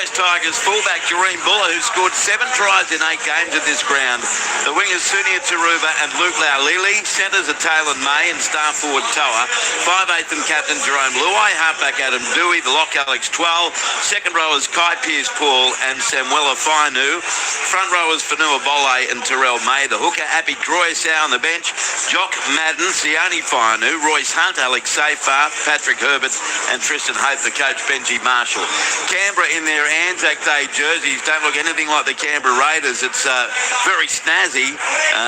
West Tigers fullback Jareen Buller, who scored 7 tries in 8 games at this ground. The wingers Sunia Taruba and Luke Laulili. Centres are Taylor May and star forward Toa. 5'8" and captain Jerome Luai. Halfback Adam Doueihi. The lock Alex 12. Second rowers Kai Pierce-Paul and Samuela Fainu. Front rowers Fanua Bole and Terrell May. The hooker Appy Droysow on the bench. Jock Madden, Sione Fainu, Royce Hunt, Alex Safar, Patrick Herbert and Tristan Hope. The coach Benji Marshall. Canberra in their Anzac Day jerseys don't look anything like the Canberra Raiders. It's very snazzy,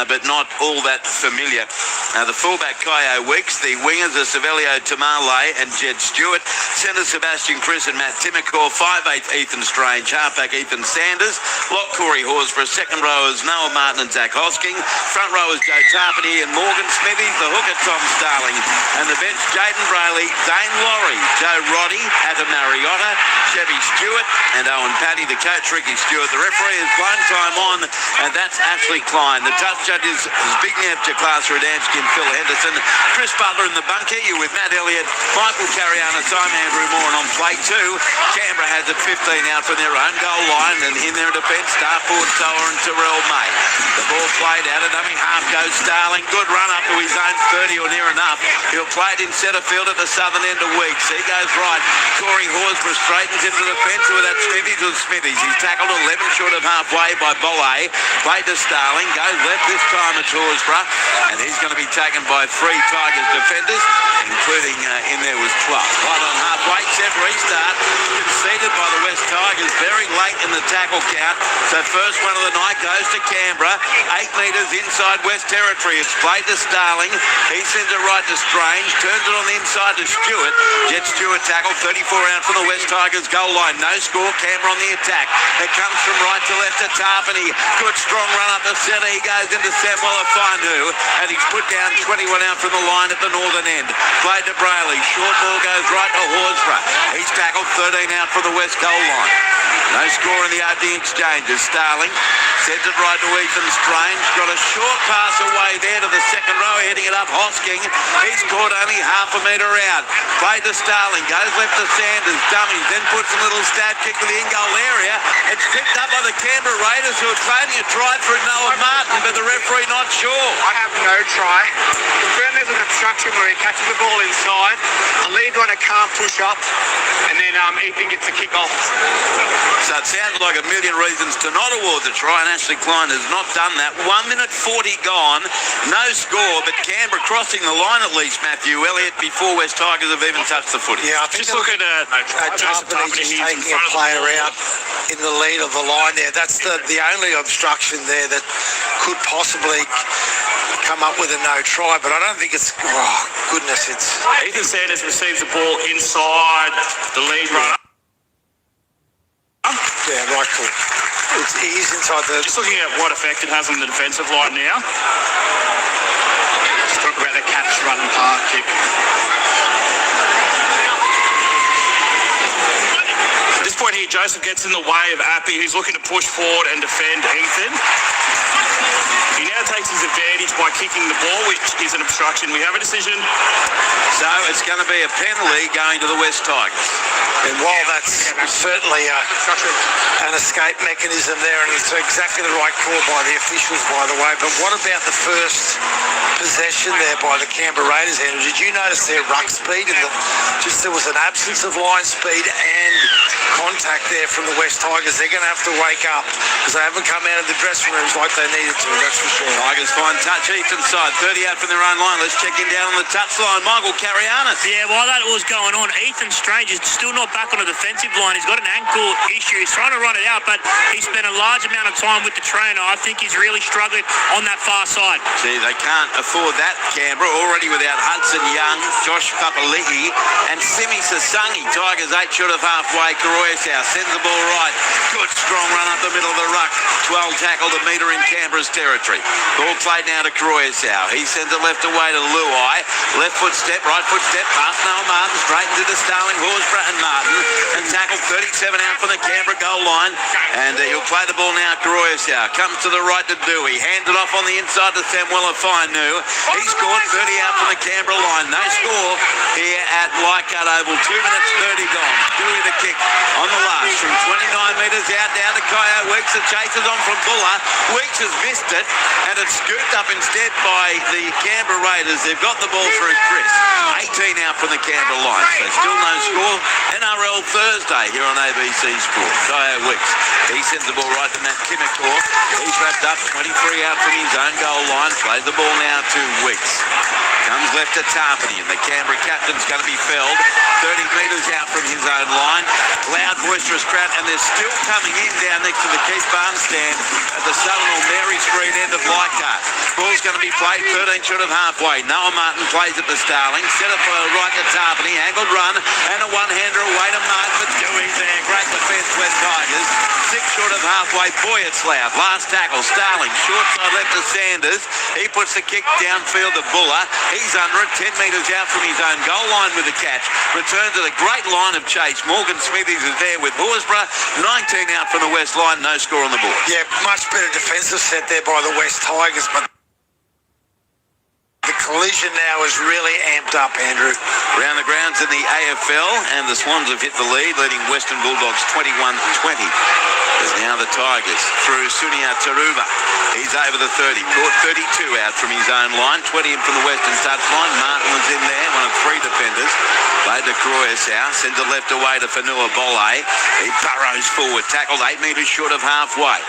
but not all that familiar. The fullback Kaio Weeks. The wingers are Savelio Tamale and Jed Stewart. Centre Sebastian Chris and Matt Timacor. 5'8" Ethan Strange. Halfback Ethan Sanders. Lock Corey Horsburgh. Second rowers Noah Martin and Zach Hosking. Front rowers Joe Tarpany and Morgan Smithies. The hooker Tom Starling. And the bench Jaden Brayley, Dane Laurie, Joe Roddy, Adam Mariotta, Chevy Stewart and Owen Paddy. The coach Ricky Stewart. The referee has blown time on, and that's Ashley Klein. The touch judges Zbigniew Jaclas Radansky and Phil Henderson. Chris Butler in the bunker. You with Matt Elliott, Michael Carianis. I'm Andrew Moore, and on play 2, Canberra has it 15 out from their own goal line, and in their defence, star forward Toa and Terrell May. The ball played out, a dummy half goes Starling. Good run up to his own 30 or near enough. He'll play it in centre field at the southern end of Weeks. He goes right. Corey Horsburgh straightens into the fence with that Smithies. He's tackled 11 short of halfway by Bole. Played to Starling. Goes left this time at Horsburgh. And he's going to be taken by 3 Tigers defenders, including in there was 12. Right on halfway, set restart. Conceded by the West Tigers very late in the tackle count. So first one of the night goes to Canberra. 8 metres inside West Territory. It's played to Starling. He sends it right to Strange. Turns it on the inside to Stewart. Jet Stewart tackle 34 out from the West Tigers goal line. No score. Canberra on the attack. It comes from right to left to Tarpany. Good strong run up the centre. He goes into Samuela Fainu. And he's put down 21 out from the line at the northern end. Played to Brayley. Short ball goes right to Horsburgh. He's tackled 13 out from the West goal line. No score in the opening exchanges. Starling sends it right to Ethan Strange. Got a short pass away there to the second row, heading it up Hosking. He's caught only half a metre out. Played to Starling. Goes left to Sanders. Dummies. Then puts a little stab kick to the in-goal area. It's picked up by the Canberra Raiders, who are claiming a try for Noah Martin, but the referee not sure. I have no try. Confirmed there's an obstruction where he catches the ball inside. A lead runner can't push up, and then Ethan gets a kick off. So it sounds like a million reasons to not award the try, and Ashley Klein has not done that. 1 minute 40 gone, no score, but Canberra crossing the line at least, Matthew Elliott, before West Tigers have even touched the footy. Yeah, I think just looking at Tarpany just taking a player out in the lead of the line there. That's the only obstruction there that could possibly come up with a no try, but I don't think it's, oh goodness, it's... Ethan Sanders receives the ball inside the lead runner. Yeah, right call. He's inside the... Just looking at what effect it has on the defensive line now. Just talk about the catch, run and park kick. At this point here, Joseph gets in the way of Appy, who's looking to push forward and defend Ethan. He now takes his advantage by kicking the ball, which is an obstruction. We have a decision. So it's going to be a penalty going to the West Tigers. And while that's certainly an escape mechanism there, and it's exactly the right call by the officials, by the way, but what about the first possession there by the Canberra Raiders, Andrew? Did you notice their ruck speed? And there was an absence of line speed and contact there from the West Tigers. They're going to have to wake up because they haven't come out of the dressing rooms like they needed to, that's for sure. Tigers find touch Ethan side, 30 out from their own line. Let's check in down on the touchline. Michael Carianis. Yeah, while that was going on, Ethan Strange is still not back on the defensive line. He's got an ankle issue. He's trying to run it out, but he spent a large amount of time with the trainer. I think he's really struggling on that far side. Gee, they can't afford that, Canberra. Already without Hudson Young, Josh Papali'i and Simi Sasangi. Tigers 8 short of halfway. Royce Hunt sends the ball right. Good strong run up the middle of the ruck. 12 tackled a metre in Canberra's territory. Ball played now to Royce Hunt. He sends it left away to Luai. Left foot step, right foot step, past Noah Martin, straight into the Starling, Horsburgh and Martin. And tackled 37 out from the Canberra goal line. And he'll play the ball now to Royce Hunt. Comes to the right to Doueihi. Hands it off on the inside to Samuela Fainu. He scored 30 out from the Canberra line. No score here at Leichhardt Oval. 2 minutes 30 gone. Doueihi the kick on the last from 29 metres out down to Coyote Weeks. The chase is on from Buller. Weeks has missed it, and it's scooped up instead by the Canberra Raiders. They've got the ball through Chris. 18 out from the Canberra line, so still no score. NRL Thursday here on ABC Sport. Coyote Weeks. He sends the ball right to Matt Timmercore. He's wrapped up 23 out from his own goal line. Plays the ball now to Weeks. Comes left to Tarpany, and the Canberra captain's going to be felled 30 metres out from his own line. Loud, boisterous crowd, and they're still coming in down next to the Keith Barnes stand at the Southern or Mary Street end of Leichhardt. Ball's going to be played 13 short of halfway. Noah Martin plays it to Starling. Set it for right to Tarpany. Angled run, and a one-hander away to Martin. But Doueihi there. Great defence, West Tigers. 6 short of halfway. Boy, it's loud. Last tackle, Starling. Short side left to Sanders. He puts the kick downfield to Buller. He's under it, 10 metres out from his own goal line with the catch. Returns at a great line of chase. Morgan Smithies is there with Horsburgh. 19 out from the West line, no score on the board. Yeah, much better defensive set there by the West Tigers, but the collision now is really amped up, Andrew. Round the grounds in the AFL, and the Swans have hit the lead, leading Western Bulldogs 21-20. There's now the Tigers through Sunia Taruba. He's over the 30, caught 32 out from his own line, 20 in from the Western touchline. Martin was in there, one of 3 defenders. Played to Croyasau, sends it left away to Fanua Bolle. He burrows forward, tackled 8 metres short of halfway.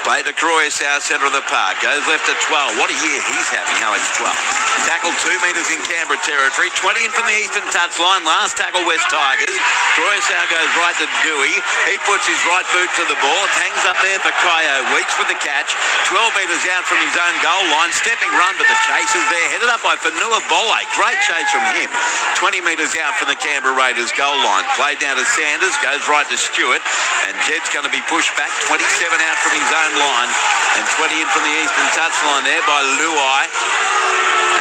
Played to Croyasau, centre of the park. Goes left to 12. What a year he's having, Alex 12. Tackled 2 metres in Canberra territory. 20 in from the eastern touchline. Last tackle, West Tigers. Croyasau goes right to Doueihi. He puts his right boot to the ball. Hangs up there for Coyote Weeks with the catch. 12 metres out from his own goal line. Stepping run, but the chase is there. Headed up by Fanua Bolle. Great chase from him. 20 metres out from the Canberra Raiders goal line. Played down to Sanders. Goes right to Stewart. And Jed's going to be pushed back. 27 out from his own line. And 20 in from the eastern touchline there by Doueihi.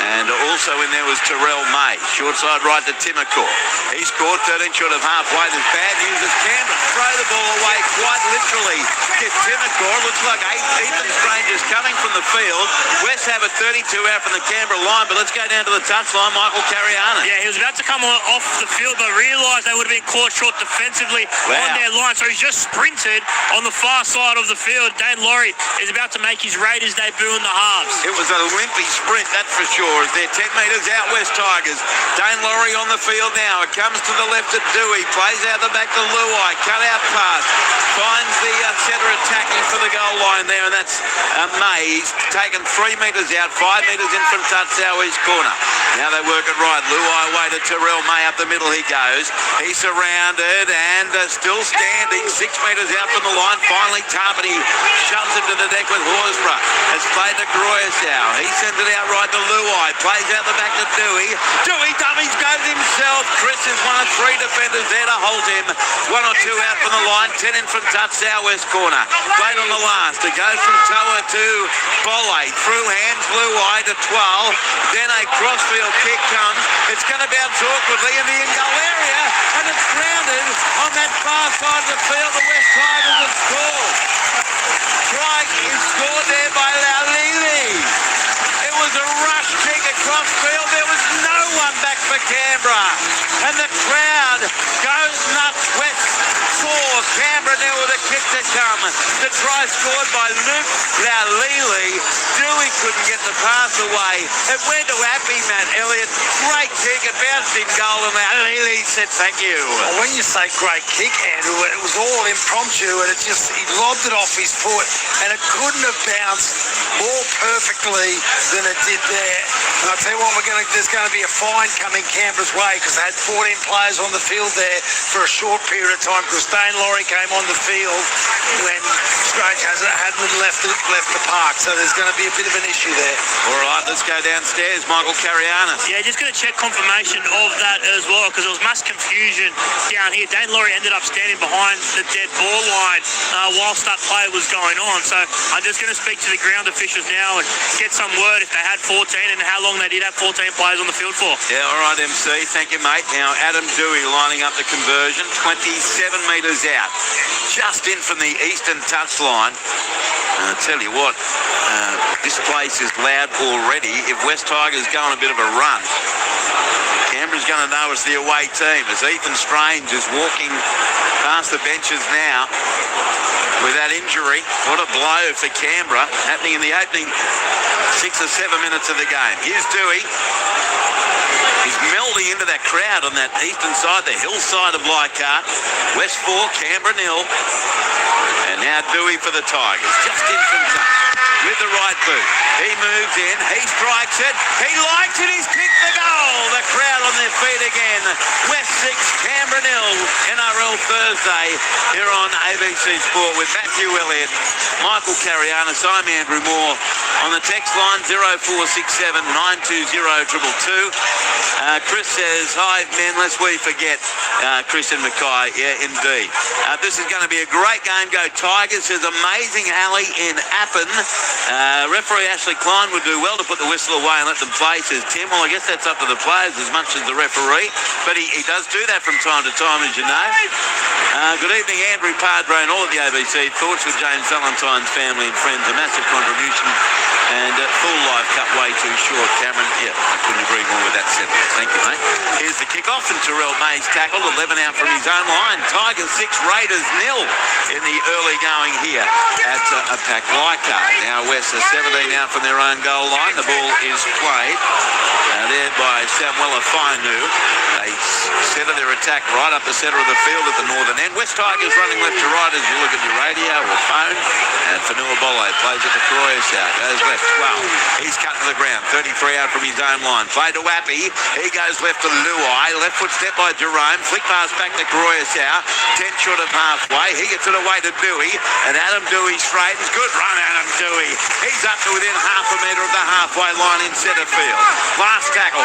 And also in there was Terrell May. Short side right to Timmercore. He scored 13 short of halfway. There's bad news as Canberra throw the ball away quite literally. Get Timmercore. Looks like 8 Ethan Strangers coming from the field. West have a 32 out from the Canberra line, but let's go down to the touchline. Michael Cariana. Yeah, he was about to come off the field, but realised they would have been caught short defensively on their line. So he's just sprinted on the far side of the field. Dane Laurie is about to make his Raiders debut in the halves. It was a limpy sprint, that's for sure. They're 10 metres out, West Tigers. Dane Laurie on the field now. It comes to the left to Doueihi. Plays out the back to Doueihi. Cut out pass. Finds the centre attacking for the goal line there, and that's May. He's taken 3 metres out, 5 metres in from touchdown East corner. Now they work it right. Doueihi away to Terrell May. Up the middle he goes. He's surrounded and still standing. 6 metres out from the line. Finally Tarpany shoves him to the deck with Horsburgh. It's played to Croyasau. He sends it out right to Doueihi. Plays out the back to Doueihi. Doueihi dummies goes himself. Chris is one of 3 defenders there to hold him. 1 or 2 out from the line. 10 in from touchdown West corner. Played on the last. It goes from Toa to Bolle. Through hands Doueihi to 12. Then a crossfield kick comes. It's going to bounce awkwardly in the in-goal area. And it's grounded on that far side of the field. The West Tigers have scored. Try is scored there by Laulili. It was a rush kick across field. There was no one back for Canberra. And the crowd goes nuts. West score. Canberra now with a kick to come. The try scored by Luke Laulili. Doueihi couldn't get the pass away. It went to Appy, Matt Elliott. Great kick. It bounced in goal and Laulili said thank you. Well, when you say great kick, Andrew, it was all impromptu and he lobbed it off his foot and it couldn't have bounced more perfectly than it did there. And I'll tell you what, there's going to be a fine coming Canberra's way because they had 14 players on the field there for a short period of time because Dane Laurie came on the field when Strange hadn't left the park. So there's going to be a bit of an issue there. All right, let's go downstairs. Michael Cariana. Yeah, just going to check confirmation of that as well because there was mass confusion down here. Dane Laurie ended up standing behind the dead ball line whilst that play was going on. So I'm just going to speak to the ground officials now and get some word if they had 14 and how long they did have 14 players on the field for. Yeah, all right, MC. Thank you, mate. Now, Adam Doueihi lining up the conversion. 27 metres out. Just in from the eastern touchline. And I tell you what, this place is loud already. If West Tigers go on a bit of a run, Canberra's going to know it's the away team as Ethan Strange is walking past the benches now with that injury. What a blow for Canberra, happening in the opening 6 or 7 minutes of the game. Here's Doueihi. He's melding into that crowd on that eastern side, the hillside of Leichhardt. West 4, Canberra 0. And now Doueihi for the Tigers, just in from touch with the right boot. He moves in, he strikes it, he likes it, he's kicked the goal. The crowd on their feet again. West 6, Canberra 0. NRL Thursday here on ABC Sport with Matthew Elliott, Michael Carrianis. I'm Andrew Moore. On the text line 0467 920 222. Chris says, hi men, lest we forget Chris and Mackay. Yeah, indeed. This is going to be a great game. Go Tigers. There's amazing alley in Appin. Referee Ashley Klein would do well to put the whistle away and let them play, says Tim. Well, I guess that's up to the players as much as the referee, but he does do that from time to time, as you know. Good evening, Andrew Padre and all of the ABC. Thoughts with James Valentine's family and friends. A massive contribution and full live cut way too short, Cameron. Yeah, I couldn't agree more with that sentence. Thank you, mate. Here's the kick-off and Terrell May's tackle, 11 out from his own line. Tigers 6, Raiders 0 in the early going here at Pack Leichhardt. Now West are 17 out from their own goal line. The ball is played there by Samuela Fainu. They centre their attack right up the centre of the field at the northern end. West Tigers running left to right as you look at your radio or phone. And Fanua Bole plays at the Croyers out. Goes left 12. He's cut to the ground. 33 out from his own line. Play to Wappy. He goes left to Doueihi. Left foot step by Jerome. Flick pass back to Croyers out. 10 short of halfway. He gets it away to Doueihi. And Adam Doueihi straightens. Good run, Adam Doueihi. He's up to within half a metre of the halfway line in centre field. Last tackle.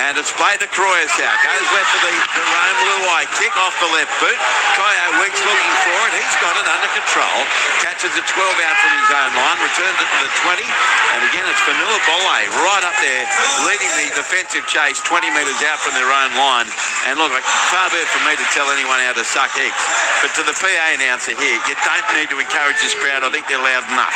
And it's played to Croyers out. Goes left to the Jerome Doueihi. Kick off the left boot. Kyo Weeks looking for it. He's got it under control. Catches it 12 out from his own line. Returns it to the 20. And again, it's Fanua Bole right up there, leading the defensive chase 20 metres out from their own line. And look, far be it from me to tell anyone how to suck eggs. But to the PA announcer here, you don't need to encourage this crowd. I think they're loud enough.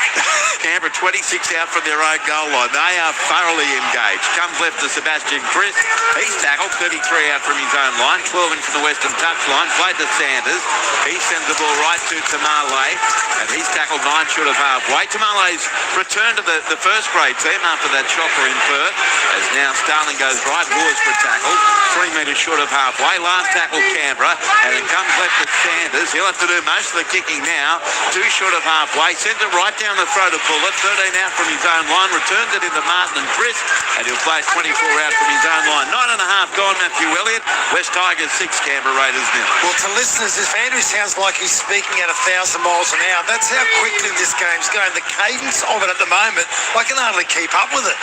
Canberra 26 out from their own goal line. They are thoroughly engaged. Comes left to Sebastian Chris. He's tackled 33 out from his own line. 12 in from the western touchline. Played to Sanders. He sends the ball right to Tamale. And he's tackled 9 short of halfway. Tamale's returned to the first grade team after that chopper in Perth. As now Starling goes right. Wars for a tackle. 3 metres short of halfway. Last tackle Canberra. And it comes left to Sanders. He'll have to do most of the kicking now. 2 short of halfway. Sends it right down the throat of Bullet. 13 out from his own line. Returns it into Martin and Chris. And he'll play 24 out from his own line. 9.5 gone, Matthew Elliott. West Tigers 6, Canberra Raiders 0. Well, to listeners, if Andrew sounds like he's speaking at 1,000 miles an hour, that's how quickly this game's going. The cadence of it at the moment, I can hardly keep up with it.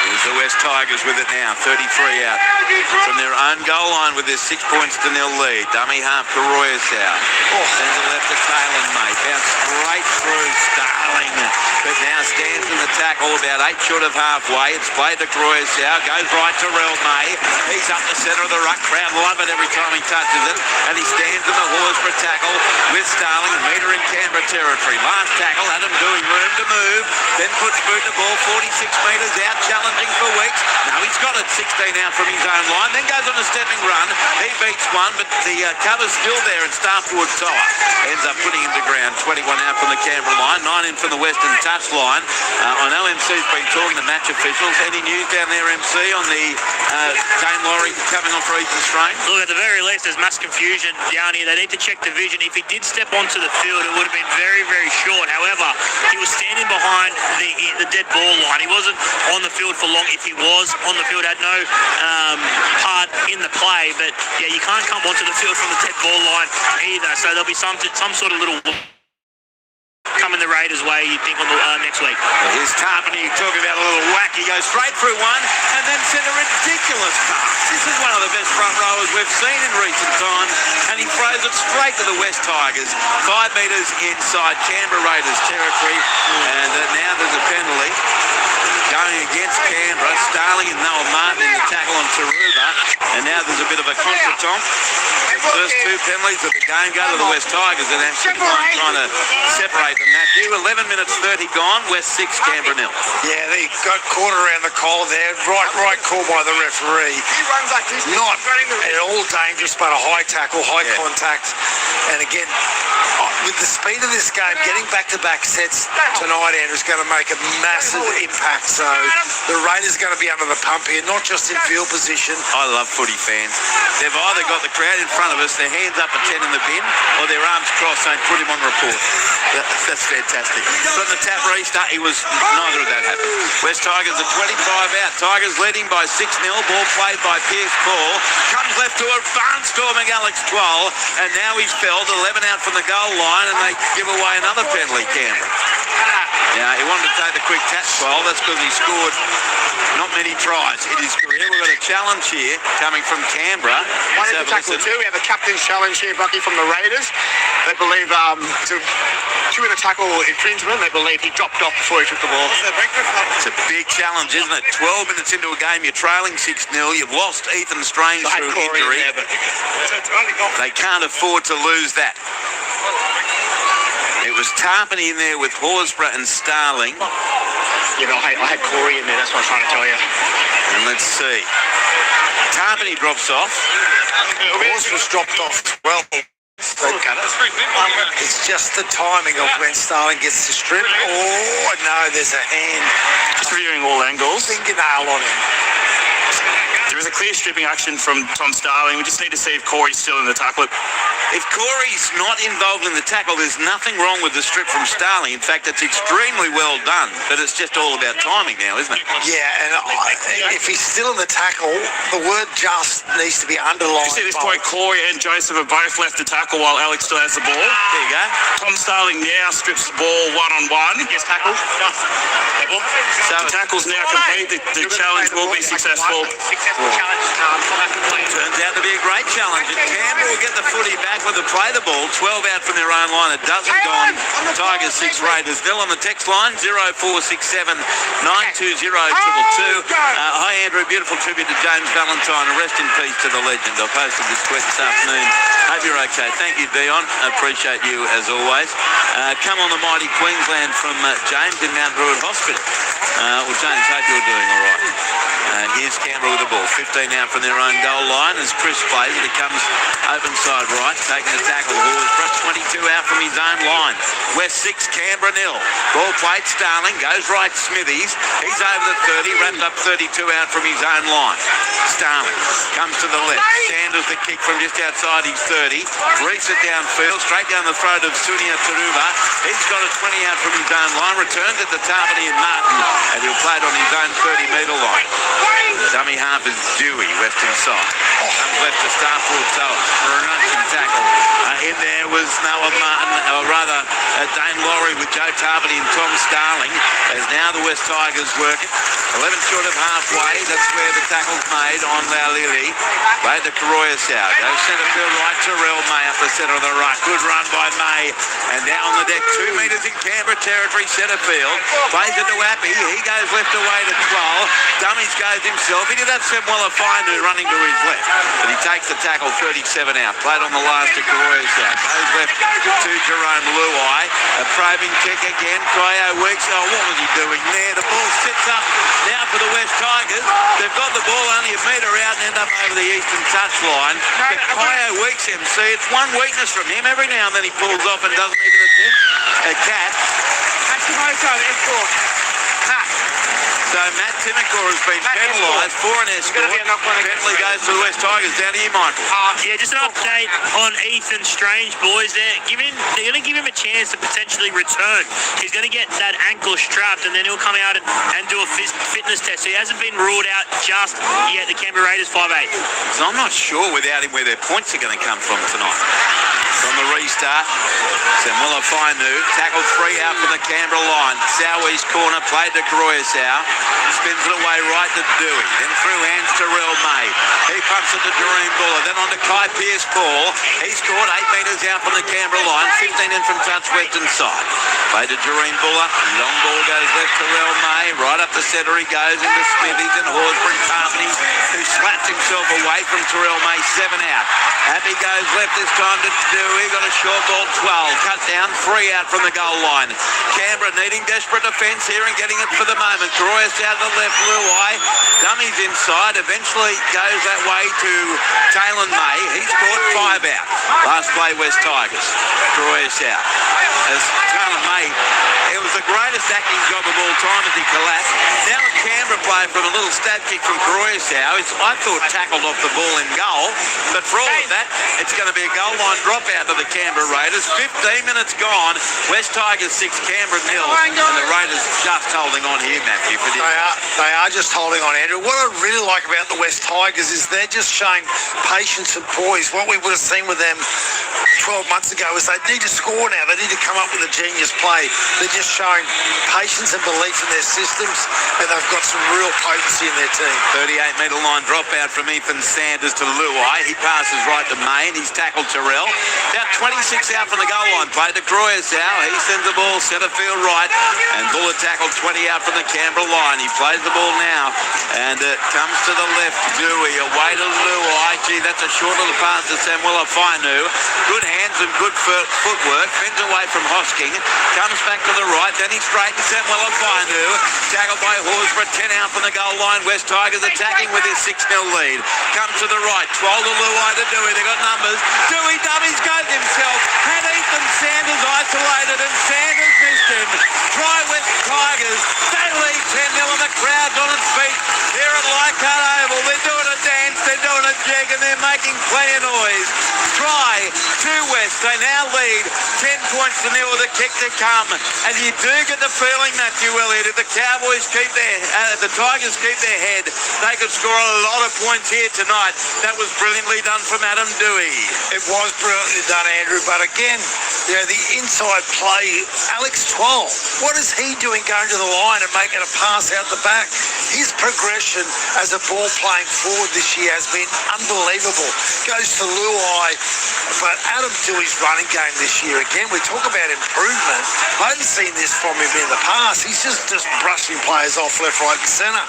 Here's the West Tigers with it now. 33 out from their own goal line with this 6 points to 0 lead. Dummy half to Royce out. Sends it left to Taylor May. Bounce straight through Starling. But now stands in the tackle about 8 short of halfway. It's played to Royce out. Goes right to Rel May. He's up the centre of the ruck. Crowd love it every time he touches it. And he stands in the horse for a tackle with Starling. A metre in Canberra territory. Last tackle. Adam Doueihi room to move. Then puts boot the ball 46 metres out. Challenging for Weeks. Now he's got it 16 out from his own line. Then goes on a stepping run. He beats one, but the cover's still there in Starford Tower. Ends up putting him to ground. 21 out from the Canberra line. 9 in from the western touch line. I know MC's been talking to match officials. Any news down there, MC, on the Dane Laurie coming on for Ethan Strange? Look, at the very least, there's mass confusion down here. They need to check the vision. If he did step onto the field, it would have been very, very short. However, he was standing behind the dead ball line. He wasn't on the field for long. If he was on the field, had no part in the play. But yeah, you can't come onto the field from the dead ball line either. So there'll be some sort of little coming the Raiders' way, you think, on the next week. Well, here's Tarpany talking about a little whack. He goes straight through one and then sent a ridiculous pass. This is one of the best front rowers we've seen in recent times, and he throws it straight to the West Tigers. 5 metres inside Canberra Raiders territory, and now there's a penalty going against Canberra. Starling and Noah Martin in the tackle on Taruba, and now there's a bit of a contretemps. The first 2 penalties of the game go to the West Tigers, and Ashley trying to separate them Matthew. 11 minutes 30 gone. West 6, Canberra 0. Yeah, they got caught around the collar there. Right call by the referee. He runs like this. Not at all dangerous, but a high tackle, high contact. And again, with the speed of this game, getting back-to-back sets tonight, Andrew, is going to make a massive impact. So the Raiders are going to be under the pump here, not just in field position. I love footy fans. They've either got the crowd in front of us, their hands up at 10 in the bin, or their arms crossed saying, put him on report. That's fantastic. From the tap restart, neither of that happened. West Tigers are 25 out. Tigers leading by 6-0. Ball played by Pierce Paul. Comes left to a barnstorming Alex Twal, and now he's felled 11 out from the goal line, and they give away another penalty, Canberra. Now, he wanted to take the quick tap, Twal. That's because he scored not many tries in his career. We've got a challenge here coming from Canberra. One in the tackle too. We have a captain's challenge here, Bucky, from the Raiders. They believe two in a tackle infringement. They believe he dropped off before he took the ball. It's a big challenge, isn't it? 12 minutes into a game, you're trailing 6-0. You've lost Ethan Strange through injury. They can't afford to lose that. It was Tarpany in there with Horsburgh and Starling. Yeah, but I had Corey in there. That's what I'm trying to tell you. And let's see. Tarpany drops off. Horsburgh's dropped off well. It's just the timing of when Starling gets the strip. Oh, no, there's a hand. Just reviewing all angles. Fingernail on him. There is a clear stripping action from Tom Starling. We just need to see if Corey's still in the tackle. If Corey's not involved in the tackle, there's nothing wrong with the strip from Starling. In fact, it's extremely well done, but it's just all about timing now, isn't it? Yeah, and if he's still in the tackle, the word just needs to be underlined. You see this point, Corey and Joseph have both left the tackle while Alex still has the ball. There you go. Tom Starling now strips the ball one-on-one. Yes, tackle. So The tackle's now complete. The challenge will be successful. Successful challenge. turns out to be a great challenge. And Canberra will get the footy back with the play the ball. 12 out from their own line. A dozen gone. Tigers 6, Raiders 0 on the text line. 0467 920 222. Hi Andrew, beautiful tribute to James Valentine. A rest in peace to the legend. I posted this tweet this afternoon. Hope you're okay. Thank you, Dion. Appreciate you as always. Come on the mighty Queensland from James in Mount Druitt Hospital. Well, James, hope you're doing all right. Here's Canberra with the ball. 15 out from their own goal line as Chris plays it. It comes open side right, taking the tackle. Horsburgh 22 out from his own line. West 6, Canberra 0. Ball played, Starling goes right, Smithies. He's over the 30, wrapped up 32 out from his own line. Starling comes to the left. Sanders the kick from just outside his 30. Reefs it downfield, straight down the throat of Sunia Taruva. He's got a 20 out from his own line. Returns it to Tarpany and Martin, and he'll play it on his own 30-metre line. Dummy half is Doueihi, western side. Comes left to Starford Tower for a resumption tackle. In there was Noah Martin, or rather Dane Laurie with Joe Tarpany and Tom Starling, as now the West Tigers working. 11 short of halfway, that's where the tackle's made on Laulili. Played to Karoyasau. Goes centre field right, Terrell May up the centre of the right. Good run by May. And down on the deck, 2 metres in Canberra territory, centre field. Plays it to Appy. He goes left away to 12. Dummies goes himself. He did that Semwella Findu running to his left. But he takes the tackle 37 out. Played on the last to Karoyasau. Goes left to Jerome Luai. A probing kick again. Kyo Weeks. Oh, what was he doing there? The ball sits up now for the West Tigers. They've got the ball only a metre out and end up over the eastern touchline. But Kyo Weeks, MC, it's one weakness from him. Every now and then he pulls off and doesn't even attempt a catch. So Matt Timokor has been penalised for an escort. Penalty goes to the West Tigers. Down to you, Michael. Yeah, just an update on Ethan Strange, boys. They're going to give him a chance to potentially return. He's going to get that ankle strapped, and then he'll come out and do a fitness test. So he hasn't been ruled out just yet. The Canberra Raiders 5'8". So I'm not sure without him where their points are going to come from tonight. From the restart, Semwella Findu tackled 3 out from the Canberra line. South East corner, played played to Croyasau. Spins it away right to Doueihi. Then through hands to Real May. He pumps it to Doreen Buller. Then on to Kai Pearce-Paul. He scored 8 metres out from the Canberra line. 15 in from touch western side. Played to Doreen Buller. Long ball goes left to Real May. Right up the centre he goes into Smithies and Horsburgh Carpney, who slaps himself away from Terrell May. 7 out. Happy goes left this time to Doueihi. Got a short ball 12. Cut down 3 out from the goal line. Canberra needing desperate defence here and getting it for the moment. Croyas out to the left. Luai. Dummies inside. Eventually goes that way to Taylor May. He scored 5 out. Last play West Tigers. Croyas out. As Taylor May, it was the greatest acting job of all time as he collapsed. Now a Canberra play from a little stab kick from Croyasau. I thought tackled off the ball in goal, but for all of that, it's going to be a goal line dropout to the Canberra Raiders. 15 minutes gone. West Tigers 6, Canberra 0, and the Raiders just holding on here, Matthew. For the They are just holding on, Andrew. What I really like about the West Tigers is they're just showing patience and poise. What we would have seen with them 12 months ago is they need to score now. They need to come up with a genius play. They're just showing patience and belief in their systems, and they've got some real potency in their team. 38-metre line dropout from Ethan Sanders to Luai. He passes right to Main. He's tackled Terrell. About 26 out from the goal line. Played to Croyasau. He sends the ball centre field right, and Buller tackled 20 out from the Canberra line. He plays the ball now, and it comes to the left. Doueihi away to Luai. Gee, that's a short little pass to Samuela Fainu. Good hands and good footwork. Fends away from Hosking. Comes back to the right. Then he straightens Samuela Fainu. Tackled by Horsburgh. 10 out from the goal line. West Tigers attacking with his 6-0 lead. Comes to the right. 12 to Luai to Doueihi. They got numbers. Doueihi dummies goes himself. Had Ethan Sanders isolated, and Sanders missed him. Try West Tigers. They lead 10-0 and the crowd's on its feet here at Leichhardt Oval. They're doing a dance. They're doing a jig, and they're making plenty of noise. Try to West. They now lead 10 points to 0 with a kick to come. And you do get the feeling, Matthew Elliott, if the Cowboys keep the Tigers keep their head, they could score a lot of points here tonight. That was brilliantly done from Adam Doueihi. It was brilliantly done, Andrew, but again, the inside play, Alex 12, what is he doing going to the line and making a pass out the back? His progression as a ball playing forward this year has been unbelievable. Goes to Luai, but Adam Doueihi's running game this year, again, we talk about improvement. I haven't seen this from him in the past. He's just brushing players off left, right and centre.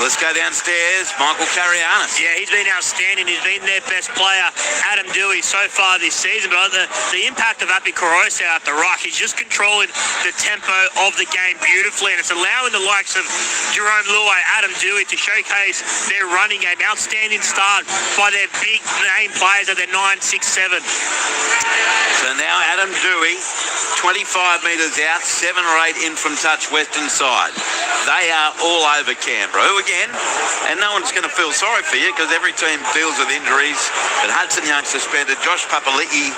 Let's go downstairs. Michael Carianis. Yeah, he's been outstanding. He's been their best player, Adam Doueihi, so far this season. But the impact of Api Korosa at the ruck, he's just controlling the tempo of the game beautifully, and it's allowing the likes of Jerome Luai, Adam Doueihi to showcase their running game. Outstanding start by their big name players at their 9, 6, 7. So now Adam Doueihi, 25 metres out, 7 or 8 in from touch western side. They are all over Canberra, who again, and no one's going to feel sorry for you because every team deals with injuries. But Hudson Young suspended, Josh Papali'i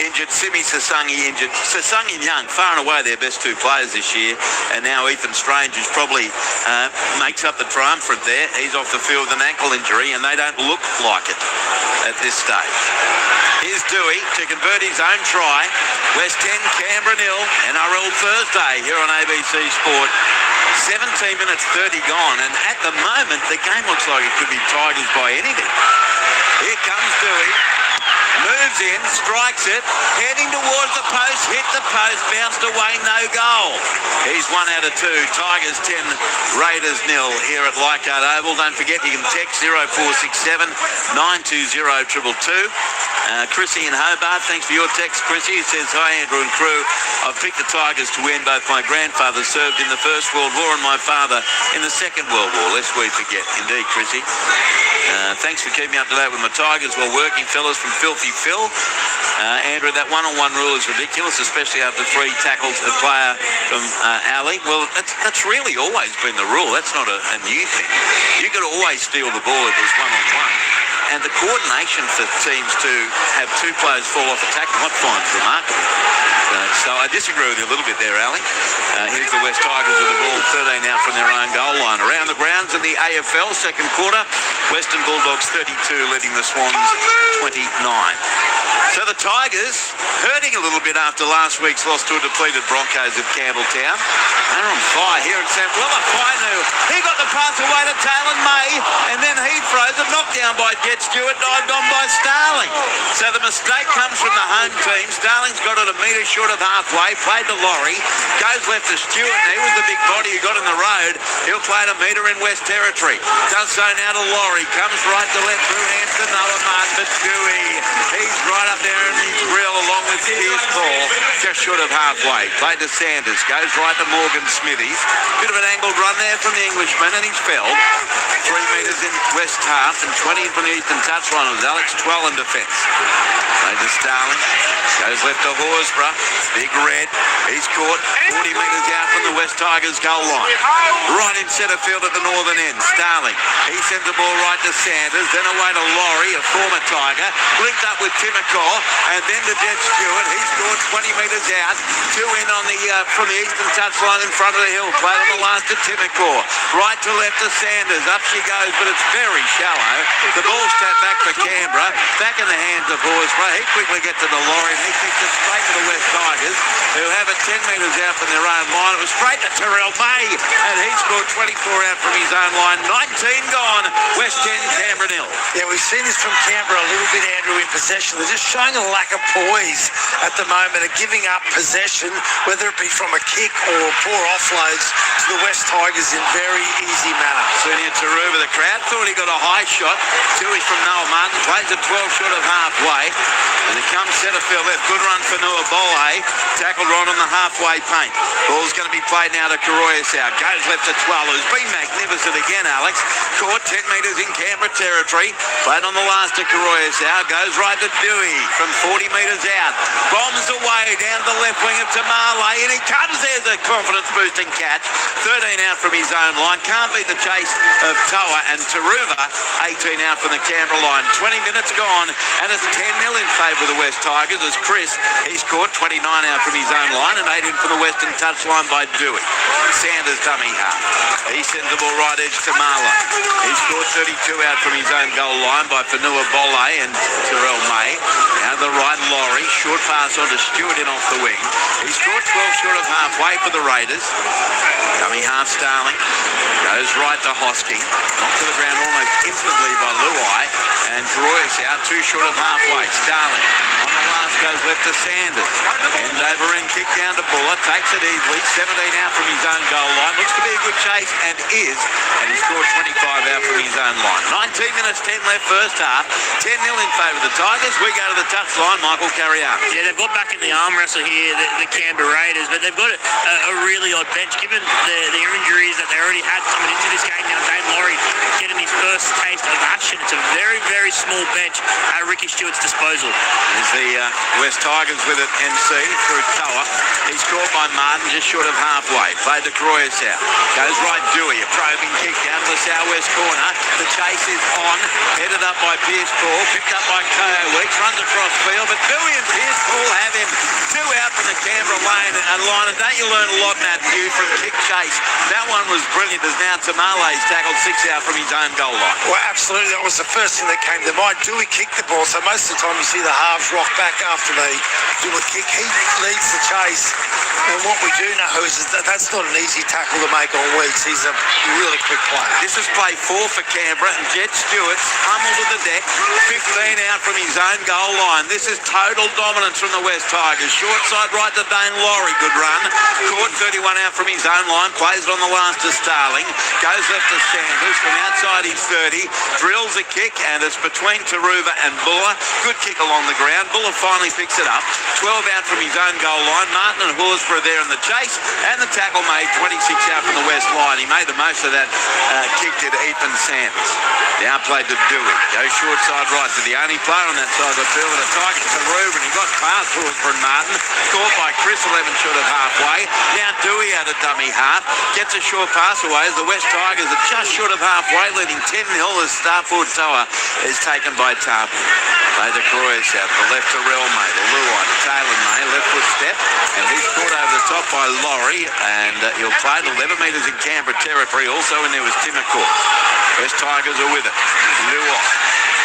injured, Simi Sasangi injured. Sasangi and Young, far and away their best 2 players this year. And now Ethan Strange, who's probably makes up the triumvirate there. He's off the field with an ankle injury, and they don't look like it at this stage. Here's Doueihi to convert his own try. West 10, Canberra 0, NRL Thursday here on ABC Sport. 17 minutes 30 gone, and at the moment the game looks like it could be Tigers by anything. Here comes Doueihi. Moves in, strikes it, heading towards the post, hit the post, bounced away, no goal. He's 1 out of 2. Tigers 10, Raiders 0 here at Leichhardt Oval. Don't forget you can text 0467 920 222. Chrissy in Hobart, thanks for your text, Chrissy. He says, hi Andrew and crew. I've picked the Tigers to win. Both my grandfather served in the First World War and my father in the Second World War. Lest we forget. Indeed, Chrissy. Thanks for keeping me up to date with my Tigers while working, fellas, from Filthy Phil. Andrew, that one-on-one rule is ridiculous, especially after 3 tackles a player from Ali. Well, that's really always been the rule. That's not a new thing. You could always steal the ball if it was one-on-one. And the coordination for teams to have 2 players fall off a tackle, I find remarkable. So I disagree with you a little bit there, Ali. Here's the West Tigers with the ball, 13 out from their own goal line. Around the grounds in the AFL, second quarter, Western Bulldogs 32, leading the Swans 29. So the Tigers hurting a little bit after last week's loss to a depleted Broncos of Campbelltown. They're on fire here at St. Willifinu. He got the pass away to Taylor May, and then he throws it, knocked down by Jet Stewart, dived on by Starling. So the mistake comes from the home team. Starling's got it a metre short of halfway, played to Laurie, goes left to Stewart, and he was the big body who got in the road. He'll play it a metre in West Territory. Does so now to Laurie, comes right to left through hands to Noah Martin, but Doueihi. He's right up there in his grill along with Pierce Paul, just short of halfway. Played to Sanders, goes right to Morgan Smithies. Bit of an angled run there from the Englishman, and he's felled. 3 metres in West half and 20 from the eastern touchline with Alex Twell in defence. Played to Starling, goes left to Horsburgh. Big Red, he's caught 40 metres out from the West Tigers goal line. Right in centre field at the northern end, Starling. He sends the ball right to Sanders, then away to Laurie, a former Tiger. Linked up with Timacor, and then to Jet Stewart. He scored 20 metres out. 2 in on the from the eastern touchline in front of the hill. Played on the last to Timacor. Right to left to Sanders. Up she goes, but it's very shallow. The ball's tapped back for Canberra. Back in the hands of Horsburgh. He quickly gets to the Laurie, and he kicks it straight to the West Tigers, who have it 10 metres out from their own line. It was straight to Terrell May, and he scored 24 out from his own line. 19 gone. West 10, Canberra 0. Yeah, we've seen this from Canberra a little bit, Andrew, in possession. They're just showing a lack of poise at the moment and giving up possession, whether it be from a kick or poor offloads to the West Tigers in very easy manner. Sonia Taruva, the crowd thought he got a high shot. Tui from Noah Martin, plays at 12 short of halfway. And it comes centre field left. Good run for Noah Doueihi. Tackled right on the halfway paint. Ball's going to be played now to Karoyasau. Goes left to Twell, who's been magnificent again, Alex. Caught 10 metres in Canberra territory. Played on the last to Karoyasau. Goes right to Doueihi from 40 metres out. Bombs away down the left wing of Tamale. And he comes. There's a confidence-boosting catch. 13 out from his own line. Can't beat the chase of Toa and Taruva. 18 out from the Canberra line. 20 minutes gone. And it's 10-0 in favour of the West Tigers as Chris, he's caught 29 out from his own line and 18 from the western touchline by Doueihi. Sanders dummy half. He sends the ball right edge to Marla. He's scored 32 out from his own goal line by Fanua Bolle and Terrell May. Now the right Laurie. Short pass on to Stewart in off the wing. He's scored 12 short of halfway for the Raiders. Dummy half Starling. Goes right to Hosking. Knocked to the ground almost instantly by Luai. And Royce out 2 short of halfway. Starling on the last goes left to Sanders. End over and kick down to Buller. Takes it easily. 17 out from his own goal line. Looks to be a good chase and is. And he scored 25 out from his own line. 19 minutes, 10 left first half. 10-0 in favour of the Tigers. We go to the touchline. Michael, carry on. Yeah, they've got back in the arm wrestle here, the Canberra Raiders, but they've got a really odd bench given their injuries that they already had coming into this game. Now Dane Laurie getting his first taste of action. It's a very, very small bench at Ricky Stewart's disposal. There's the West Tigers with it, MC through Toa. He's caught by Martin just short of halfway. Played to Karoyasau. Goes right Doueihi. A probing kick down to the southwest corner. The chase is on. Headed up by Pierce Paul. Picked up by Ko Weeks. Runs across field. But Doueihi and Pierce Paul have him. 2 out from the Canberra line. And don't you learn a lot, Matthew, from kick chase? That one was brilliant. As now Tamale's tackled 6 out from his own goal line. Well, absolutely. That was the first thing that came to mind. Doueihi kicked the ball. So most of the time you see the halves rock back after they do a kick. He leads the chase. And what we do know is that that's not an easy tackle to make on Weeks. He's a really quick player. This is play 4 for Canberra, and Jet Stewart's humbled to the deck. 15 out from his own goal line. This is total dominance from the West Tigers. Short side right to Dane Laurie. Good run. Caught 31 out from his own line. Plays it on the last to Starling. Goes left to Sanders. From outside his 30. Drills a kick, and it's between Taruva and Buller. Good kick along the ground. Buller finally picks it up. 12 out from his own goal line. Martin and Horsburgh there in the chase, and the tackle made 26 out from the west line. He made the most of that kick to Ethan Sanders. Now played to Doueihi. Goes short side right to the only player on that side of the field with a Tigers to Ruben. He got past Horsburgh and Martin. Caught by Chris 11 short of halfway. Now Doueihi out of dummy half. Gets a short pass away as the West Tigers are just short of halfway, leading 10-0 as Starford Toa is taken by Tarp. Played to Karoyasau out. The left to Real May. The Luai to Taylor May. Left foot step. And he's top by Laurie, and he'll play at 11 metres in Canberra territory. Also in there was Timmercourt. West Tigers are with it. Luai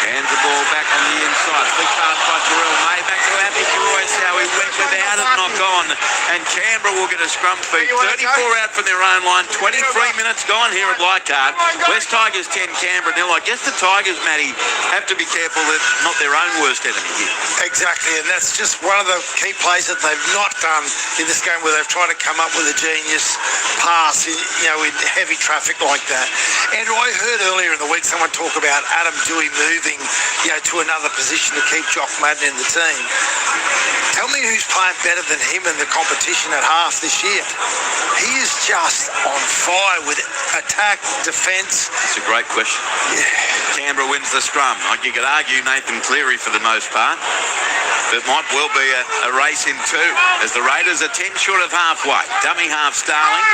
hands the ball back on the inside. Flick pass by Terrell May. Back to Abby Royce. How he went without it, knock on. And Canberra will get a scrum feed. 34 out from their own line. 23 minutes gone here at Leichhardt. West Tigers 10, Canberra 0. I guess the Tigers, Matty, have to be careful that not their own worst enemy here. Exactly, and that's just one of the key plays that they've not done in this game, where they've tried to come up with a genius pass, in heavy traffic like that. Andrew, I heard earlier in the week someone talk about Adam Doueihi moving, to another position to keep Jock Madden in the team. Tell me who's playing better than him in the competition at half this year. He is just on fire with attack, defence. It's a great question. Yeah. Canberra wins the scrum. Like you could argue Nathan Cleary for the most part. It might well be a race in two, as the Raiders are 10 short of halfway. Dummy half Starling.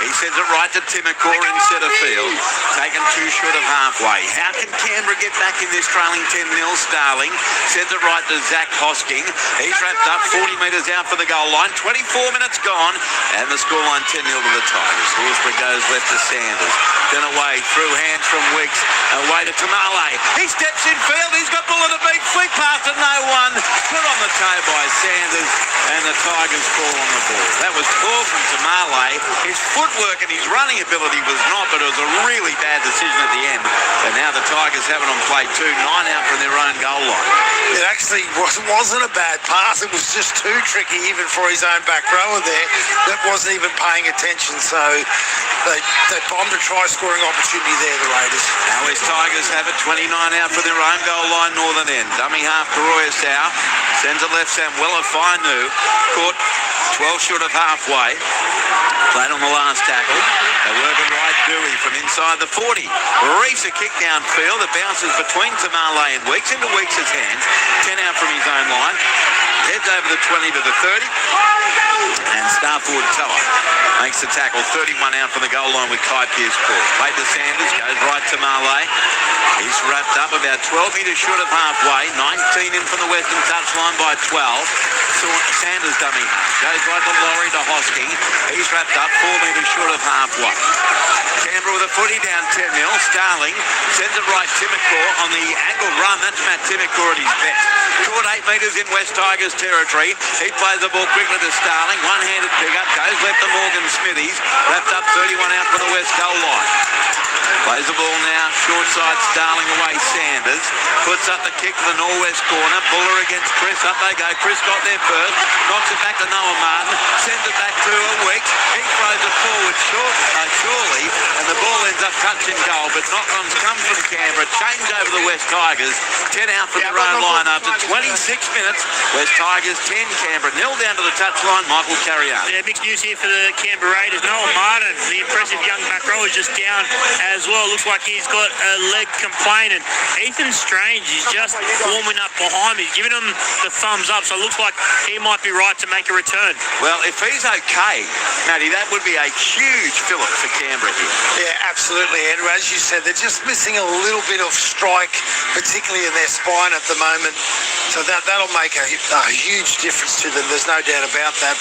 He sends it right to Timmercourt in centre field. Taken 2 short of halfway. How can Canberra get back in this trailing 10-0? Starling sends it right to Zach Hosking. He's wrapped up 40 metres out for the goal line. 24 minutes gone, and the scoreline 10-0 to the Tigers. Horsburgh goes left to Sanders. Then away, through hands from Wicks. Away to Tamale. He steps in field. He's got bullet to beat. Flick past to no one. Put on the toe by Sanders, and the Tigers fall on the ball. That was poor from Tamale. His footwork and his running ability was not, but it was a really bad decision at the end. And now the Tigers have it on play 2, 9 out from their own goal line. It actually wasn't a bad pass. It was just too tricky even for his own back rower there that wasn't even paying attention. So they bombed a try-scoring opportunity there, the Raiders. Now West Tigers have it 29 out from their own goal line, northern end. Dummy half Karoyasau sends it left, Samuela Fainu. Caught 12 short of halfway. Played on the last tackle. They work it right, Doueihi from inside the 40. Reese a kick downfield. It bounces between Tamale and Weeks into Weeks' hands. 10 out from his own line. Heads over the 20 to the 30. And Starford Toa makes the tackle. 31 out from the goal line with Kai Pearce-Paul. Played to Sanders, goes right to Malay. He's wrapped up about 12 metres short of halfway. 19 in from the western touchline by 12. Sanders dummy half. Goes right to Laurie to Hosking. He's wrapped up 4 metres short of halfway. Canberra with a footy down 10-0. Starling sends it right Timmercourt on the angled run. That's Matt Timmercourt at his best. Caught 8 metres in West Tigers territory. He plays the ball quickly to Starling. One-handed pick-up. Goes left to Morgan Smithies. Wrapped up 31 out from the west goal line. Plays the ball now. Short side Starling away Sanders. Puts up the kick to the northwest corner. Buller against Chris. Up they go. Chris got there first. Knocks it back to Noah Martin. Sends it back to Weeks. He throws it forward surely. And the ball ends up touching goal. But knock-ons come from Canberra. Change over the West Tigers. 10 out from their own line after 26 minutes. West Tigers 10. Canberra 0 down to the touchline. Michael Carrion. Yeah, mixed news here for the Canberra Raiders. Noah Martin, the impressive young back row, is just down as well. Looks like he's got a leg complaint. And Ethan Strange is just warming up behind me. He's giving him the thumbs up. So it looks like he might be right to make a return. Well, if he's okay, Matty, that would be a huge fillip for Canberra here. Yeah, absolutely, Andrew. As you said, they're just missing a little bit of strike, particularly in their spine at the moment. So that'll make a huge difference to them. There's no doubt about that.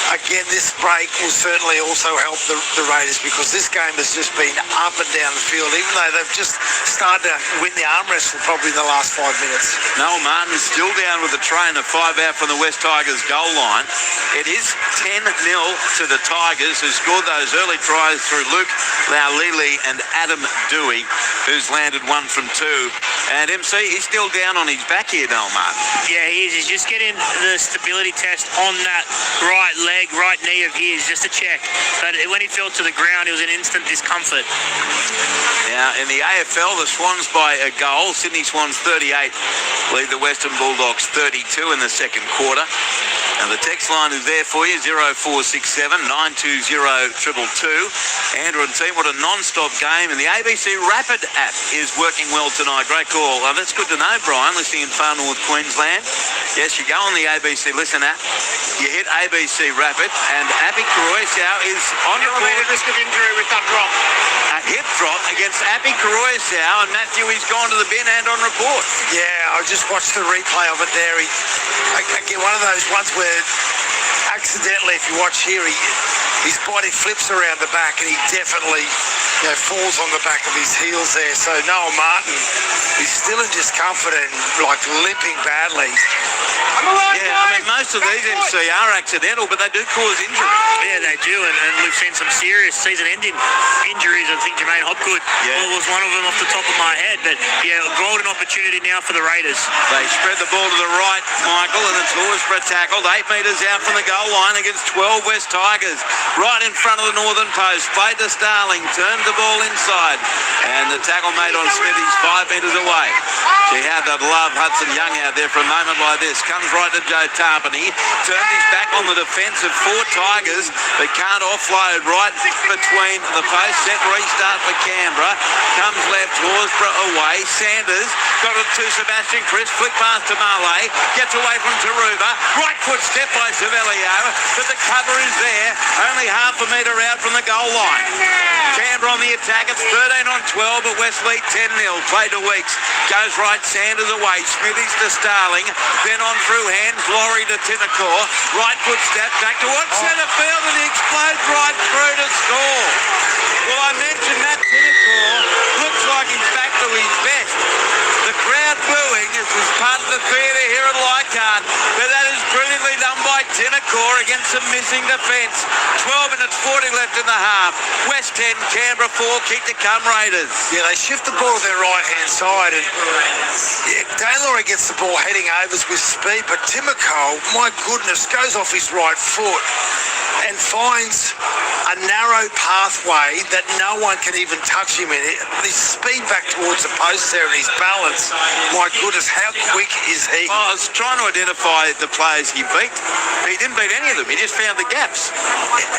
Again, this break will certainly also help the Raiders, because this game has just been up and down the field, even though they've just started to win the arm wrestle probably in the last 5 minutes. Noel Martin's still down with the train of 5 out from the West Tigers goal line. It is 10-0 to the Tigers, who scored those early tries through Luke Laulili and Adam Doueihi, who's landed 1 from 2. And MC, he's still down on his back here, Noel Martin. Yeah, he is. He's just getting the stability test on that right leg, right knee of his, just to check. But when he fell to the ground, it was an instant discomfort. Now, in the AFL, the Swans by a goal. Sydney Swans 38, lead the Western Bulldogs 32 in the second quarter. And the text line is there for you, 0467 920 222. Andrew and team, what a non-stop game. And the ABC Rapid app is working well tonight. Great call. That's good to know, Brian, listening in far north Queensland. Yes, you go on the ABC Listen app, you hit ABC Rapid, and Appy Karoyasau is on report. Risk of injury with that drop. A hip drop against Appy Karoyasau, and Matthew, he's gone to the bin and on report. Yeah, I just watched the replay of it there. Again, one of those ones where accidentally, if you watch here, his body flips around the back and he definitely falls on the back of his heels there. So Noah Martin is still in discomfort and like limping badly. Yeah, I mean, most of these MC are accidental, but they do cause injury. Yeah, they do, and we've seen some serious season-ending injuries. I think Jermaine Hopgood was one of them off the top of my head. But yeah, golden opportunity now for the Raiders. They spread the ball to the right, Michael, and it's Horsburgh tackled 8 metres out from the goal line against 12 West Tigers. Right in front of the northern post. Played to Starling, turned the ball inside, and the tackle made on Smithies 5 metres away. Gee, how'd that love Hudson Young out there for a moment like this. Comes right to Joe Tarpany, turns his back on the defence of 4 Tigers, but can't offload right between the posts. Set restart for Canberra. Comes left, Horsburgh away. Sanders got it to Sebastian Chris. Flick pass to Marley. Gets away from Taruba. Right foot step by Savelio, but the cover is there. Only half a metre out from the goal line. Canberra on the attack. It's 13 on 12, but Westleigh 10-0. Play to Weeks. Goes right, Sanders away. Smithies to Starling. Then on through hands. Laurie to Tinnacore. Right foot step back towards centre field, and he explodes right through to score. Well, I mentioned that Tinnacore looks like he's back to his best. The crowd booing is part of the theatre here at Leichhardt, but that is brilliantly done by Tinnacore against some missing defence. 12 minutes 40 left in the half. West 10, Canberra 4, kick to come Raiders. Yeah, they shift the ball to their right-hand side, and Dane Laurie gets the ball heading overs with speed, but Tinnacore, my goodness, goes off his right foot and finds a narrow pathway that no one can even touch him in. His speed back towards the post there and his balance, my goodness, how quick is he? I was trying to identify the players he beat. He didn't beat any of them. He just found the gaps.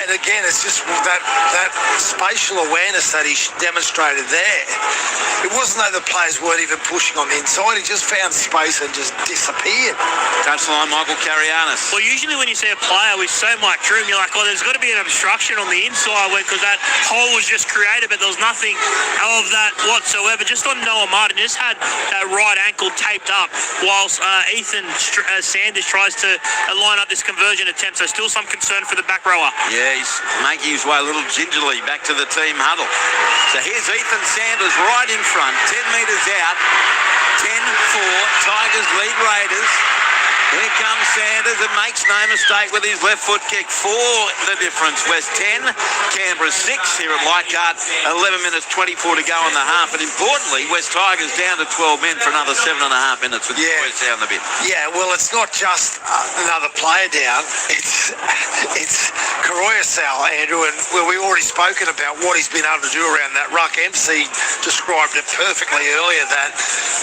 And again, it's just that spatial awareness that he demonstrated there. It wasn't though the players weren't even pushing on the inside. He just found space and just disappeared. Touchline, Michael Carianis. Well, usually when you see a player with so much room, you're like, oh, there's got to be an obstruction on the inside because that hole was just created, but there was nothing of that whatsoever. Just on Noah Martin, just had that right ankle taped up whilst Ethan Sanders tries to line up this conversion attempt. So still some concern for the back rower. Yeah, he's making his way a little gingerly back to the team huddle. So here's Ethan Sanders right in front, 10 metres out, 10-4, Tigers lead Raiders. Here comes Sanders and makes no mistake with his left foot kick. 4 the difference. West 10, Canberra 6 here at Leichhardt. 11 minutes 24 to go in the half. And importantly, West Tigers down to 12 men for another 7.5 minutes with the boys down the bin. Yeah, well, it's not just another player down. It's Karoyasal, Andrew, and we've already spoken about what he's been able to do around that ruck. MC described it perfectly earlier, that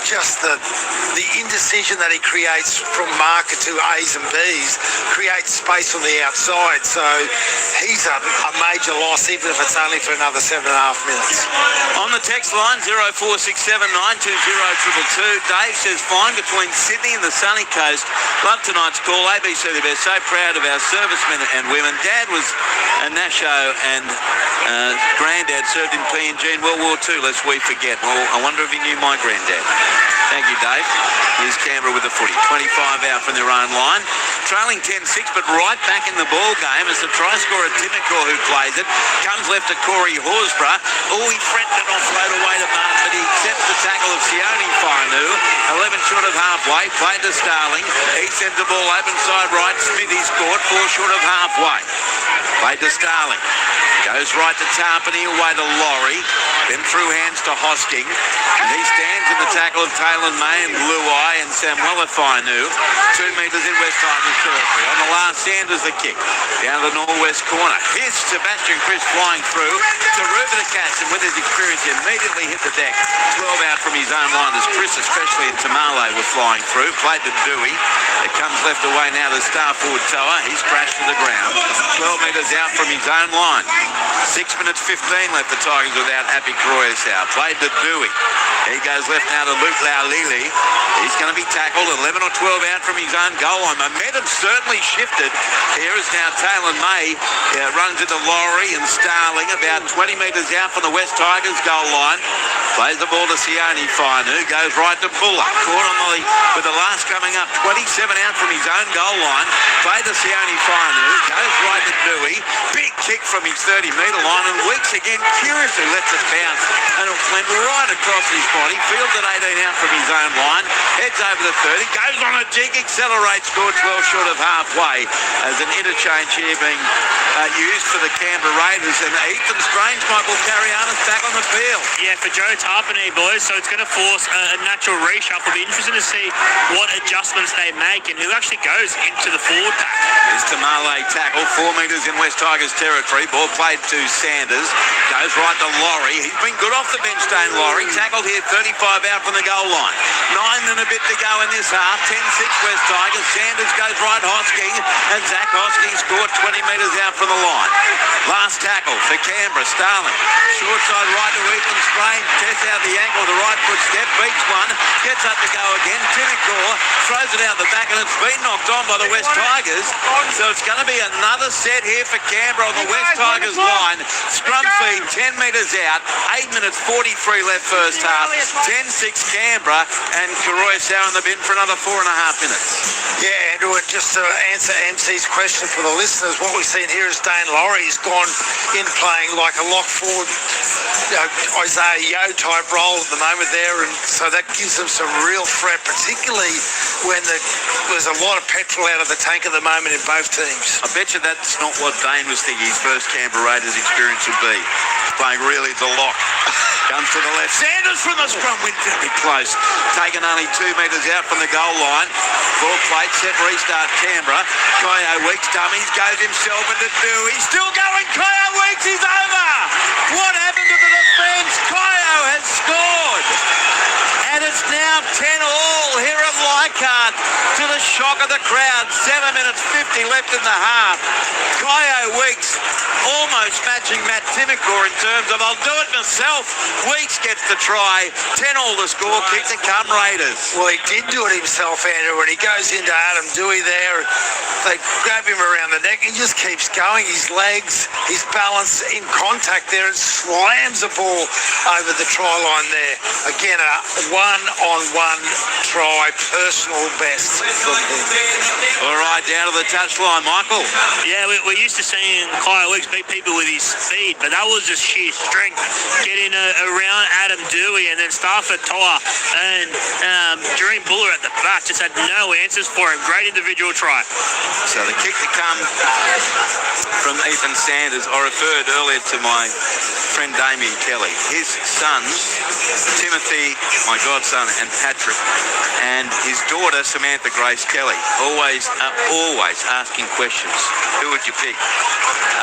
just the indecision that he creates from marker to A's and B's creates space on the outside. So he's a major loss, even if it's only for another 7.5 minutes. On the text line, 0467920222, Dave says, fine between Sydney and the sunny coast. Love tonight's call. ABC the best. So proud of our servicemen and women. Dad was a Nasho and Granddad served in PNG in World War II, lest we forget. Well, I wonder if he knew my granddad. Thank you, Dave. Here's Canberra with the footy. 25 out from their own line. Trailing 10-6, but right back in the ball game as the try scorer Tinnacore, who plays it, comes left to Corey Horsburgh. Oh, he threatened it offload away to Martin, but he accepts the tackle of Xiaomi Mi. 11 short of halfway. Played to Starling. He sends the ball open side right. Smithy scored. 4 short of halfway. Played to Starling. Goes right to Tarpany, away to Laurie. Then through hands to Hosking. And he stands in the tackle of Taylor May and Doueihi and Samuela Fainu. 2 metres in West Tigers territory. On the last, Sanders the kick. Down to the northwest corner. Here's Sebastian Chris flying through. Taruba to catch him with his experience. He immediately hit the deck. 12 out from his own line as Chris, especially in Tamale, were flying through. Played to Doueihi. It comes left away now to star forward Toa. He's crashed to the ground. 12 metres out from his own line. 6 minutes 15 left the Tigers without Happy Karoyasal. Played to Doueihi. He goes left now to Luke Laulili. He's going to be tackled 11 or 12 out from his own goal line. Momentum certainly shifted. Here is now Taylor May. Runs into Laurie and Starling about 20 metres out from the West Tigers goal line. Plays the ball to Sione Fine, who goes right to Buller. Caught on with the last coming up. 27 out from his own goal line. Played to Sione Fine, who goes right to Doueihi. Big kick from his 30-metre line, and Weeks again curiously lets it bounce, and it went right across his body. Fields at 18 out from his own line. Heads over the 30. Goes on a jig. Accelerates. Scores well short of halfway as an interchange here being used for the Canberra Raiders, and Ethan Strange will carry on us back on the field. Yeah, for Joe Tarpanay, boys, so it's going to force a natural reshuffle. It'll be interesting to see what adjustments they make and who actually goes into the forward pack. Here's Tamale tackle, 4 metres in West Tigers territory. Ball played to Sanders. Goes right to Laurie. He's been good off the bench, Dane Laurie. Tackled here, 35 out from the goal line. 9 and a bit to go in this half. 10-6 West Tigers. Sanders goes right, Hosking, and Zach Hosking scored 20 metres out from the line. Last tackle for Canberra, Starling. Short side right to Ethan Strange. Tests out the ankle, the right foot step, beats one. Gets up to go again. Tinicor throws it out the back, and it's been knocked on by the West Tigers. So it's going to be another set here for Canberra on the West Tigers line. Scrum feed 10 metres out. 8 minutes 43 left first half. 10-6 Canberra, and Royce Hunt in the bin for another 4.5 minutes. Yeah, Andrew, and just to answer MC's question for the listeners, what we've seen here is Dane Laurie's gone in playing like a lock forward, Isaiah Yeo type role at the moment there, and so that gives them some real threat, particularly when there's a lot of petrol out of the tank at the moment in both teams. I bet you that's not what Dane was thinking his first Canberra Raiders experience would be. Playing really the lock. Comes to the left. Sanders from the scrum went very close. Taken only 2 metres out from the goal line. Ball played, set restart Canberra. Kyo Weeks dummies, goes himself into Doueihi. Still going, Kyo Weeks is over. What happened to the defence? Kyo has scored. And it's now 10-all here at Leichhardt, to the shock of the crowd. 7 minutes 50 left in the half. Kyo Weeks almost matching Matt Tinicor in terms of I'll do it myself. Weeks gets the try. 10-all the score. Kick to come Raiders. Well, he did do it himself, Andrew, and he goes into Adam Doueihi there. They grab him around the neck. He just keeps going. His legs, his balance in contact there, and slams the ball over the try line there. Again, a one-on-one try, personal best from him. All right, down to the touchline, Michael. Yeah, we're used to seeing Kyo Weeks beat people with his speed, but that was just sheer strength. Getting around Adam Doueihi, and then Stafford Toa and Dream Buller at the back just had no answers for him. Great individual try. So the kick to come from Ethan Sanders. I referred earlier to my friend Damien Kelly. His sons, Timothy, my godson, and Patrick, and his daughter Samantha Grace Kelly, always asking questions. Who would you pick,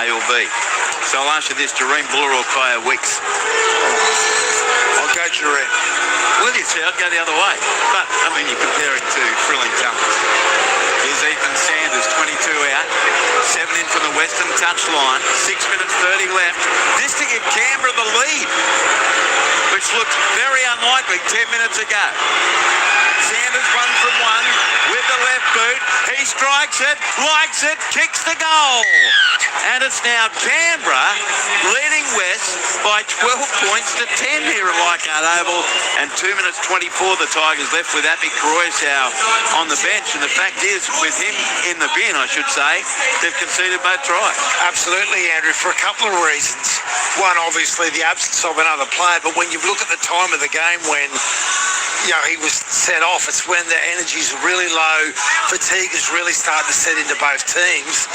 A or B? So I'll ask you this: Dream Buller or Kyo Weeks? I'll go Dream. Well, you see, I'd go the other way. But, I mean, you're comparing two thrilling talents. Here's Ethan Sanders, 22 out. 7 in from the western touchline. 6 minutes 30 left. This to give Canberra the lead, which looked very unlikely 10 minutes ago. Sanders 1 from 1 with the left boot. He strikes it, likes it, kicks the goal. And it's now Canberra leading West by 12 points to 10 here at Leichhardt Oval. And 2 minutes 24 the Tigers left with Appy Croissau on the bench. And the fact is, with him in the bin, I should say, they've conceded both tries. Absolutely, Andrew, for a couple of reasons. One, obviously, the absence of another player. But when you look at the time of the game when he was set off, it's when the energy's really low, fatigue is really starting to set into both teams,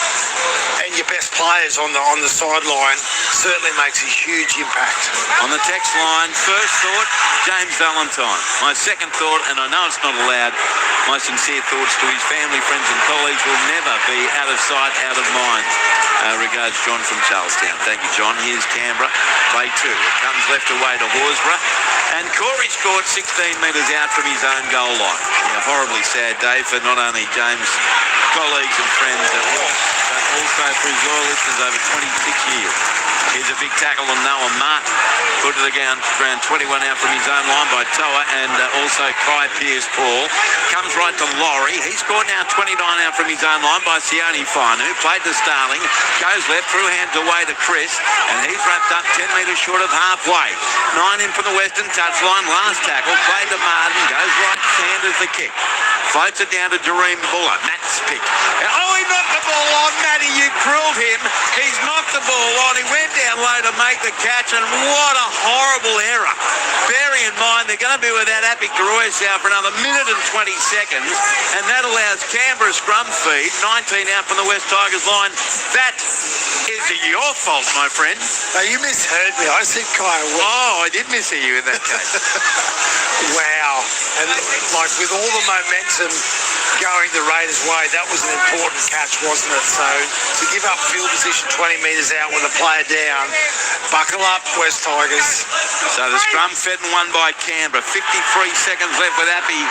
and your best players on the sideline certainly makes a huge impact. On the text line, first thought, James Valentine. My second thought, and I know it's not allowed, my sincere thoughts to his family, friends and colleagues will never be out of sight, out of mind. Regards, John from Charlestown. Thank you, John. Here's Canberra. Play 2. It comes left away to Horsburgh. And Corey scored 16 metres out from his own goal line. Horribly sad day for not only James' colleagues and friends at Ross, but also for his loyal listeners over 26 years. Here's a big tackle on Noah Martin. Put to the ground 21 out from his own line by Toa, and also Kai Pierce-Paul. Comes right to Laurie. He scored now 29 out from his own line by Xiaomi Mi. Played to Starling. Goes left, through hand away to Chris, and he's wrapped up 10 metres short of halfway. 9 in from the western touchline. Last tackle. Played to Martin. Goes right. Sanders the kick. Floats it down to Jareem Buller. Matt's pick. Oh, he knocked the ball on. Matty, you grilled him. He's knocked the ball on. He went down low to make the catch, and what a horrible error. Bearing in mind they're going to be without Appy Royce out for another minute and 20 seconds, and that allows Canberra scrum feed. 19 out from the West Tigers line. That is your fault, my friend. No, you misheard me. I said Kyle. Oh, I did mishear you in that case. Wow. And like with all the momentum going the Raiders' way, that was an important catch, wasn't it? So to give up field position 20 metres out with a player down, buckle up, West Tigers. So the scrum fed and won by Canberra. 53 seconds left with Appy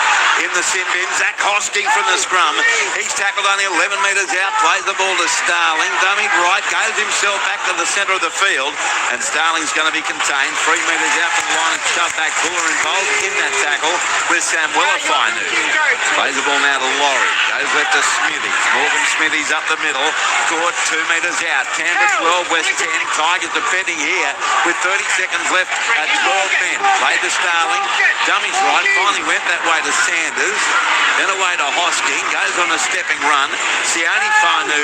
in the sin bin. Zach Hosking from the scrum. He's tackled only 11 metres out, plays the ball to Starling. Dummied right, goes himself back to the centre of the field, and Starling's going to be contained. 3 metres out from the line and shoved back. Buller involved in that tackle with Sam Willifinu. Plays the ball now to Laurie. Goes left to Smithies. Morgan Smithies up the middle. Caught 2 metres out. Canberra 12, West 10. Tigers defending here with 30 seconds left at 12 men. Played to Starling. Dummies right. Finally went that way to Sanders. Then away to Hosking. Goes on a stepping run. Sione Fanu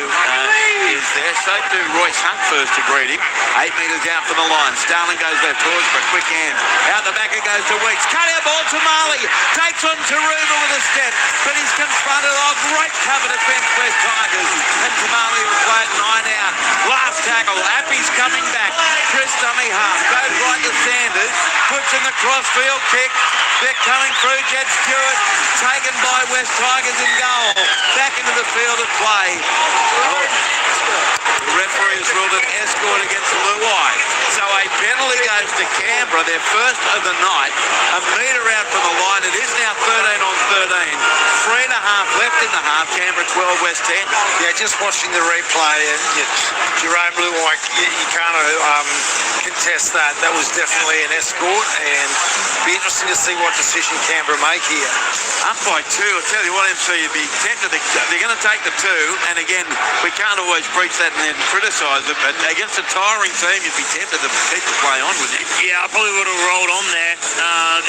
is there. So do Royce Hunt first to greet him. 8 metres out from the line. Starling goes left towards for a quick hand. Out the back it goes to Weeks. Cut out ball to Marley. Takes on Taruba with a step. But he's confronted. Oh, great cover defence, West Tigers. And Tamale will play it 9 out. Last tackle. Appy's coming back. Chris dummy half. Goes right to Sanders. Puts in the crossfield kick. They're coming through. Jed Stewart taken by West Tigers in goal. Back into the field of play. The referee has ruled an escort against Doueihi. So a penalty goes to Canberra, their first of the night. A metre out from the line. It is now 13 on 13. 3.5 left in the half. Canberra 12, West 10. Yeah, just watching the replay, and Jerome Doueihi, you can't contest that. That was definitely an escort, and be interesting to see what decision Canberra make here. Up by 2. I'll tell you what, MC, you'd be tempted. They're going to take the 2, and again, we can't always preach that and then criticise it, but against a tiring team, you'd be tempted to keep the play on, wouldn't you? Yeah, I probably would have rolled on there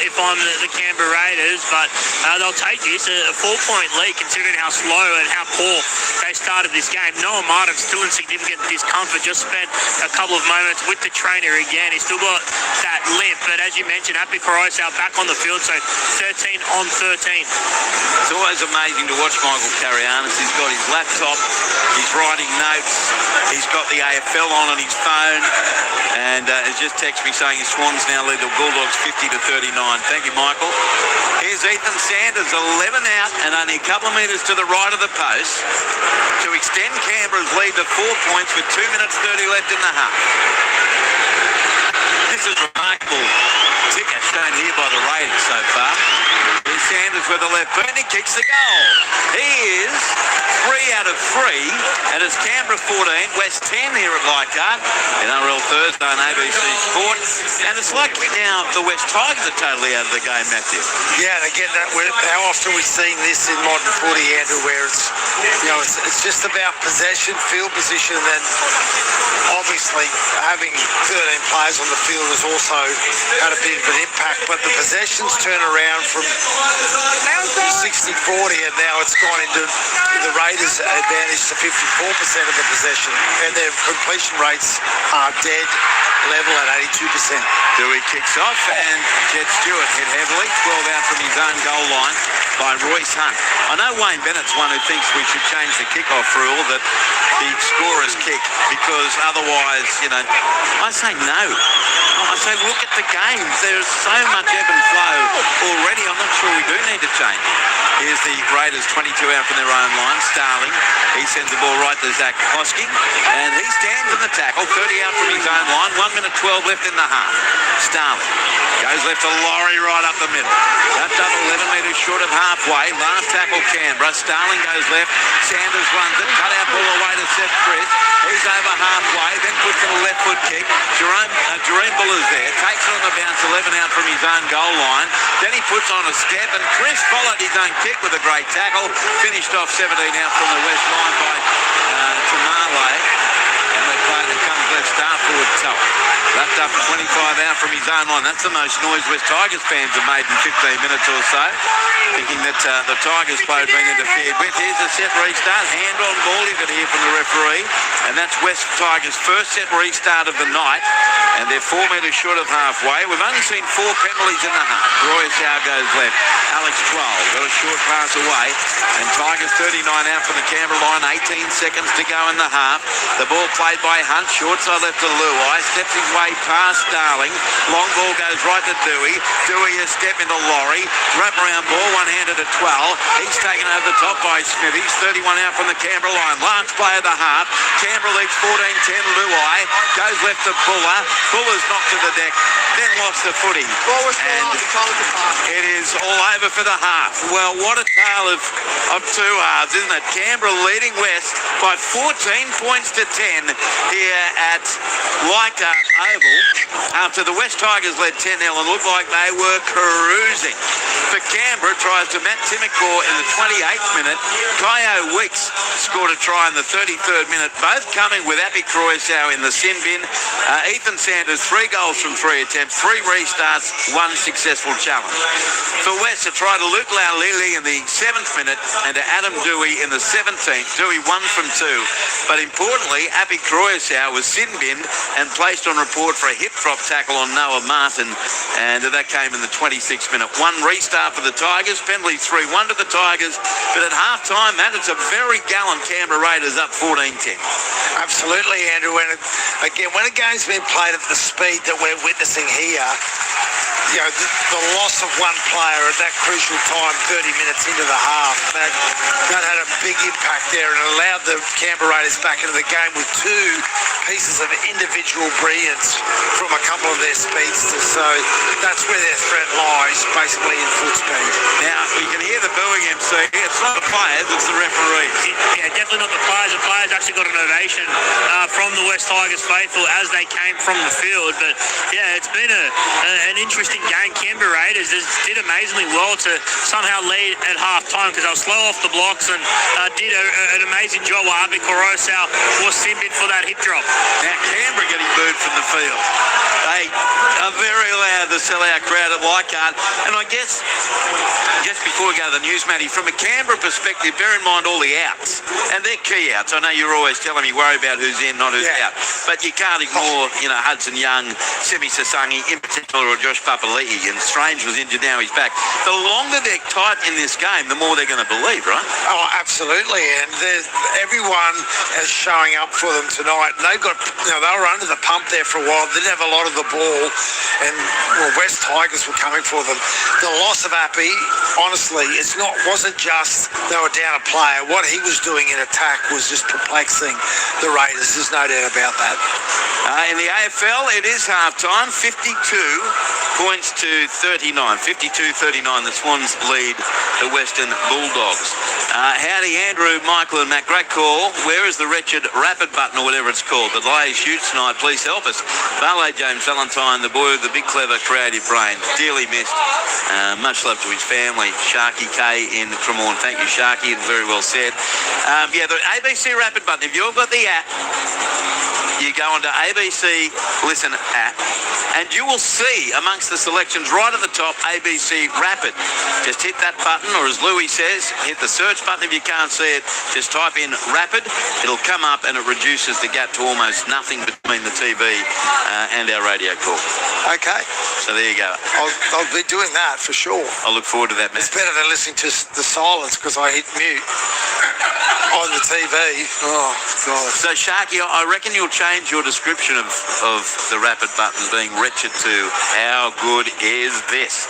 if I'm the Canberra Raiders, but they'll take this. A 4-point lead, considering how slow and how poor they started this game. Noah Martin's still in significant discomfort. Just spent a couple of moments with the trainer again. He's still got that limp, but as you mentioned, Appy Royce out back on the field, so 13 on 13. It's always amazing to watch Michael Carianis. He's got his laptop, he's writing notes, he's got the AFL on his phone, and he's just texted me saying his Swans now lead the Bulldogs 50-39. Thank you, Michael. Here's Ethan Sanders, 11 out and only a couple of metres to the right of the post to extend Canberra's lead to 4 points with 2 minutes 30 left in the half. This is remarkable ticket shown here by the Raiders so far. Here's Sanders with the left boot and he kicks the goal. He is 3 out of 3, and it's Canberra 14, West 10 here at Leichhardt. NRL Thursday on ABC Sport. And it's like now the West Tigers are totally out of the game, Matthew. Yeah, and again, how often we've seen this in modern footy, Andrew, where it's just about possession, field position, and then obviously having 13 players on the field has also had a bit of an impact. But the possessions turn around from 60-40, and now it's gone into the Raiders' advantage to 54% of the possession, and their completion rates are dead level at 82%. Doueihi kicks off, and Jed Stewart hit heavily, 12 out from his own goal line by Royce Hunt. I know Wayne Bennett's one who thinks we should change the kick-off rule, that the scorers kick, because otherwise, I say no. I say look at the games. There's so much ebb and flow already. I'm not sure we do need to change. Here's the Raiders 22 out from their own line. Starling, he sends the ball right to Zach Hosking, and he stands in the tackle, 30 out from his own line, 1 minute 12 left in the half. Starling goes left to Laurie right up the middle. That's up 11 metres short of halfway. Last tackle Canberra. Starling goes left. Sanders runs it. Cut out ball away to Seth Chris. He halfway, then puts in a left foot kick. Jerome Buller's there, takes it on the bounce, 11 out from his own goal line. Then he puts on a step, and Chris followed his own kick with a great tackle. Finished off 17 out from the west line by Tamale. And the player that comes left, star forward Toa. Left up 25 out from his own line. That's the most noise West Tigers fans have made in 15 minutes or so. Thinking that the Tigers play had been interfered with. Here's a set restart. Hand on ball, you can hear from the referee. And that's West Tigers' first set restart of the night. And they're 4 metres short of halfway. We've only seen 4 penalties in the half. Royce Hunt goes left. Alex 12 got a short pass away. And Tigers 39 out from the Canberra line. 18 seconds to go in the half. The ball played by Hunt. Short side left to Doueihi. Steps his way past Darling. Long ball goes right to Doueihi. Doueihi a step into Laurie. Wrap around ball. One-handed at 12. He's taken over the top by Smithies. 31 out from the Canberra line. Last play of the half. Canberra leads 14-10. Doueihi goes left to Buller. Buller's knocked to the deck. Then lost the footy. And it is all over for the half. Well, what a tale of two halves, isn't it? Canberra leading West by 14 points to 10 here at Leichhardt Oval after the West Tigers led 10-0 and looked like they were cruising. For Canberra, tries to Matt Timmacore in the 28th minute. Kyo Weeks scored a try in the 33rd minute, both coming with Appy Croissau in the sin bin. Ethan Sanders, 3 goals from 3 attempts, 3 restarts, 1 successful challenge. For West, a try to Luke Laulili in the 7th minute and to Adam Doueihi in the 17th. Doueihi 1 from 2. But importantly, Appy Croissau was sin binned and placed on report for a hip drop tackle on Noah Martin, and that came in the 26th minute. 1 restart for the Tigers, penalty 3-1 to the Tigers, but at half-time, Matt, it's a very gallant Canberra Raiders up 14-10. Absolutely, Andrew. And again, when a game's been played at the speed that we're witnessing here, you know, the loss of one player at that crucial time, 30 minutes into the half, that had a big impact there and allowed the Canberra Raiders back into the game with 2 pieces of individual brilliance from a couple of their speedsters. So that's where their threat lies, basically in foot speed. Now, you can hear the booing MC. It's not the players, it's the referees. Yeah, definitely not the players. The players actually got an ovation from the West Tigers faithful as they came from the field. But yeah, it's been an interesting game. Canberra Raiders did amazingly well to somehow lead at half time because they were slow off the blocks and did an amazing job while Appy Croissau was sin-binned for that hip drop. Now, Canberra getting booed from the field. They are very loud, the sellout crowd at Leichhardt. And I guess, just before we go to the news, Matty, from a Canberra perspective, bear in mind all the outs. And they're key outs. I know you're always telling me worry about who's in, not who's out. But you can't ignore, Hudson Young, Simi Sasangi, in particular, or Josh Papali'i. And Strange was injured, now he's back. The longer they're tight in this game, the more they're going to believe, right? Oh, absolutely. And everyone is showing up for them tonight. And they've got, they were under the pump there for a while. They didn't have a lot of the ball. And West Tigers were coming for them. The loss of Appy, honestly, wasn't just they were down a player. What he was doing in attack was just perplexing the Raiders. There's no doubt about that. In the AFL, it is half-time, 52 points to 39. 52-39, the Swans lead the Western Bulldogs. Howdy, Andrew, Michael and Matt. Great call. Where is the wretched rapid button or whatever it's called? The Doueihi shoots tonight. Please help us. Valet James Valentine, the boy with the big, clever, creative brain. Dearly missed. Much love to his family. Sharky K in Cremorne. Thank you, Sharky. Very well said. The ABC rapid button. If you've got the app, you go onto ABC Listen app, and you will see amongst the selections right at the top, ABC Rapid. Just hit that button, or as Louis says, hit the search button if you can't see it. Just type in Rapid. It'll come up, and it reduces the gap to almost nothing between the TV and our radio call. Okay. So there you go. I'll be doing that for sure. I look forward to that, man. It's better than listening to the silence because I hit mute on the TV. Oh, God. So, Sharky, I reckon you'll change your description of the rapid button being wretched to how good is this?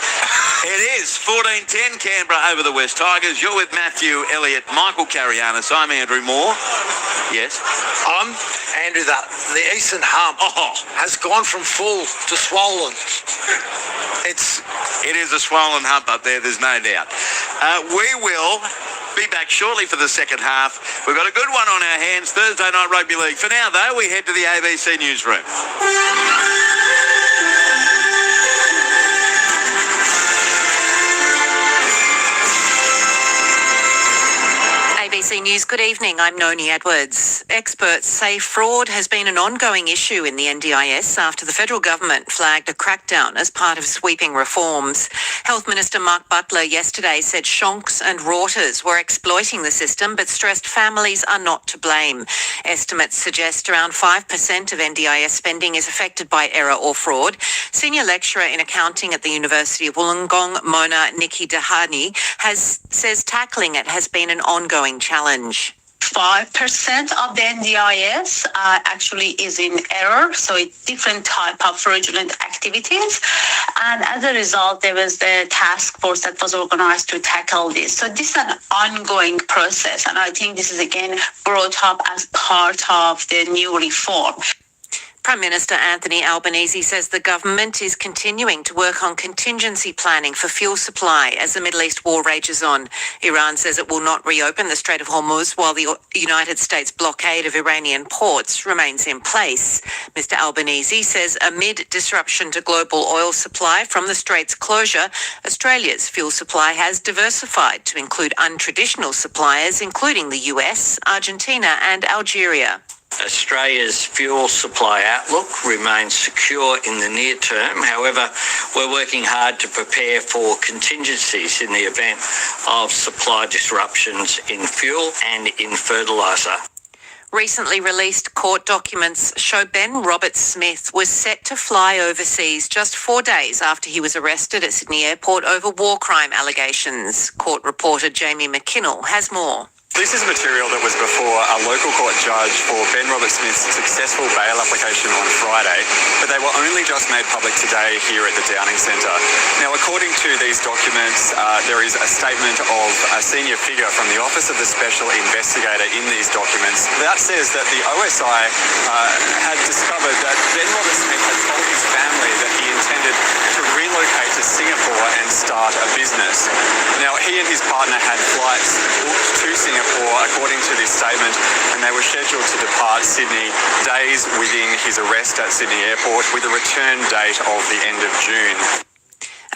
It is 14-10 Canberra over the West Tigers. You're with Matthew Elliott, Michael Carianis. I'm Andrew Moore. Yes? I'm Andrew. The Eastern Hump has gone from full to swollen. It is a swollen hump up there, there's no doubt. We will Be back shortly for the second half. We've got a good one on our hands, Thursday Night Rugby League. For now, though, we head to the ABC newsroom. ABC News, good evening. I'm Noni Edwards. Experts say fraud has been an ongoing issue in the NDIS after the federal government flagged a crackdown as part of sweeping reforms. Health Minister Mark Butler yesterday said shonks and rorters were exploiting the system, but stressed families are not to blame. Estimates suggest around 5% of NDIS spending is affected by error or fraud. Senior lecturer in accounting at the University of Wollongong, Mona Nikki Dahani, says tackling it has been an ongoing challenge. 5% of the NDIS actually is in error, so it's different type of fraudulent activities. And as a result, there was the task force that was organized to tackle this. So this is an ongoing process, and I think this is again brought up as part of the new reform. Prime Minister Anthony Albanese says the government is continuing to work on contingency planning for fuel supply as the Middle East war rages on. Iran says it will not reopen the Strait of Hormuz while the United States blockade of Iranian ports remains in place. Mr Albanese says amid disruption to global oil supply from the Strait's closure, Australia's fuel supply has diversified to include untraditional suppliers, including the US, Argentina and Algeria. Australia's fuel supply outlook remains secure in the near term. However, we're working hard to prepare for contingencies in the event of supply disruptions in fuel and in fertiliser. Recently released court documents show Ben Roberts-Smith was set to fly overseas just 4 days after he was arrested at Sydney Airport over war crime allegations. Court reporter Jamie McKinnell has more. This is material that was before a local court judge for Ben Roberts-Smith's successful bail application on Friday, but they were only just made public today here at the Downing Centre. Now, according to these documents, there is a statement of a senior figure from the Office of the Special Investigator in these documents that says that the OSI had discovered that Ben Roberts-Smith had told his family that he intended to relocate to Singapore and start a business. Now, he and his partner had flights booked to Singapore, according to this statement, and they were scheduled to depart Sydney days within his arrest at Sydney Airport with a return date of the end of June.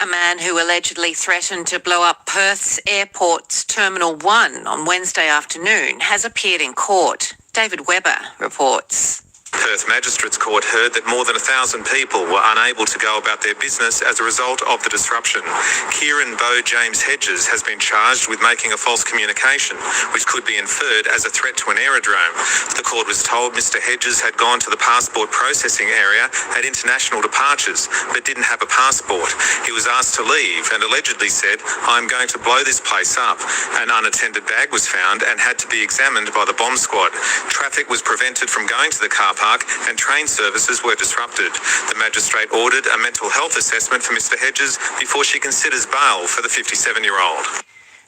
A man who allegedly threatened to blow up Perth's airport's Terminal 1 on Wednesday afternoon has appeared in court. David Webber reports. Perth Magistrates Court heard that more than 1,000 people were unable to go about their business as a result of the disruption. Kieran Bo James Hedges has been charged with making a false communication, which could be inferred as a threat to an aerodrome. The court was told Mr Hedges had gone to the passport processing area at international departures, but didn't have a passport. He was asked to leave and allegedly said, "I'm going to blow this place up." An unattended bag was found and had to be examined by the bomb squad. Traffic was prevented from going to the car park and train services were disrupted. The magistrate ordered a mental health assessment for Mr Hedges before she considers bail for the 57-year-old.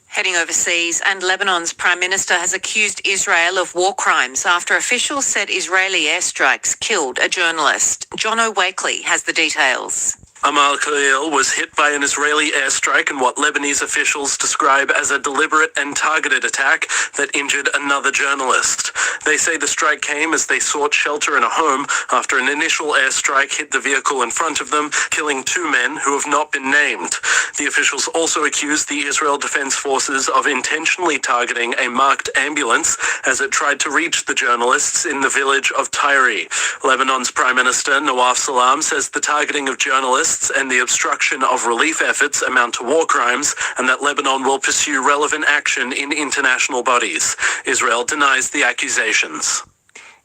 Heading overseas, and Lebanon's Prime Minister has accused Israel of war crimes after officials said Israeli airstrikes killed a journalist. Jono Wakely has the details. Amal Khalil was hit by an Israeli airstrike in what Lebanese officials describe as a deliberate and targeted attack that injured another journalist. They say the strike came as they sought shelter in a home after an initial airstrike hit the vehicle in front of them, killing 2 men who have not been named. The officials also accused the Israel Defense Forces of intentionally targeting a marked ambulance as it tried to reach the journalists in the village of Tyre. Lebanon's Prime Minister Nawaf Salam says the targeting of journalists and the obstruction of relief efforts amount to war crimes, and that Lebanon will pursue relevant action in international bodies. Israel denies the accusations.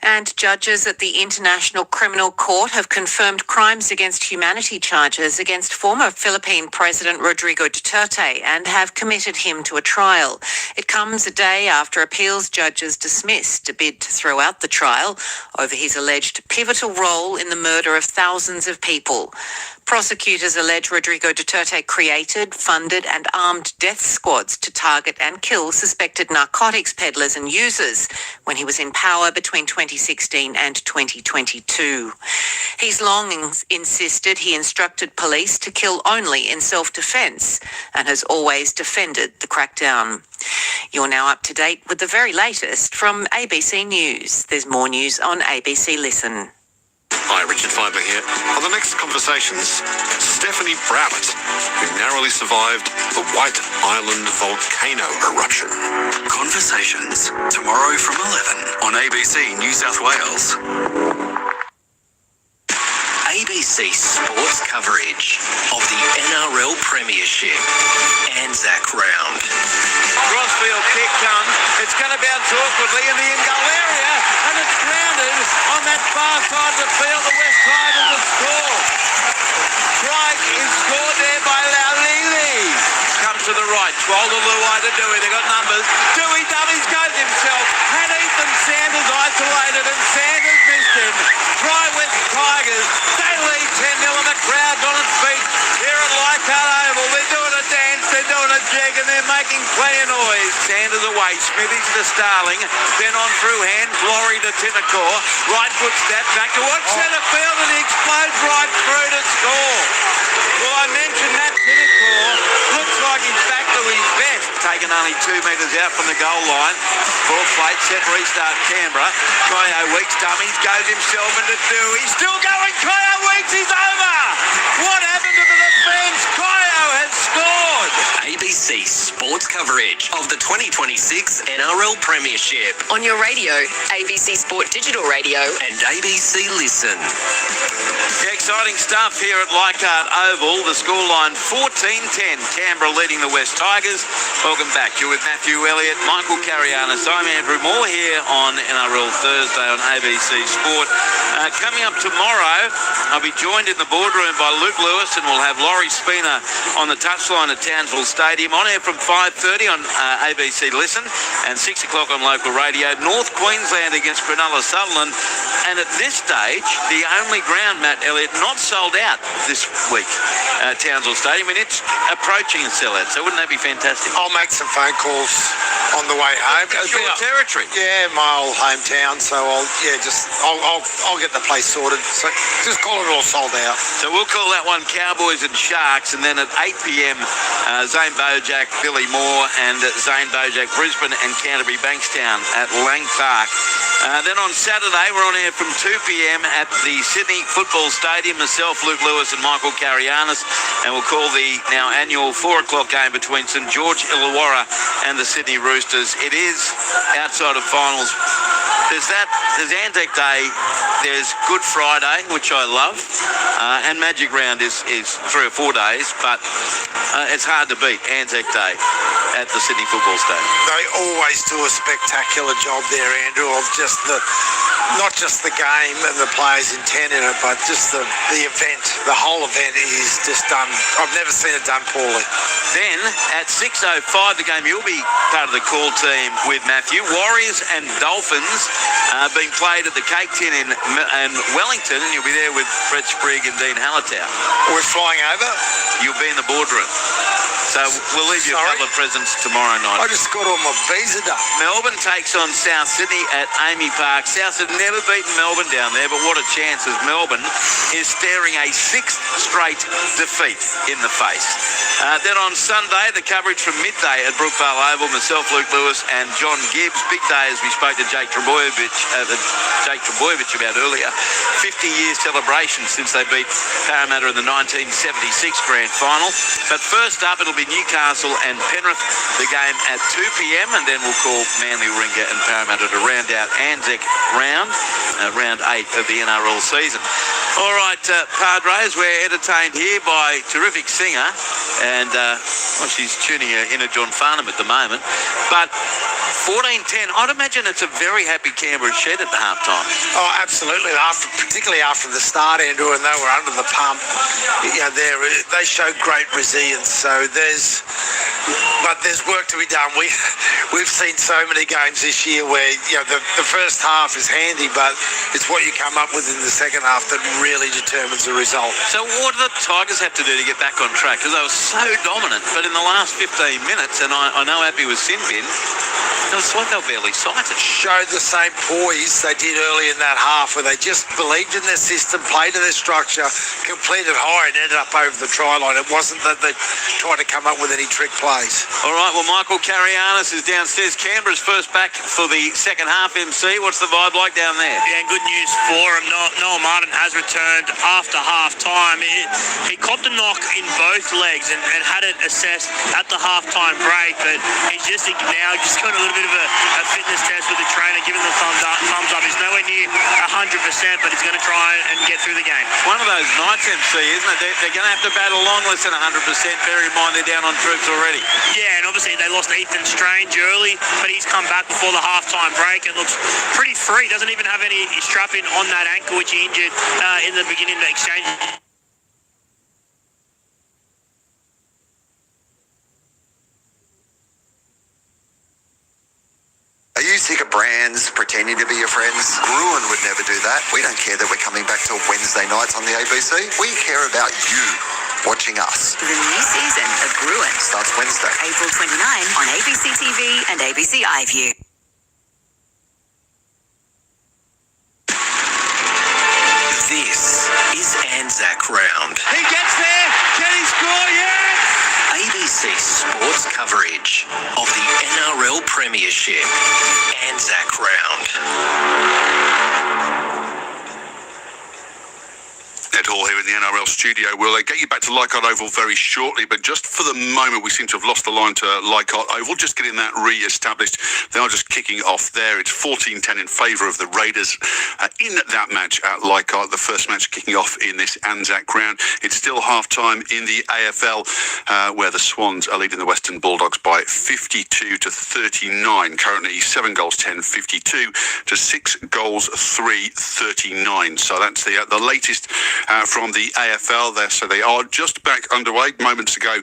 And judges at the International Criminal Court have confirmed crimes against humanity charges against former Philippine President Rodrigo Duterte and have committed him to a trial. It comes a day after appeals judges dismissed a bid to throw out the trial over his alleged pivotal role in the murder of thousands of people. Prosecutors allege Rodrigo Duterte created, funded and armed death squads to target and kill suspected narcotics peddlers and users when he was in power between 2010 2016 and 2022. He's long insisted he instructed police to kill only in self-defence and has always defended the crackdown. You're now up to date with the very latest from ABC News. There's more news on ABC Listen. Hi, Richard Fiber here. On the next Conversations, Stephanie Browett, who narrowly survived the White Island volcano eruption. Conversations, tomorrow from 11 on ABC New South Wales. ABC Sports coverage of the NRL Premiership, Anzac Round. Crossfield kick comes. It's going to bounce awkwardly in the in-goal area, and it's grounded on that far side of the field. The West Tigers have scored. Try is scored there by Doueihi. Comes to the right. Twalder Luai to Doueihi. They've got numbers. Doueihi dummies goes himself. Had Ethan Sanders isolated, and Sanders missed him. Try West Tigers. They lead 10-0, and the crowd's on its feet here at Leichhardt Oval. They're doing a dance, they're doing a jig, and they're making plenty of noise. Sanders away. Smithies to Starling. Then on through hands. Laurie to Tinnacore. Right foot step back to watch centre field, and he explodes right through to score. Well, I mentioned that Tinnacore looks like he's back to his best. Taken only 2 metres out from the goal line. Ball plate, set restart Canberra. Kyo Weeks dummies, goes himself into Doueihi. Still going, Kyo Weeks, he's over! What happened to the defence? Kyo has scored! ABC Sports coverage of the 2026 NRL Premiership. On your radio, ABC Sport Digital Radio and ABC Listen. Yeah, exciting stuff here at Leichhardt Oval. The scoreline 14-10. Canberra leading the West Tigers. Welcome back. You're with Matthew Elliott, Michael Carrianis. I'm Andrew Moore here on NRL Thursday on ABC Sport. Coming up tomorrow, I'll be joined in the boardroom by Luke Lewis, and we'll have Laurie Spina on the touchline at Townsville Stadium. On air from 5:30 on ABC Listen and 6 o'clock on local radio. North Queensland against Cronulla Sutherland. And at this stage, the only ground, Matt Elliott, not sold out this week, Townsville Stadium. I mean, it's approaching a sellout, so wouldn't that be fantastic? I'll make some phone calls on the way home. It's your territory. Yeah, my old hometown, so I'll get the place sorted. So just call it all sold out. So we'll call that one Cowboys and Sharks, and then at 8 p.m, Zane Bojack, Billy Moore, and Zane Bojack, Brisbane and Canterbury Bankstown at Lang Park. Then on Saturday, we're on air from 2 p.m. at the Sydney Football Stadium. Myself, Luke Lewis and Michael Carrianis, and we'll call the now annual 4 o'clock game between St George Illawarra and the Sydney Roosters. It is outside of finals. There's Anzac Day, there's Good Friday, which I love, and Magic Round is 3 or 4 days, but it's hard to beat Anzac Day at the Sydney Football Stadium. They always do a spectacular job there, Andrew, of just not just the game and the players' intent in it, but just the event. The whole event is just done. I've never seen it done poorly. Then at 6:05, the game you'll be part of the call team with Matthew. Warriors and Dolphins being played at the Cake Tin in Wellington, and you'll be there with Brett Sprigg and Dean Hallertau. We're flying over? You'll be in the boardroom. So we'll leave you a couple of presents tomorrow night. I just got all my visa done. Melbourne takes on South Sydney at Amy Park. South have never beaten Melbourne down there, but what a chance as Melbourne is staring a 6th straight defeat in the face. Then on Sunday, the coverage from midday at Brookvale Oval, myself, Luke Lewis and John Gibbs. Big day as we spoke to Jake Trebojevic about earlier. 50-year celebration since they beat Parramatta in the 1976 Grand Final. But first up, it'll be Newcastle and Penrith, the game at 2 p.m, and then we'll call Manly, Warringah and Parramatta to round out Anzac round 8 of the NRL season. All right, Padres, we're entertained here by terrific singer, and she's tuning in at John Farnham at the moment. But 14-10, I'd imagine it's a very happy Canberra shed at the halftime. Oh, absolutely. Particularly after the start, Andrew, and they were under the pump. They showed great resilience. So there's work to be done. We've seen so many games this year where the first half is handy, but it's what you come up with in the second half that really determines the result. So what do the Tigers have to do to get back on track? Because they were so dominant, but in the last 15 minutes, and I know Appy was sin bin, It's like they were barely sighted. Showed the same poise they did early in that half, where they just believed in their system, played to their structure, completed high and ended up over the try line. It wasn't that they tried to come up with any trick plays. All right, well, Michael Carianis is downstairs. Canberra's first back for the second half, MC. What's the vibe like down there? Yeah, and good news for him. Noah Martin has returned after half-time. He copped a knock in both legs and had it assessed at the half-time break, but he's just now just got a little bit of a fitness test with the trainer, giving the thumbs up. He's nowhere near 100%, but he's going to try and get through the game. One of those nights, MC, isn't it? They're going to have to battle along less than 100%. Bear in mind they're down on troops already. Yeah, and obviously they lost Ethan Strange early, but he's come back before the half-time break and looks pretty free. Doesn't even have any strapping on that ankle, which he injured in the beginning of the exchange. Are you sick of brands pretending to be your friends? Gruen would never do that. We don't care that we're coming back to Wednesday nights on the ABC. We care about you watching us. The new season of Gruen Starts Wednesday. April 29 on ABC TV and ABC iView. This is Anzac Round. He gets there. Can he score? Yes! ABC Sports coverage of the NRL Premiership. Anzac Round. Ed Hall here in the NRL studio. We'll get you back to Leichhardt Oval very shortly, but just for the moment we seem to have lost the line to Leichhardt Oval. Just getting that re-established. They are just kicking off there. It's 14-10 in favour of the Raiders in that match at Leichhardt, the first match kicking off in this Anzac round. It's still half-time in the AFL where the Swans are leading the Western Bulldogs by 52 to 39. Currently 7 goals 10, 52 to 6 goals 3, 39. So that's the latest from the AFL there. So they are just back underway moments ago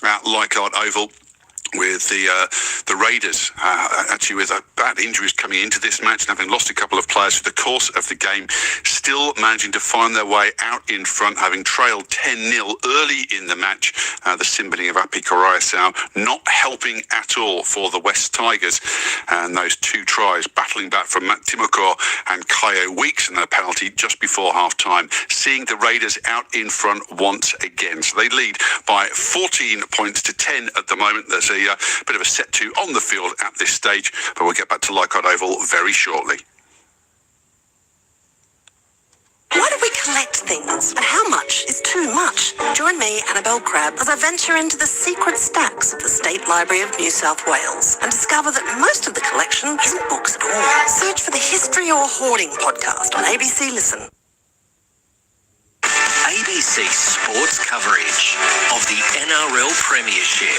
at Leichhardt Oval, with the Raiders actually with bad injuries coming into this match and having lost a couple of players through the course of the game, still managing to find their way out in front, having trailed 10-0 early in the match. The sin-binning of Api Coraiasau not helping at all for the West Tigers, and those 2 tries battling back from Matt Timokor and Kaio Weeks, and a penalty just before half-time, seeing the Raiders out in front once again. So they lead by 14 points to 10 at the moment. There's a bit of a set to on the field at this stage, but we'll get back to Leichhardt Oval very shortly. Why do we collect things? And how much is too much? Join me, Annabelle Crabb, as I venture into the secret stacks of the State Library of New South Wales and discover that most of the collection isn't books at all. Search for the History or Hoarding podcast on ABC Listen. ABC Sports coverage of the NRL Premiership.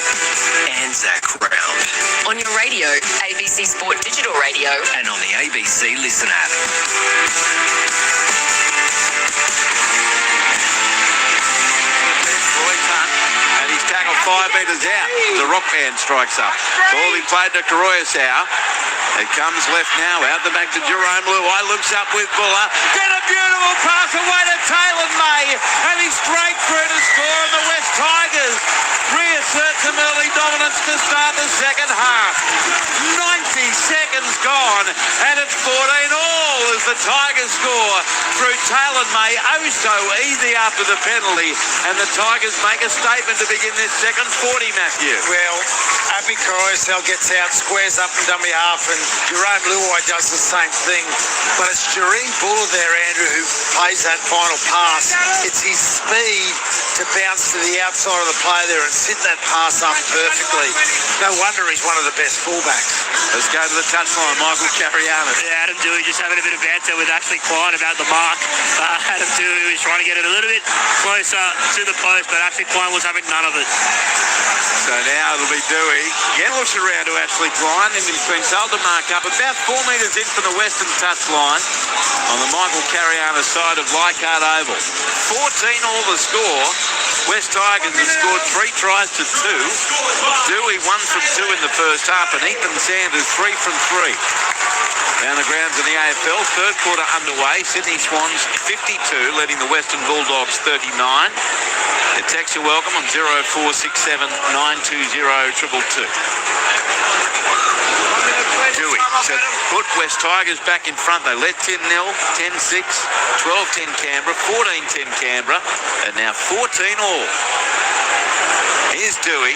Anzac Round. On your radio, ABC Sport Digital Radio. And on the ABC Listen app. Royce Hunt, and he's tackled 5 metres out. The rock band strikes up. Ball he played to Coraiasau. It comes left now, out the back to Jerome Luai, looks up with Buller. Then a beautiful pass away to Taylor May, and he's straight through to score, and the West Tigers reassert some early dominance to start the second half. 90 seconds gone, and it's 14-all as the Tigers score through Taylor May. Oh, so easy after the penalty, and the Tigers make a statement to begin this second 40, Matthew. Well, Api Coraiasau gets out, squares up in dummy half, and Jerome Luai does the same thing. But it's Jareen Buller there, Andrew, who plays that final pass. It's his speed to bounce to the outside of the player there and sit that pass up perfectly. No wonder he's one of the best fullbacks. Let's go to the touchline, Michael Carianis. Yeah, Adam Doueihi just having a bit of banter with Ashley Klein about the mark. Adam Doueihi was trying to get it a little bit closer to the post, but Ashley Klein was having none of it. So now it'll be Doueihi. Again looks around to Ashley Klein, and he's been told to mark up about 4 metres in from the western touchline on the Michael Carianis side of Leichhardt Oval. 14-all the score. West Tigers have scored 3 tries to 2. Doueihi 1 from 2 in the first half, and Ethan Sanders 3 from 3. Down the grounds in the AFL, third quarter underway. Sydney Swans 52, leading the Western Bulldogs 39. The text you're welcome on 0467 920 222. Doueihi to put West Tigers back in front. They led 10-0, 10-6, 12-10 Canberra, 14-10 Canberra, and now 14-all. Here's Doueihi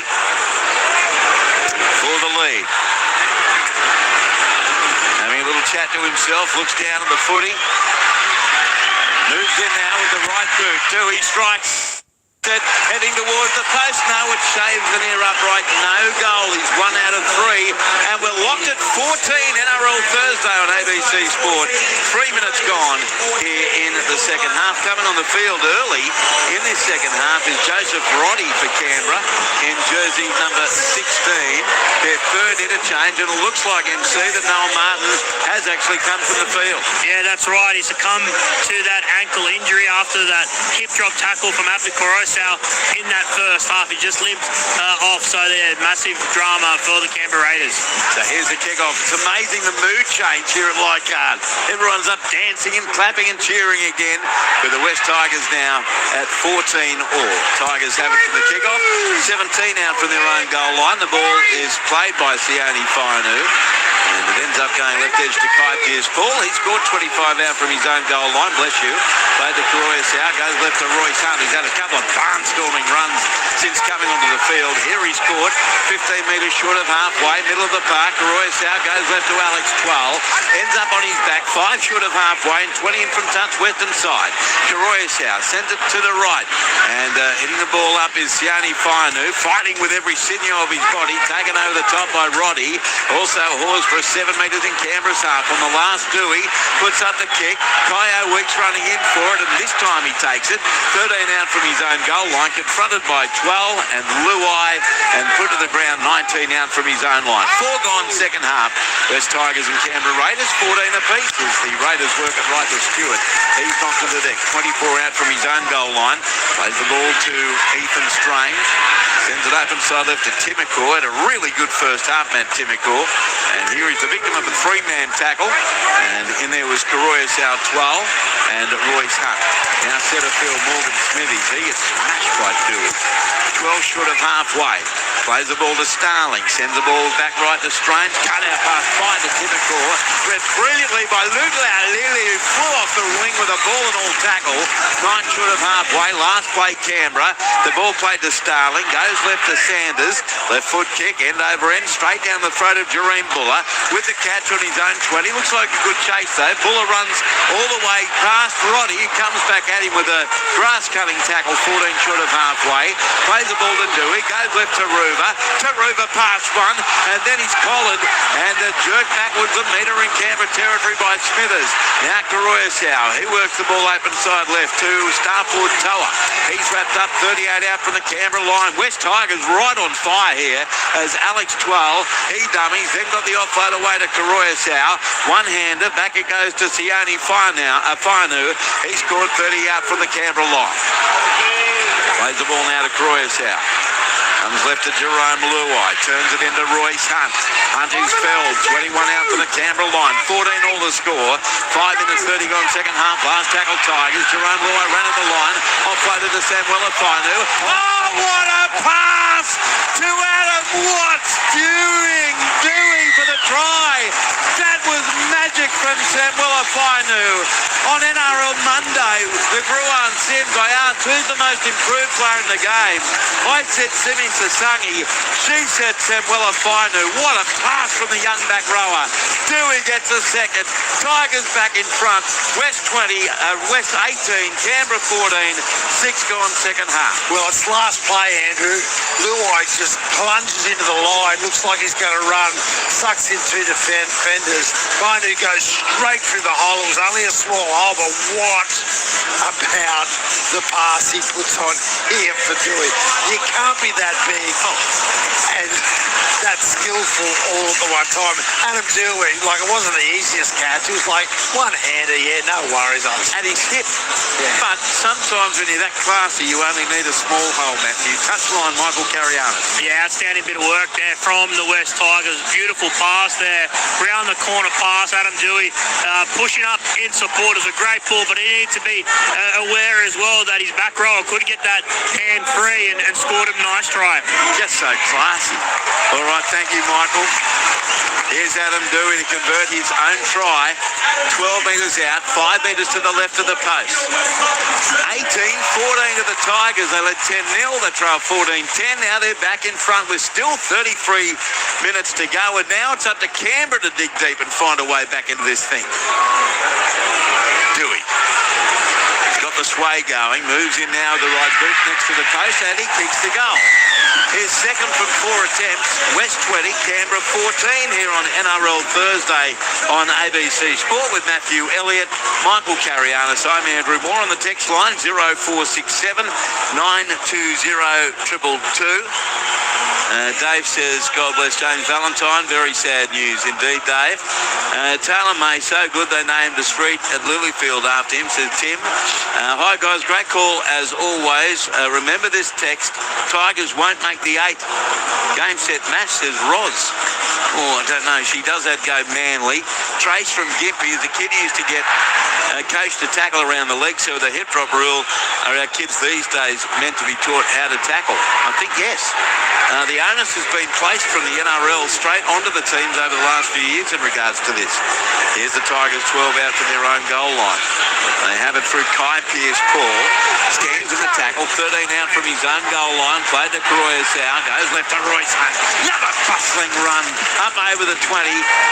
for the lead. Having a little chat to himself, looks down at the footy. Moves in now with the right boot. Doueihi strikes. Heading towards the post. No, it shaves the near upright. No goal. He's 1 out of 3. And we're locked at 14 NRL Thursday on ABC Sport. 3 minutes gone here in the second half. Coming on the field early in this second half is Joseph Roddy for Canberra in jersey number 16. Their third interchange, and it looks like, MC, that Noel Martin has actually come from the field. Yeah, that's right. He succumbed to that ankle injury after that hip drop tackle from Abdi Corosau in that first half. He just limped off, so there, massive drama for the Canberra Raiders. So here's the kick-off. It's amazing the mood change here at Leichhardt. Everyone's up dancing and clapping and cheering again, with the West Tigers now at 14-all. Tigers have it from the kick-off. 17 out from their own goal line. The ball is played by Xiaomi Mi. And it ends up going left edge to Kai Pearce-Paul. He scored 25 out from his own goal line, bless you. Played the Royce Hunt, goes left to Royce Hunt. He's had a couple of barnstorming runs since coming onto the field. Here he's scored 15 metres short of halfway, middle of the park. Royce Hunt goes left to Alex 12. Ends up on his back, 5 short of halfway and 20 in from touch western side. Royce Hunt sends it to the right. And hitting the ball up is Xiaomi Mi, fighting with every sinew of his body, taken over the top by Roddy. Also Hawes for 7 metres in Canberra's half. On the last Doueihi, puts up the kick. Kyo Weeks running in for it, and this time he takes it. 13 out from his own goal line, confronted by 12 and Doueihi, and put to the ground 19 out from his own line. 4 gone second half. West Tigers and Canberra Raiders 14 apiece as the Raiders work it right to Stewart. He's knocked to the deck. 24 out from his own goal line. Plays the ball to Ethan Strange. Sends it open side left to Timokor. Had a really good first half, Matt Timokor. And here he's the victim of a 3-man tackle. And in there was Corosau 12 and Royce Hunt. Now centre field Morgan Smithies. He gets smashed by Doueihi. 12 short of halfway. Plays the ball to Starling. Sends the ball back right to Strange. Cut out past 5 to Timokor. Read brilliantly by Luke Laulili, who flew off the wing with a ball and all tackle. 9 short of halfway. Last play Canberra. The ball played to Starling. Goes left to Sanders. Left foot kick. End over end. Straight down the throat of Jareem Buller. With the catch on his own 20. Looks like a good chase though. Buller runs all the way past Roddy. He comes back at him with a grass cutting tackle. 14 short of halfway. Plays the ball to Doueihi. Goes left to Ruva. Ruva past 1. And then he's collared. And jerked backwards a metre in Canberra territory by Smithers. Now Corosau. He works the ball open side left to Starford Toa. He's wrapped up 38 out from the Canberra line. West Tigers right on fire here as Alex 12. He dummies. Then got the offload away to Corosau. One-hander. Back it goes to Sione Finu. He scored 30 out from the Canberra line. Plays the ball now to Corosau. Comes left to Jerome Luai. Turns it into Royce Hunt. Hunt is felled. 21 out from the Canberra line. 14 all the score. 5 minutes 30 gone second half. Last tackle Tigers. Jerome Luai ran at the line. Offloaded to Samuela Finu. Oh, what a pass to Adam Watts. Doueihi for the try. That was magic from Samuela Finu. On NRL Monday, the Gruan Sims, I asked who's the most improved player in the game. I said Simi Sasangi. She said Samuela Finu. What a pass from the young back rower. Doueihi gets a second. Tigers back in front. West 20, West 18, Canberra 14. 6 gone second half. Well, it's last play, Andrew. Luai just plunges into the line. Looks like he's going to run. Sucks in 2 defenders. Finu goes straight through the hole. It was only a small hole, but what about the pass he puts on here for Doueihi? You can't be that big and that skillful all at the one time. Adam Doueihi, like, it wasn't the easiest catch. It was like one-hander, no worries on it. At his hip. Yeah. But sometimes when you're that classy, you only need a small hole, Matthew. Touchline, Michael Carianis. Yeah, outstanding bit of work there from the West Tigers. Beautiful pass there. Round the corner pass. Adam Doueihi pushing up in support is a great ball, but he needs to be aware as well that his back rower could get that hand free and scored him a nice try. Just so classy. All right, thank you, Michael. Here's Adam Doueihi to convert his own try. 12 metres out, 5 metres to the left of the post. 18-14 to the Tigers. They led 10-0. They trail 14-10. Now they're back in front with still 33 minutes to go. And now it's up to Canberra to dig deep and find a way back into this thing. Doueihi. He's got the sway going. Moves in now with the right boot next to the post. And he kicks the goal. His second from 4 attempts. West 20, Canberra 14 here on NRL Thursday on ABC Sport with Matthew Elliott, Michael Carianis. I'm Andrew Moore on the text line 0467 920 222. Dave says, God bless James Valentine. Very sad news indeed, Dave. Taylor May, so good they named a street at Lilyfield after him, says Tim. Hi, guys. Great call as always. Remember this text. Tigers won't make the 8. Game set match, says Roz. Oh, I don't know. She does that go Manly. Trace from Gimpy. The kid used to get coached to tackle around the leg, so with the hip drop rule, are our kids these days meant to be taught how to tackle? I think yes. The onus has been placed from the NRL straight onto the teams over the last few years in regards to this. Here's the Tigers 12 out from their own goal line. They have it through Kai Pearce-Paul. Stands in the tackle, 13 out from his own goal line. Played to Croyer-Sau, goes left to Royce Hunt. Another bustling run up over the 20.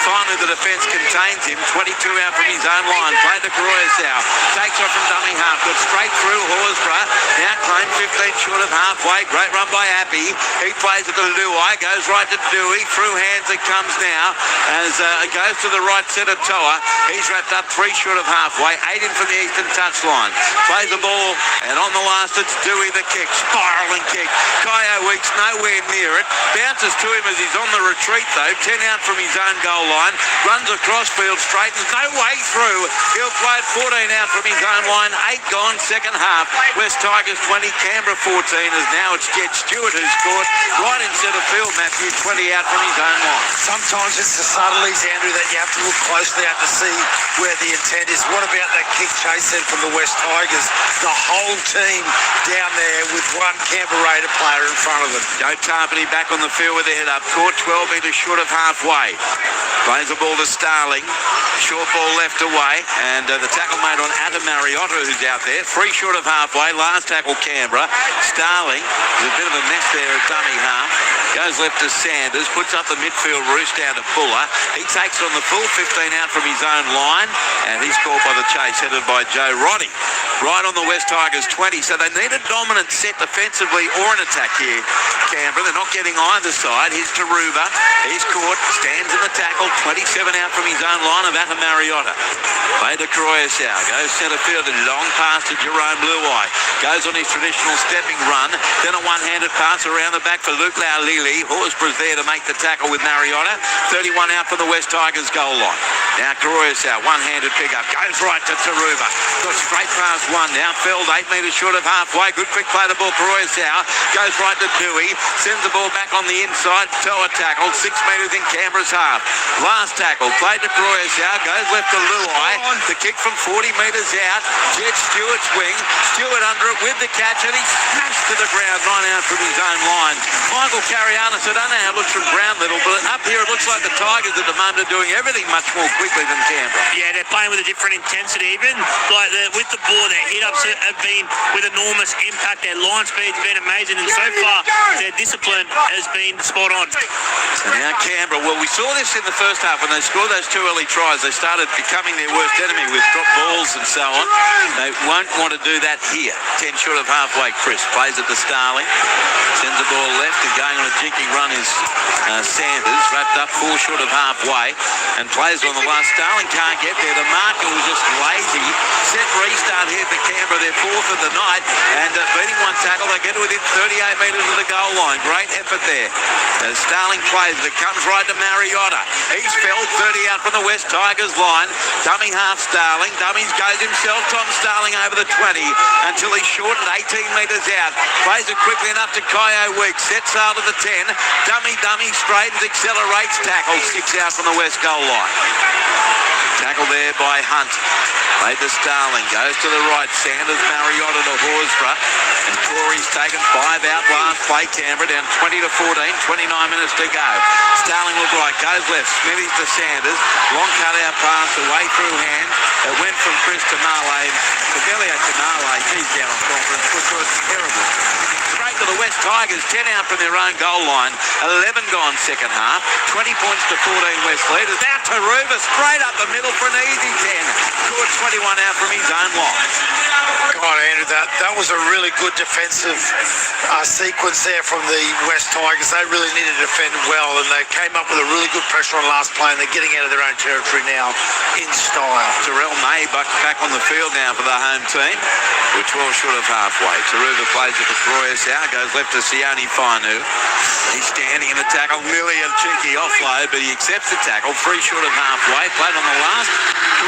Finally the defence contains him. 22 out from his own line. Played to Croyer-Sau. Takes off from dummy half. Got straight through Horsburgh. Now claimed 15 short of halfway. Great run by Appy. He plays it to Doueihi. Goes right to Doueihi. Through hands it comes now as it goes to the right centre Toa. He's wrapped up 3 short of halfway. 8 in from the eastern touchline. Plays the ball and on the last it's Doueihi the kick. Spiralling kick. Kyo Weeks nowhere near it. Bounces to him as he's on the retreat though. 10 out from his own goal line. Runs across field straight. There's no way through. He'll play it 14 out from his own line. 8 gone second half. West Tigers 20, Canberra 14 as now it's Jed Stewart who's scored right in centre field. Matthew 20 out from his own line. Sometimes it's the subtleties, Andrew, that you have to look closely at to see where the intent is. What about that kick Chase said from the West Tigers? The whole team down there with one Canberra Raider player in front of them. Joe Tarpany back on the field with the head up. Caught 12 metres short of halfway. Plays the ball to Starling. Short ball left away. And the tackle made on Adam Mariotta who's out there. 3 short of halfway. Last tackle Canberra. Starling. There's a bit of a mess there at dummy half. Goes left to Sanders. Puts up the midfield roost down to Fuller. He takes on the full 15 out from his own line. And he's caught by the chase headed by Joe Roddy. Right on the West Tigers 20. So they need a dominant set defensively or an attack here. Canberra. They're not getting either side. Here's Taruba. He's caught. Stands in the tackle. 27 out from his own line of Adam Mariotta. Played to Croyer-Sau. Goes centre field and long pass to Jerome Doueihi. Goes on his traditional stepping run. Then a one-handed pass around the back for Luke Laulili. Horsburgh's there to make the tackle with Mariotta. 31 out from the West Tigers goal line. Now Croyer-Sau, one-handed pick-up. Goes right to Taruba. Got straight past one now. Felled 8 metres short of halfway. Good quick play the ball. Croyer-Sau goes right to Doueihi. Sends the ball back on the inside. Toa tackle. 6 metres in Canberra's half. Last tackle. Played to Croyer-Sau. Goes left to Doueihi. The kick from 40 metres out. Jed Stewart's wing. Stewart under it with the catch and he's smashed to the ground. 9 out from his own line. Michael Carianis, I don't know how it looks from ground level, but up here it looks like the Tigers at the moment are doing everything much more quickly than Canberra. Yeah, they're playing with a different intensity. Even like with the ball, their hit-ups have been with enormous impact. Their line speed's been amazing, and so far their discipline has been spot on. So now Canberra, well, we saw this in the first half when they scored those 2 early tries. They started becoming their worst enemy with drop balls and so on. They won't want to do that here. 10 short of halfway, Chris plays it to Starling. Sends the ball left and going on a jinky run is Sanders. Wrapped up 4 short of halfway and plays on the last. Starling can't get there. The marker was just lazy. Set restart here for Canberra. They're 4th of the night and beating one tackle. They get to within 38 metres of the goal line. Great effort there. As Starling plays it. Comes right to Mariotta. He's felled 30 out from the West Tigers line. Dummy half Starling. Dummies goes himself. Tom Starling over the 20 until he's short at 18 metres out. Plays it quickly enough to Kyo Weeks. Sets sail to the 10. Dummy straightens, accelerates, tackles. 6 out from the West goal line. Tackle there by Hunt. Made to Starling, goes to the right. Sanders, Mariota to Horsburgh. And Corey's taken 5 out last play. Canberra down 20-14, 29 minutes to go. Starling looked right, goes left. Smithies to Sanders. Long cut-out pass away through hand. It went from Chris to Marley. Pavelio to Marley. He's down on conference, which was terrible. Straight to the West Tigers, 10 out from their own goal line. 11 gone second half. 20 points to 14 West leaders. Now Taruva straight up the middle for an easy 10. Scored 21 out from his own line. God, Andrew, that was a really good defensive sequence there from the West Tigers. They really needed to defend well, and they came up with a really good pressure on last play, and they're getting out of their own territory now in style. Terrell May back on the field now for the home team. We're 12 short of halfway. Taruva plays it to Royce Hunt, goes left to Sione Fainu. He's standing in the tackle, nearly a cheeky offload, but he accepts the tackle. 3 short of halfway, played on the last.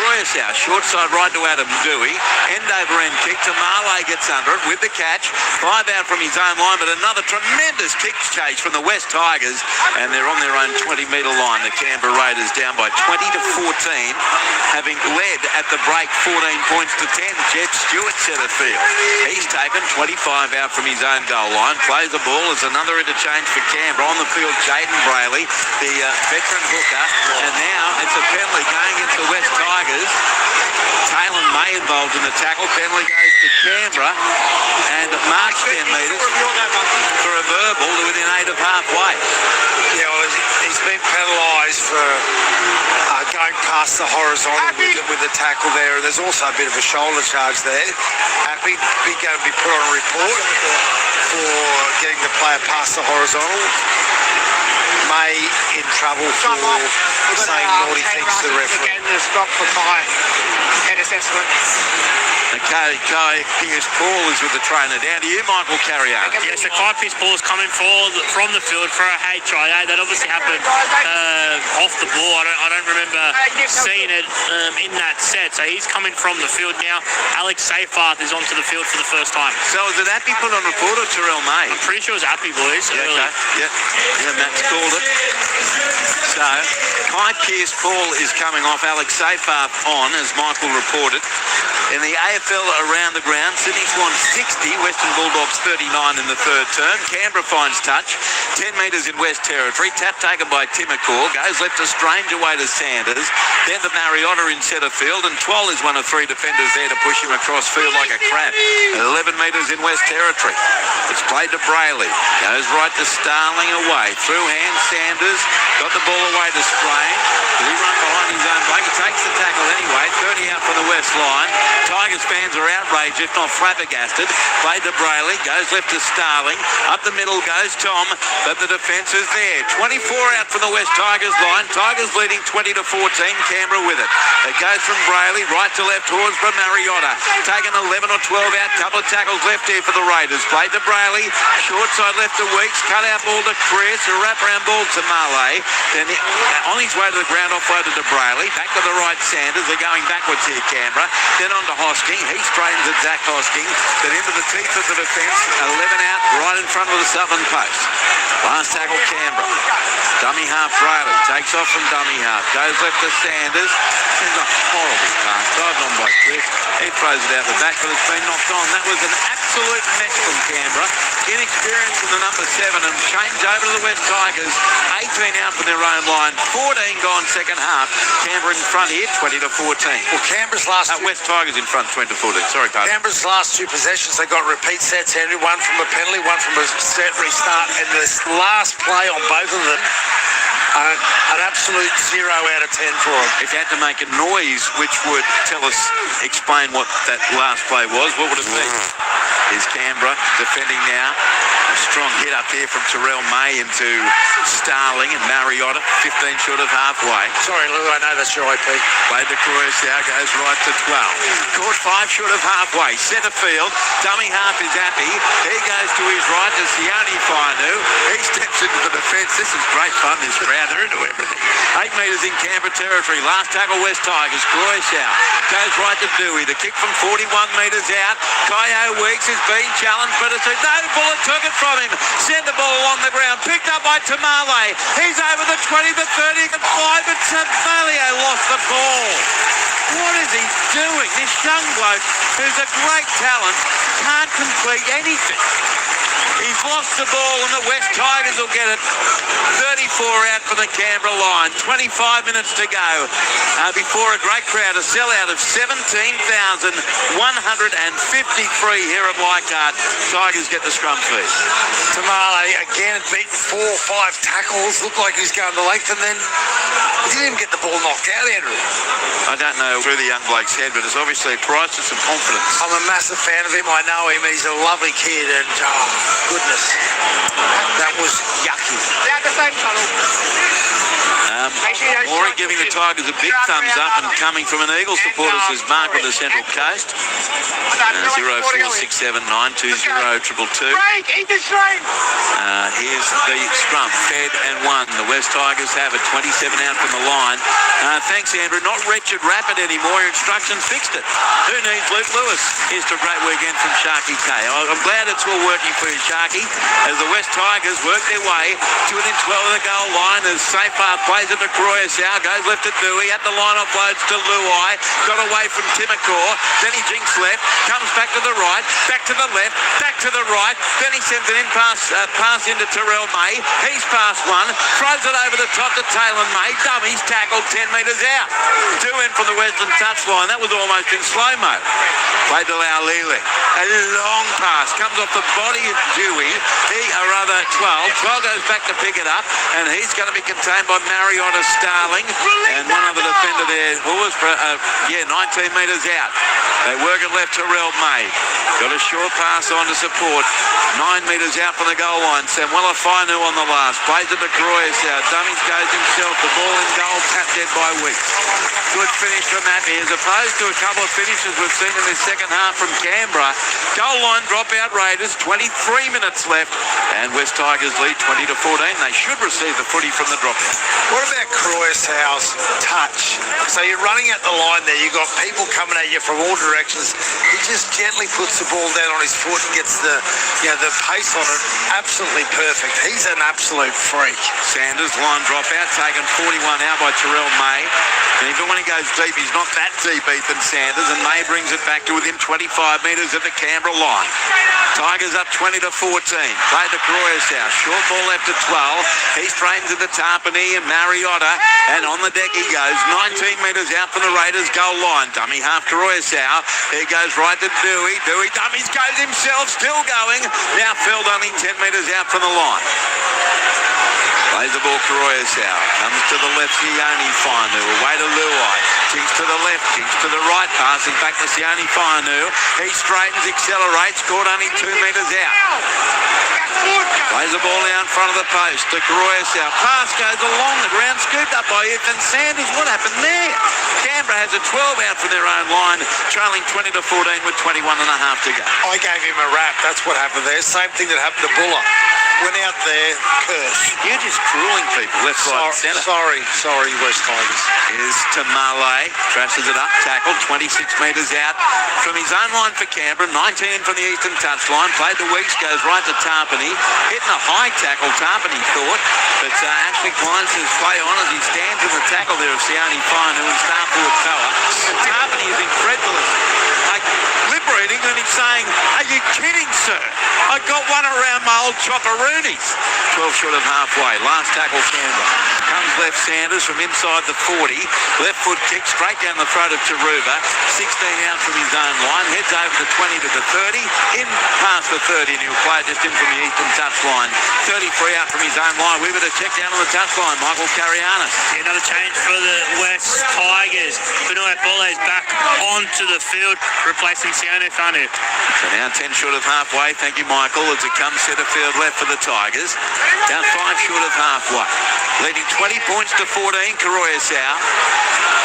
Royce Hunt, short side right to Adam Doueihi. End over end kick to Marley, gets under it with the catch. 5 out from his own line, but another tremendous kick chase from the West Tigers, and they're on their own 20-metre line. The Canberra Raiders down by 20-14, having led at the break 14 points to 10. Jed Stewart centre field. He's taken 25 out from his own goal line. Plays the ball as another interchange for Canberra. On the field, Jaden Brayley, the veteran hooker, and now it's a penalty going against the West Tigers. Taylor May involved in the tackle. Penalty goes to Canberra and marks 10 metres for a verbal to within 8 of halfway. Yeah, well, he's been penalised for going past the horizontal with the tackle there. There's also a bit of a shoulder charge there. Happy going to be put on a report for getting the player past the horizontal. May in trouble for saying naughty things to the referee. Again, the stop for my head assessment. Okay, Pierce Paul is with the trainer. Down to you, Michael Carrier. Yes, the Kai Pierce Paul is coming from the field for a HIA. That obviously happened off the ball. I don't remember seeing it in that set. So he's coming from the field now. Alex Seyfarth is onto the field for the first time. So is it Appy put on report or Terrell May? I'm pretty sure it was Appy, boys. Yeah, okay. Yeah, Matt's called it. So, Kai Pierce Paul is coming off. Alex Seyfarth on, as Michael reported. In the AFL around the ground, Sydney Swans 60, Western Bulldogs 39 in the third term. Canberra finds touch, 10 metres in West Territory. Tap taken by Timacor, goes left to Strange away to Sanders, then to Mariota in centre field, and Twoll is one of 3 defenders there to push him across field like a crab. 11 metres in West Territory. It's played to Brayley, goes right to Starling away, through hand Sanders, got the ball away to Strange. Did he run behind his own break? He takes the tackle anyway, 30 out from the West line. Tigers fans are outraged, if not flabbergasted. Played to Brayley, goes left to Starling. Up the middle goes Tom, but the defence is there. 24 out from the West Tigers line. Tigers leading 20-14, Canberra with it. It goes from Brayley, right to left, Horsburgh, Mariota. Taken 11 or 12 out, couple of tackles left here for the Raiders. Played to Brayley, short side left to Weeks, cut out ball to Chris, a wraparound ball to Marley. Then on his way to the ground, offloaded to Brayley. Back to the right, Sanders. They're going backwards here, Canberra. Then on to Hosking. He straightens at Zach Hosking, but into the teeth of the defence. 11 out, right in front of the southern post. Last tackle, Canberra. Dummy half, Brayley. Takes off from dummy half. Goes left to Sanders. It's a horrible pass. Dived on by Chris. He throws it out the back, but it's been knocked on. That was an absolute mess from Canberra. Inexperience in the number 7 and change over to the West Tigers. 18 out from their own line. 14 gone second half. Canberra in front here, 20-14. Well, Canberra's last West Tigers in front, 20-14. Sorry, Pat. Canberra's last 2 possessions, they got repeat sets, Henry. One from a penalty, one from a set restart, and this last play on both of them, an absolute 0 out of 10 for them. If you had to make a noise which would explain what that last play was, what would it be? Is Canberra defending now. A strong hit up here from Terrell May into Starling and Mariota, 15 short of halfway. Sorry, Lou, I know that's your IP. Played to Cross now, goes right to 12. Caught 5 short of halfway. Centre field, dummy half is Appy. He goes to his right to Sione Fainu. He steps into the defence. This is great fun, this crowd. They're into everything. 8 metres in Canberra territory. Last tackle, West Tigers. Cross out. Goes right to Doueihi. The kick from 41 metres out. Kyo Weeks is being challenged, but it's no bullet took it from him. Sent the ball along the ground. Picked up by Tamale. He's over the 20, the 30, and 5, but Tamalio lost the ball. What is he doing? This young bloke, who's a great talent, can't complete anything. He's lost the ball and the West Tigers will get it. 34 out for the Canberra line. 25 minutes to go before a great crowd. A sellout of 17,153 here at Leichhardt. Tigers get the scrum feed. Tamale again beaten 4 or 5 tackles. Looked like he was going the length, and then he didn't even get the ball knocked out, Andrew. I don't know through the young bloke's head, but it's obviously a crisis of confidence. I'm a massive fan of him. I know him. He's a lovely kid, and goodness, that was yucky. They're at the same tunnel. Maury giving the Tigers a big thumbs up, and coming from an Eagle supporter says Mark on the Central Coast. 0467 920 222. Here's the scrum, fed and won. The West Tigers have it, 27 out from the line. Thanks, Andrew. Not Wretched Rapid anymore. Your instructions fixed it. Who needs Luke Lewis? Here's to a great weekend from Sharky K. I'm glad it's all working for you, Sharky, as the West Tigers work their way to within 12 of the goal line as Safar plays it to Croyasau, goes left to Doueihi, at the line offloads to Luai, got away from Timacor, then he jinks left, comes back to the right, back to the left, back to the right, then he sends an pass into Terrell May, he's passed one, throws it over the top to Taylor May, dummies tackled 10 metres out. 2 in from the Western touchline, that was almost in slow-mo. Played to Laulili, a long pass, comes off the body of Doueihi, 12 goes back to pick it up, and he's going to be contained by Mariota Starling, and one other defender there, who was 19 metres out. They work it left to Terrell May, got a short pass on to support, 9 metres out from the goal line. Samuela Fainu on the last, plays it to Croyasau, Dummies goes himself, the ball in goal, tapped dead by Wicks. Good finish from Appy, as opposed to a couple of finishes we've seen in this second half from Canberra. Goal line dropout Raiders, 23 minutes left, and West Tigers lead 20-14. They should receive the footy from the dropout. What about Croyasau's touch? So you're running at the line there, you've got people coming at you from all directions. He just gently puts the ball down on his foot and gets the pace on it absolutely perfect. He's an absolute freak. Sanders, line dropout, taken 41 out by Terrell May. And even when he goes deep, he's not that deep, Ethan Sanders, and May brings it back to within 25 metres of the Canberra line. Tigers up 20-14. Played to Croyasau. Short ball left to 12. He straightens it to Tarpany and Mariota, and on the deck he goes. 19 metres out from the Raiders goal line. Dummy half Croyasau. He goes right to Doueihi. Doueihi dummies goes himself, still going. Now felled only 10 metres out from the line. Plays the ball Croyasau. Comes to the left, Sione Fainu. Away to Luai. Jinks to the left, jinks to the right. Passes back to Sione Fainu. He straightens, accelerates. Scored only 2 metres out. Plays the ball now in front of the post to Croyasau. Pass goes along the ground, scooped up by Ethan Sanders. What happened there? Canberra has a 12 out from their own line, trailing 20-14 with 21 and a half to go. I gave him a rap. That's what happened there. Same thing that happened to Buller. Went out there, cursed. You're just crueling people, left, right, centre. Sorry, West Tigers. Here's to Malay, trashes it up, tackled 26 metres out from his own line for Canberra, 19 from the eastern touchline. Played to Weeks, goes right to Tarpany, hitting a high tackle, Tarpany thought, but Ashley climbs his play on as he stands in the tackle there of Sione Fainu and star forward Toa. And Tarpany is incredulous, lip reading, and he's saying, "Are you kidding, sir? I got one around my old chopperoonies." 12 short of halfway. Last tackle Canberra. Comes left Sanders from inside the 40. Left foot kick straight down the throat of Taruba. 16 out from his own line. Heads over the 20 to the 30. In past the 30, and he'll play just in from the eastern touchline. 33 out from his own line. We've got a check down on the touchline. Michael Carianis. Yeah, another change for the West Tigers. Benoit Bole's back onto the field, replacing Sione Fainu. So now 10 short of halfway. Thank you, Michael, as it comes centre field left for the Tigers. Down 5 short of halfway. Leading 20 points to 14, Croyasau.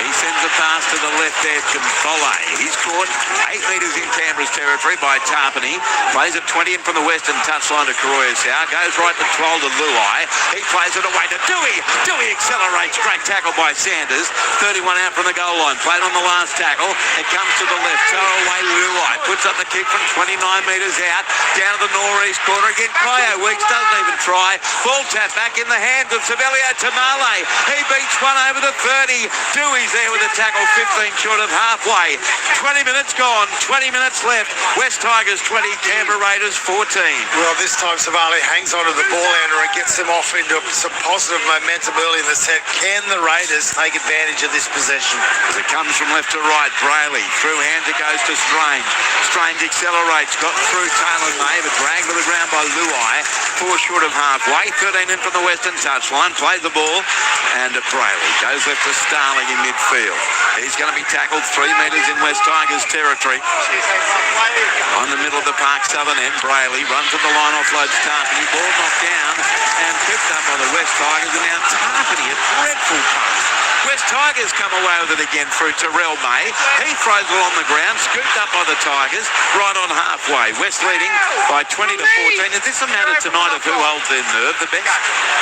He sends a pass to the left edge and Bolle. He's caught 8 metres in Canberra's territory by Tarpany. Plays it 20 in from the western touchline to Croyasau. Goes right to 12 to Luai. He plays it away to Doueihi. Doueihi accelerates. Great tackle by Sanders. 31 out from the goal line. Played on the last tackle. It comes to the left. So away Luai. Luai puts up the kick from 29 metres out, down to the northeast corner again. Kyo Weeks doesn't even try. Ball tap back in the hand of Sebelio Tamale. He beats one over the 30. Doueihi's there with a tackle 15 short of halfway. 20 minutes gone, 20 minutes left. West Tigers 20, Canberra Raiders 14. Well, this time Savali hangs onto the ball handler and gets them off into some positive momentum early in the set. Can the Raiders take advantage of this possession? As it comes from left to right, Brayley through hands, it goes to Strange. Strange accelerates, got through Taylor May, but dragged to the ground by Luai. 4 short of halfway, 13 in from the western touchline, plays the ball, and Brayley goes left to Starling in midfield. He's going to be tackled 3 metres in West Tigers territory. On the middle of the park southern end, Brayley runs at the line, offloads Tarpany, ball knocked down and picked up by the West Tigers, and now Tarpany, a dreadful pass. West Tigers come away with it again through Terrell May. He throws it on the ground, scooped up by the Tigers, right on halfway. West leading by 20 to 14. Is this a matter tonight of who holds their nerve the best?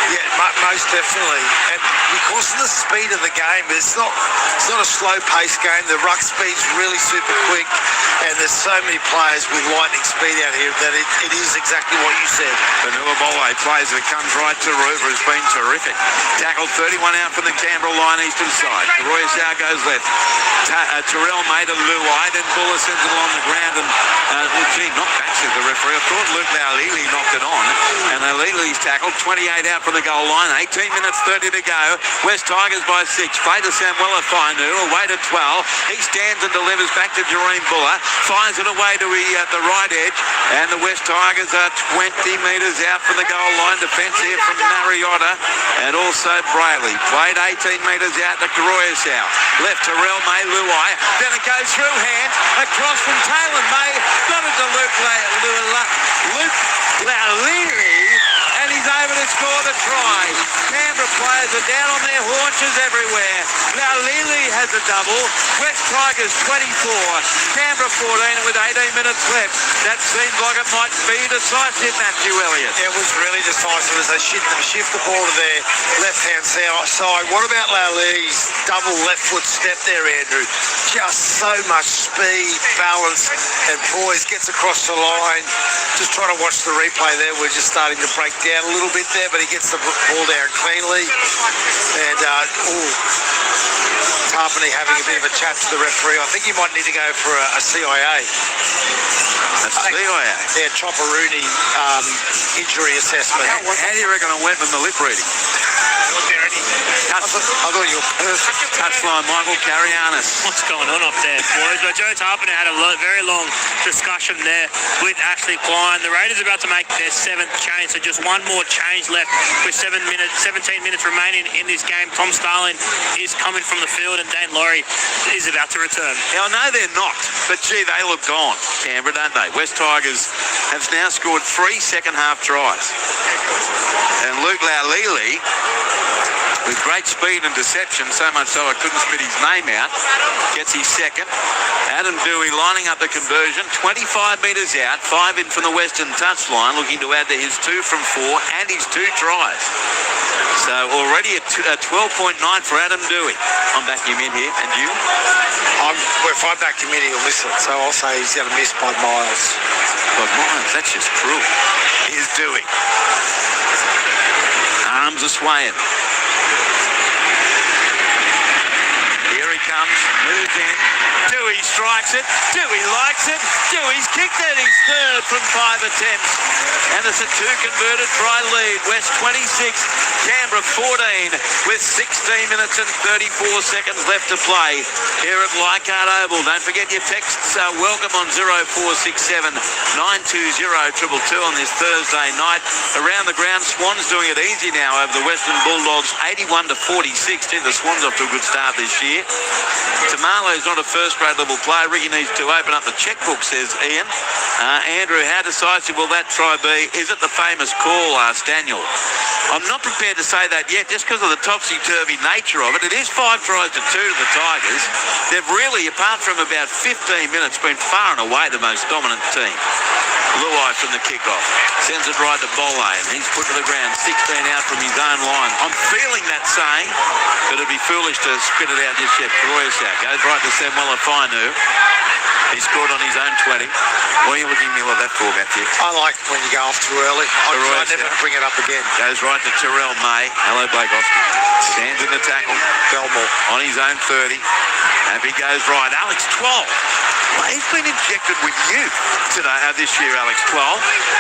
Yeah, most definitely. And because of the speed of the game, it's not a slow-paced game. The ruck speed's really super quick, and there's so many players with lightning speed out here that it is exactly what you said. Vanilla Bolle plays it, comes right to Ruber, has been terrific. Tackled 31 out from the Canberra line, eastern side. Royce Hunt goes left. Terrell May to Luai, then Buller sends it along the ground, and knocked back, says the referee. I thought Luke Laulili knocked it on, and Laulili's tackled 28 out from the goal line. 18 minutes 30 to go. West Tigers by 6. Play to Samuela Fainu, away to 12. He stands and delivers back to Jareen Buller. Fires it away to the right edge, and the West Tigers are 20 metres out from the goal line. Defence here from Mariota and also Brayley. Played 18 metres out to Royce. Left to Terrell May, Luai. Then it goes through hands, across from Taylor May. Got it to Luke Laulili, and he's over to score the try. Canberra players are down on their haunches everywhere. Laulili has a double. West Tigers 24, Canberra 14 with 18 minutes left. That seems like it might be decisive, Matthew Elliott. It was really decisive as they shift the ball to their left-hand side. What about Laulili's double left foot step there, Andrew? Just so much speed, balance, and poise. Gets across the line. Just trying to watch the replay there. We're just starting to break down a little bit there, but he gets the ball down cleanly. And, Tarpany having a bit of a chat to the referee. I think he might need to go for a CIA. CIA? Yeah, Chopperoonie injury assessment. How do you reckon I went with my lip reading? I thought you were perfect. Touchline, Michael Carianis. What's going on up there, boys? But Joe Tarpany had a very long discussion there with Ashley Klein. The Raiders are about to make their 7th change, so just one more change left with 17 minutes remaining in this game. Tom Starling is coming from the field, and Dane Laurie is about to return. Now, I know they're not, but gee, they look gone, Canberra, don't they? West Tigers have now scored 3 second-half tries. And Luke Laulili, with great speed and deception, so much so I couldn't spit his name out, gets his second. Adam Doueihi lining up the conversion, 25 metres out, 5 in from the western touchline, looking to add to his 2 from 4 and his 2 tries. So already a 12.9 for Adam Doueihi. I'm backing him in here, and you? If I back him in, he'll miss it, so I'll say he's going to miss by miles. By miles? That's just cruel. Here's Doueihi. Arms are swaying. Here he comes, moves in. Doueihi strikes it. Doueihi likes it. Doueihi's kicked it. He's third from 5 attempts. And it's a 2 converted try lead. West 26, Canberra 14 with 16 minutes and 34 seconds left to play here at Leichhardt Oval. Don't forget your texts are welcome on 0467 920 222 on this Thursday night. Around the ground, Swans doing it easy now over the Western Bulldogs, 81 to 46. The Swans off to a good start this year. Tamalo's not a first-grade level player. Ricky needs to open up the checkbook, says Ian. Andrew, how decisive will that try be? Is it the famous call, asked Daniel. I'm not prepared to say that yet, just because of the topsy-turvy nature of it. It is 5 tries to 2 to the Tigers. They've really, apart from about 15 minutes, been far and away the most dominant team. Luai from the kickoff. Sends it right to Bolle, and he's put to the ground, 16 out from his own line. I'm feeling that saying, but it'd be foolish to spit it out just yet. Royce goes right to Samuela Fainu. He scored on his own 20. What are you looking at that for, Matthew? I like when you go off too early. I never bring it up again. Goes right to Terrell May. Hello, Blake Austin. Stands in the tackle. Belmore on his own 30. Happy goes right. Alex 12. Well, he's been injected with youth today, this year, Alex 12.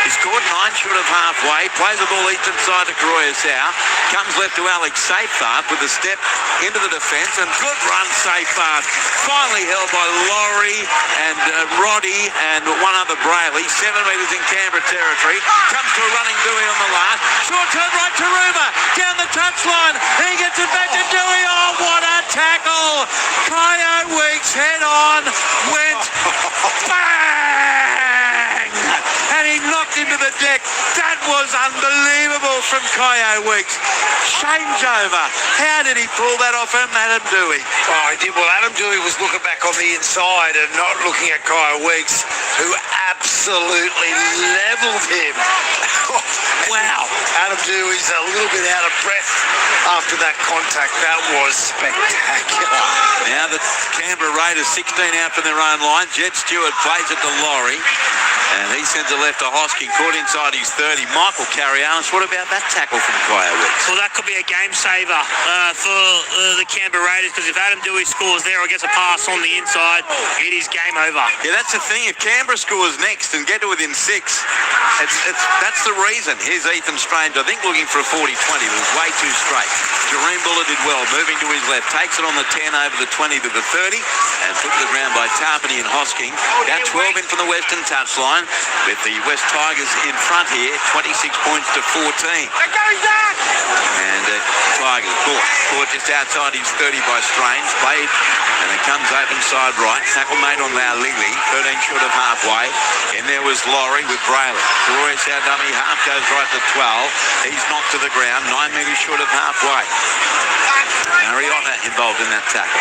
He scored 9 short of halfway. Plays the ball eastern side to Royce-Howe. Comes left to Alex Seyfarth with a step into the defence. And good run, Seyfarth. Finally held by Laurie and Roddy and one other Brayley. 7 metres in Canberra territory. Comes to a running Doueihi on the last. Short turn right to Ruba. Down the touchline. He gets it back to Doueihi. Oh, what a tackle. Kyo Weeks head on. Went bang! And he knocked into the deck. That was unbelievable from Kyo Weeks. Changeover. How did he pull that off from Adam Doueihi? Oh, he did. Well, Adam Doueihi was looking back on the inside and not looking at Kyo Weeks, who absolutely levelled him. Wow. Adam Doueihi's a little bit out of breath after that contact. That was spectacular. Now the Canberra Raiders 16 out from their own line. Jed Stewart plays it to Laurie. And he sends it left to Hosking, caught inside his 30. Michael Carrialis, what about that tackle from Kyo Weeks? Well, that could be a game saver for the Canberra Raiders, because if Adam Doueihi scores there or gets a pass on the inside, it is game over. Yeah, that's the thing. If Canberra scores next and get to within 6, that's the reason. Here's Ethan Strange, I think, looking for a 40-20. It was way too straight. Jareen Buller did well, moving to his left. Takes it on the 10 over the 20 to the 30 and put to the ground by Tarpany and Hosking. Got 12 in from the western touchline with the West Tigers in front here, 26 points to 14. And Tigers caught just outside his 30 by Strange. Played and it comes open side right. Tackle made on Lily, 13 short of halfway. And there was Laurie with Brayley. Royce-Howe dummy half goes right to 12. He's knocked to the ground, 9 metres short of halfway. Mariota involved in that tackle.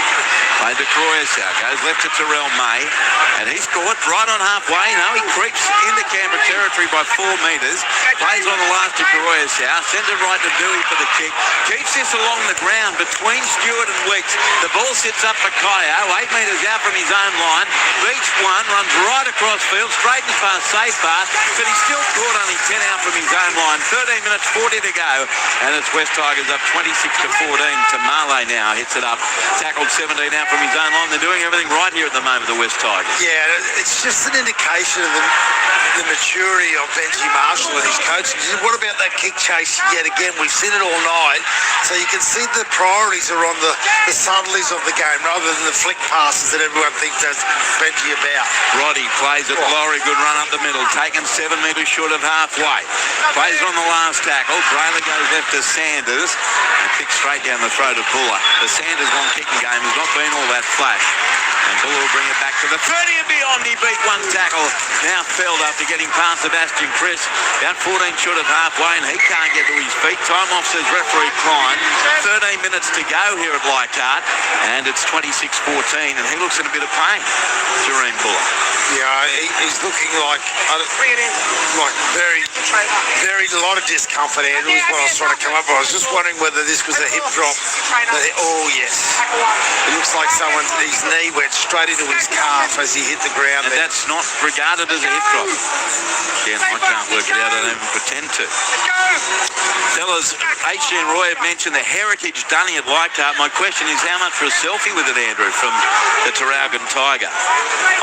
Played to Royce-Howe, goes left to Terrell May, and he scored right on halfway. No, he creeps into Canberra territory by 4 metres. Plays on the last to Royce-Howe, sends it right to Doueihi for the kick. Keeps this along the ground between Stewart and Weeks. The ball sits up for Kyo, 8 metres out from his own line. Beats one, runs right across field, straightens past Seyfarth, but he's still caught only 10 out from his own line. 13 minutes 40 to go, and it's West Tigers up 26 to 14. Tamale now hits it up, tackled 17 out from his own line. They're doing everything right here at the moment, the West Tigers. Yeah, it's just an indication of the maturity of Benji Marshall and his coaching. What about that kick chase yet again? We've seen it all night, so you can see the priorities are on the subtleties of the game rather than the flick passes that everyone thinks that's Benji about. Roddy plays it, Laurie, good run up the middle, taken 7 metres short of halfway. Plays on the last tackle. Brayley goes left to Sanders and kicks straight down the throat of Buller. The Sanders long-kicking game has not been all that flash. And Buller will bring it back to the 30 and beyond. He beat one tackle. Now felled after getting past Sebastian Chris. About 14 short of halfway, and he can't get to his feet. Time off, says referee Klein. 13 minutes to go here at Leichhardt, and it's 26-14, and he looks in a bit of pain, Jareen Buller. Yeah, he's looking like very a lot of discomfort, Andrew, is what I was trying to come up with. I was just wondering whether this was a hip drop. Oh, yes. It looks like his knee went straight into his calf as he hit the ground. And that's not regarded as a hip drop. Again, I can't work it out. I don't even pretend to. Fellas, HG and Roy have mentioned the Heritage Dunny at Leichhardt. My question is, how much for a selfie with it, Andrew, from the Tarraugan Tiger?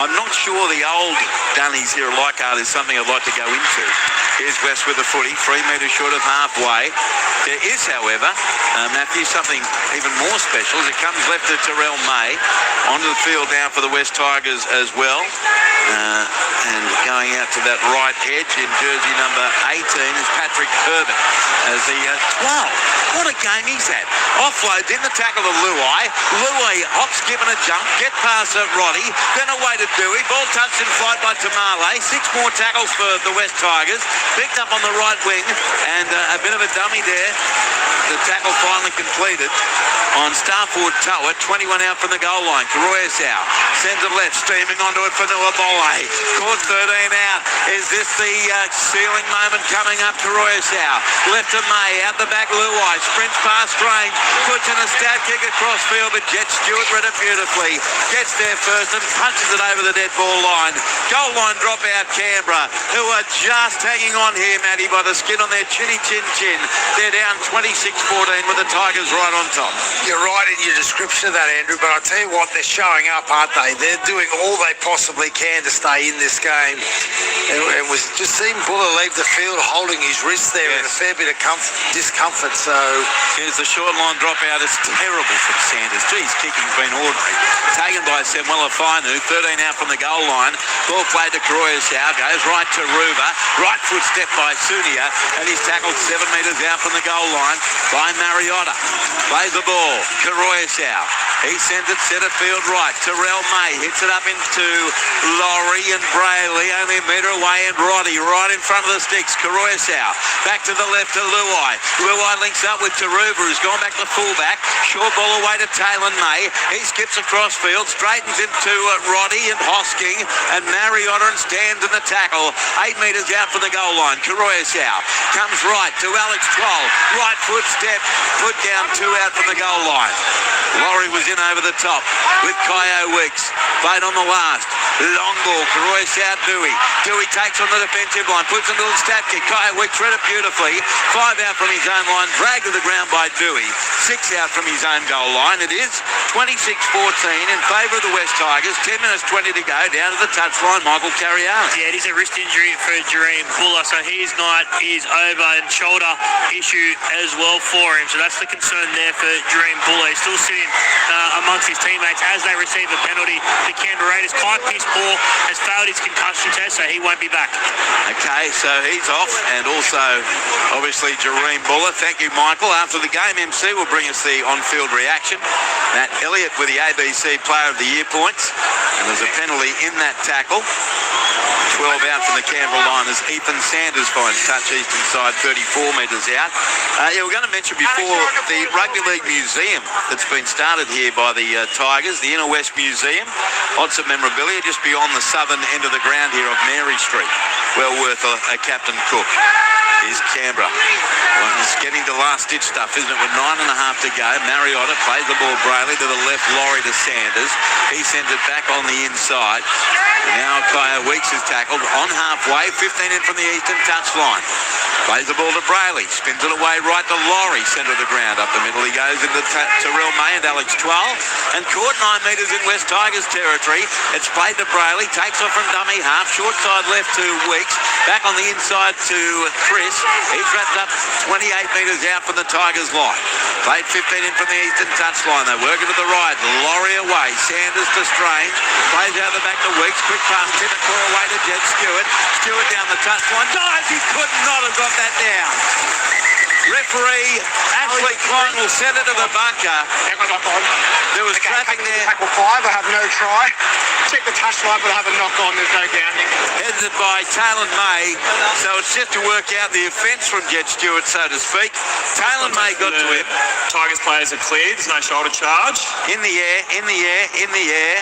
I'm not sure the old Dunnies here at Leichhardt is something I'd like to go into. Here's West with the footy, 3 metres short of halfway. There is, however, Matthew, something even more special as it comes left to Terrell May. Onto the field now for the West Tigers as well. And going out to that right edge in jersey number 18 is Patrick Herbert as the 12. What a game he's had. Offloads in the tackle of Doueihi. Doueihi hops, giving a jump, get past Roddy, then away to Doueihi. Ball touched in flight by Tamale. 6 more tackles for the West Tigers. Picked up on the right wing and a bit of a dummy there. The tackle finally completed on Starford Tower. 21 out from the goal line. Royce-Howe sends it left, steaming onto it for Doueihi. Caught 13 out. Is this the ceiling moment coming up to Royce Hunt? Left to May, out the back Doueihi, sprints past range, puts in a stab kick across field, but Jet Stewart read it beautifully. Gets there first and punches it over the dead ball line. Goal line drop out Canberra, who are just hanging on here, Matty, by the skin on their chinny chin. They're down 26-14 with the Tigers right on top. You're right in your description of that, Andrew, but I'll tell you what, they're showing up, aren't they? They're doing all they possibly can to stay in this game. And was just seeing Buller leave the field holding his wrist there in a fair bit of discomfort. So here's the short line dropout. It's terrible from Sanders. Geez, kicking's been ordinary. Taken by Samuela Fainu, 13 out from the goal line. Ball played to Royce Hunt, goes right to Ruba. Right foot step by Sunia, and he's tackled 7 metres out from the goal line by Mariotta. Plays the ball to Royce Hunt. He sends it centre field right. Terrell May hits it up into Laurie and Brayley, only a metre away, and Roddy right in front of the sticks. Royce Hunt back to the left to Doueihi. Doueihi links up with Taruba, who's gone back to fullback. Short ball away to Taylor May. He skips across field, straightens into Roddy and Hosking, and Mariotta and stands in the tackle. 8 metres out from the goal line. Royce Hunt comes right to Alex Troll. Right foot step, put down 2 out from the goal line. Laurie was in over the top with Kyo Wicks. Played on the last. Long ball, Royce Hunt, Doueihi. Doueihi takes on the defensive line, puts a little stab kick. Kyo Wicks read it beautifully. 5 out from his own line, dragged to the ground by Doueihi. 6 out from his own goal line. It is 26-14 in favour of the West Tigers. 10 minutes 20 to go. Down to the touchline, Michael Carrion. Yeah, it is a wrist injury for Jareem Buller, so his night is over, and shoulder issue as well for him. So that's the concern there for Jareem Buller. He's still sitting amongst his teammates as they receive a penalty. The Canberra Raiders, Kai Piss-Paul has failed his concussion test, so he won't be back. Okay, so he's off, and also obviously Jareem Buller. Thank you, Michael. After the game, MC will bring us the on-field reaction. Matt Elliott with the ABC Player of the Year points, and there's a penalty in that tackle. 12 out from the Canberra line as Ethan Sanders finds touch eastern side, 34 metres out. We're going to mention before the Rugby League Museum that's been started here by the Tigers, the Inner West Museum. Lots of memorabilia just beyond the southern end of the ground here of Mary Street. Well worth a Captain Cook. Is Canberra. Well, it's getting to last-ditch stuff, isn't it? With 9.5 to go. Mariotta plays the ball Brayley to the left, Laurie to Sanders. He sends it back on the inside. And now Kyo Weeks is tackled on halfway, 15 in from the eastern touchline. Plays the ball to Brayley, spins it away right to Laurie, centre of the ground. Up the middle he goes into Terrell May and Alex Twal. And caught 9 metres in West Tigers territory. It's played to Brayley, takes off from dummy half, short side left to Weeks, back on the inside to Chris. He's wrapped up 28 metres out from the Tigers line. Played 15 in from the eastern touchline. They work it to the right. Laurie away. Sanders to Strange. Plays out the back to Weeks. Quick pass. Timothy away to Jet Stewart. Stewart down the touchline. Dives. He could not have got that down. Referee Ashley Klein will send it to the bunker. There was traffic there. Tackle 5, I have no try. Check the touchline, but I have a knock on. There's no grounding. Headed by Taylor May. So it's just to work out the offence from Jet Stewart, so to speak. Taylor May got to him. Tigers players are cleared. There's no shoulder charge. In the air, in the air, in the air.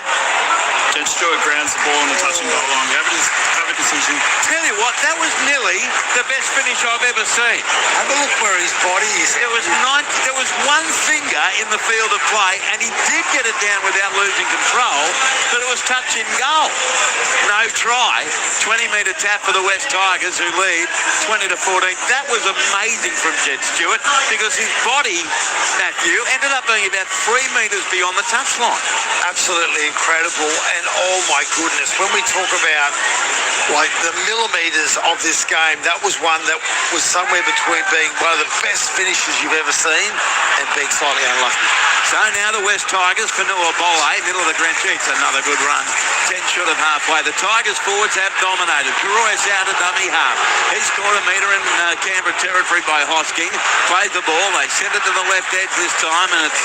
Jet Stewart grounds the ball on the touching goal line. We have a decision. Tell you what, that was nearly the best finish I've ever seen. Have a look where his body is. There was one finger in the field of play, and he did get it down without losing control, but it was touch in goal. No try. 20-metre tap for the West Tigers, who lead 20-14. That was amazing from Jet Stewart, because his body, Matthew, ended up being about 3 metres beyond the touchline. Absolutely incredible, and oh my goodness, when we talk about like the millimetres of this game, that was one that was somewhere between being one of the best finishes you've ever seen and being slightly unlucky. So now the West Tigers, Fanua Bolle, middle of the ground. It's another good run. 10 short of halfway. The Tigers forwards have dominated. Royce out to dummy half. He scored a metre in Canberra territory by Hosking. Played the ball. They sent it to the left edge this time, and it's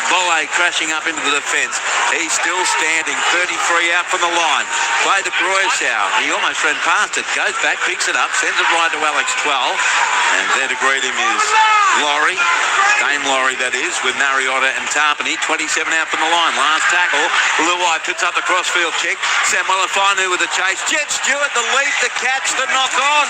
Bolle crashing up into the defence. He's still standing. 33 out from the line. Played to Royce out. He almost ran past it. Goes goes back, picks it up, sends it right to Alex 12. And there to greet him is Laurie, Dame Laurie that is, with Mariota and Tarpany. 27 out from the line. Last tackle. Luai puts up the crossfield kick. Samuel Afinu with the chase. Jet Stewart, the leap, the catch, the knock on.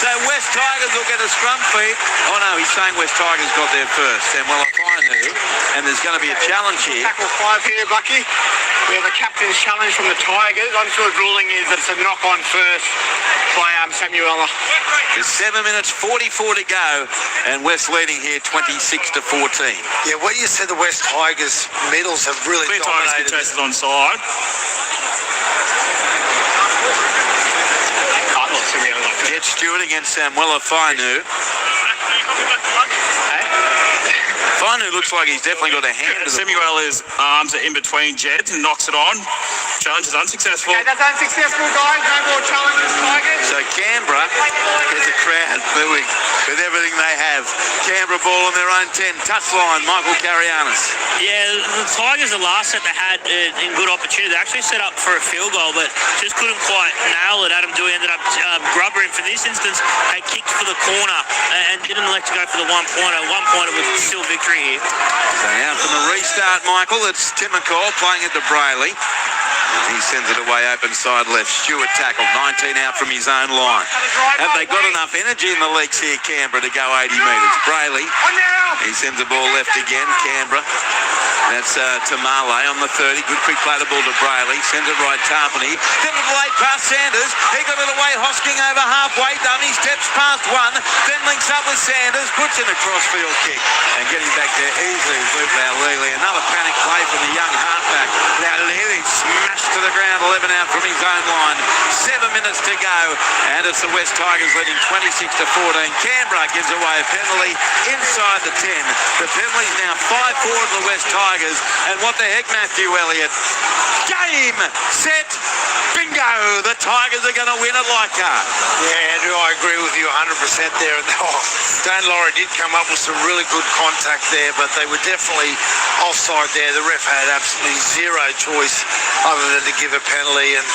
So West Tigers will get a scrum feed. Oh no, he's saying West Tigers got there first. Samuel Afinu. And there's going to be a challenge here. Tackle 5 here, Bucky. We have a captain's challenge from the Tigers. Unfield ruling is that it's a knock on first by Samuela. There's 7 minutes 44 to go, and West leading here 26 to 14. Yeah, what you said, the West Tigers middles have really Clear Tigers dominated. contested on side. Jet Stewart against Samuela Fainu. Fainu looks like he's definitely got a hand. Samuela's arms are in between Jets and knocks it on. Challenge is unsuccessful. Okay, that's unsuccessful, guys. No more challenges, Tigers. So Canberra has a crowd booing with everything they have. Canberra ball on their own 10. Touchline, Michael Carianis. Yeah, the Tigers, the last set they had in good opportunity. They actually set up for a field goal, but just couldn't quite nail it. Adam Doueihi ended up grubbering. For this instance, they kicked for the corner and didn't elect to go for the one-pointer. One-pointer with still victory here. So now from the restart, Michael, it's Tim McCall playing it to Brayley. And he sends it away open side left. Stewart tackled, 19 out from his own line. Have they got enough energy in the legs here, Canberra, to go 80 metres? Brayley, he sends the ball left again, Canberra. That's Tamale on the 30. Good quick play the ball to Brayley. Sends it right, Tarpany. Then the late pass, Sanders. He got it away, Hosking over halfway. Dummy steps past one. Then links up with Sanders. Puts in a crossfield kick. And getting back there easily is Luke Laulili. Another panic play from the young halfback. Laulili smashed to the ground, 11 out from his own line. 7 minutes to go. And it's the West Tigers leading 26 to 14. Canberra gives away a penalty inside the 10. The penalty's now 5-4 to the West Tigers. And what the heck, Matthew Elliott? Game, set, bingo! The Tigers are going to win it like that. Yeah, Andrew, I agree with you 100% there. And Dane Laurie did come up with some really good contact there, but they were definitely offside there. The ref had absolutely zero choice other than to give a penalty. And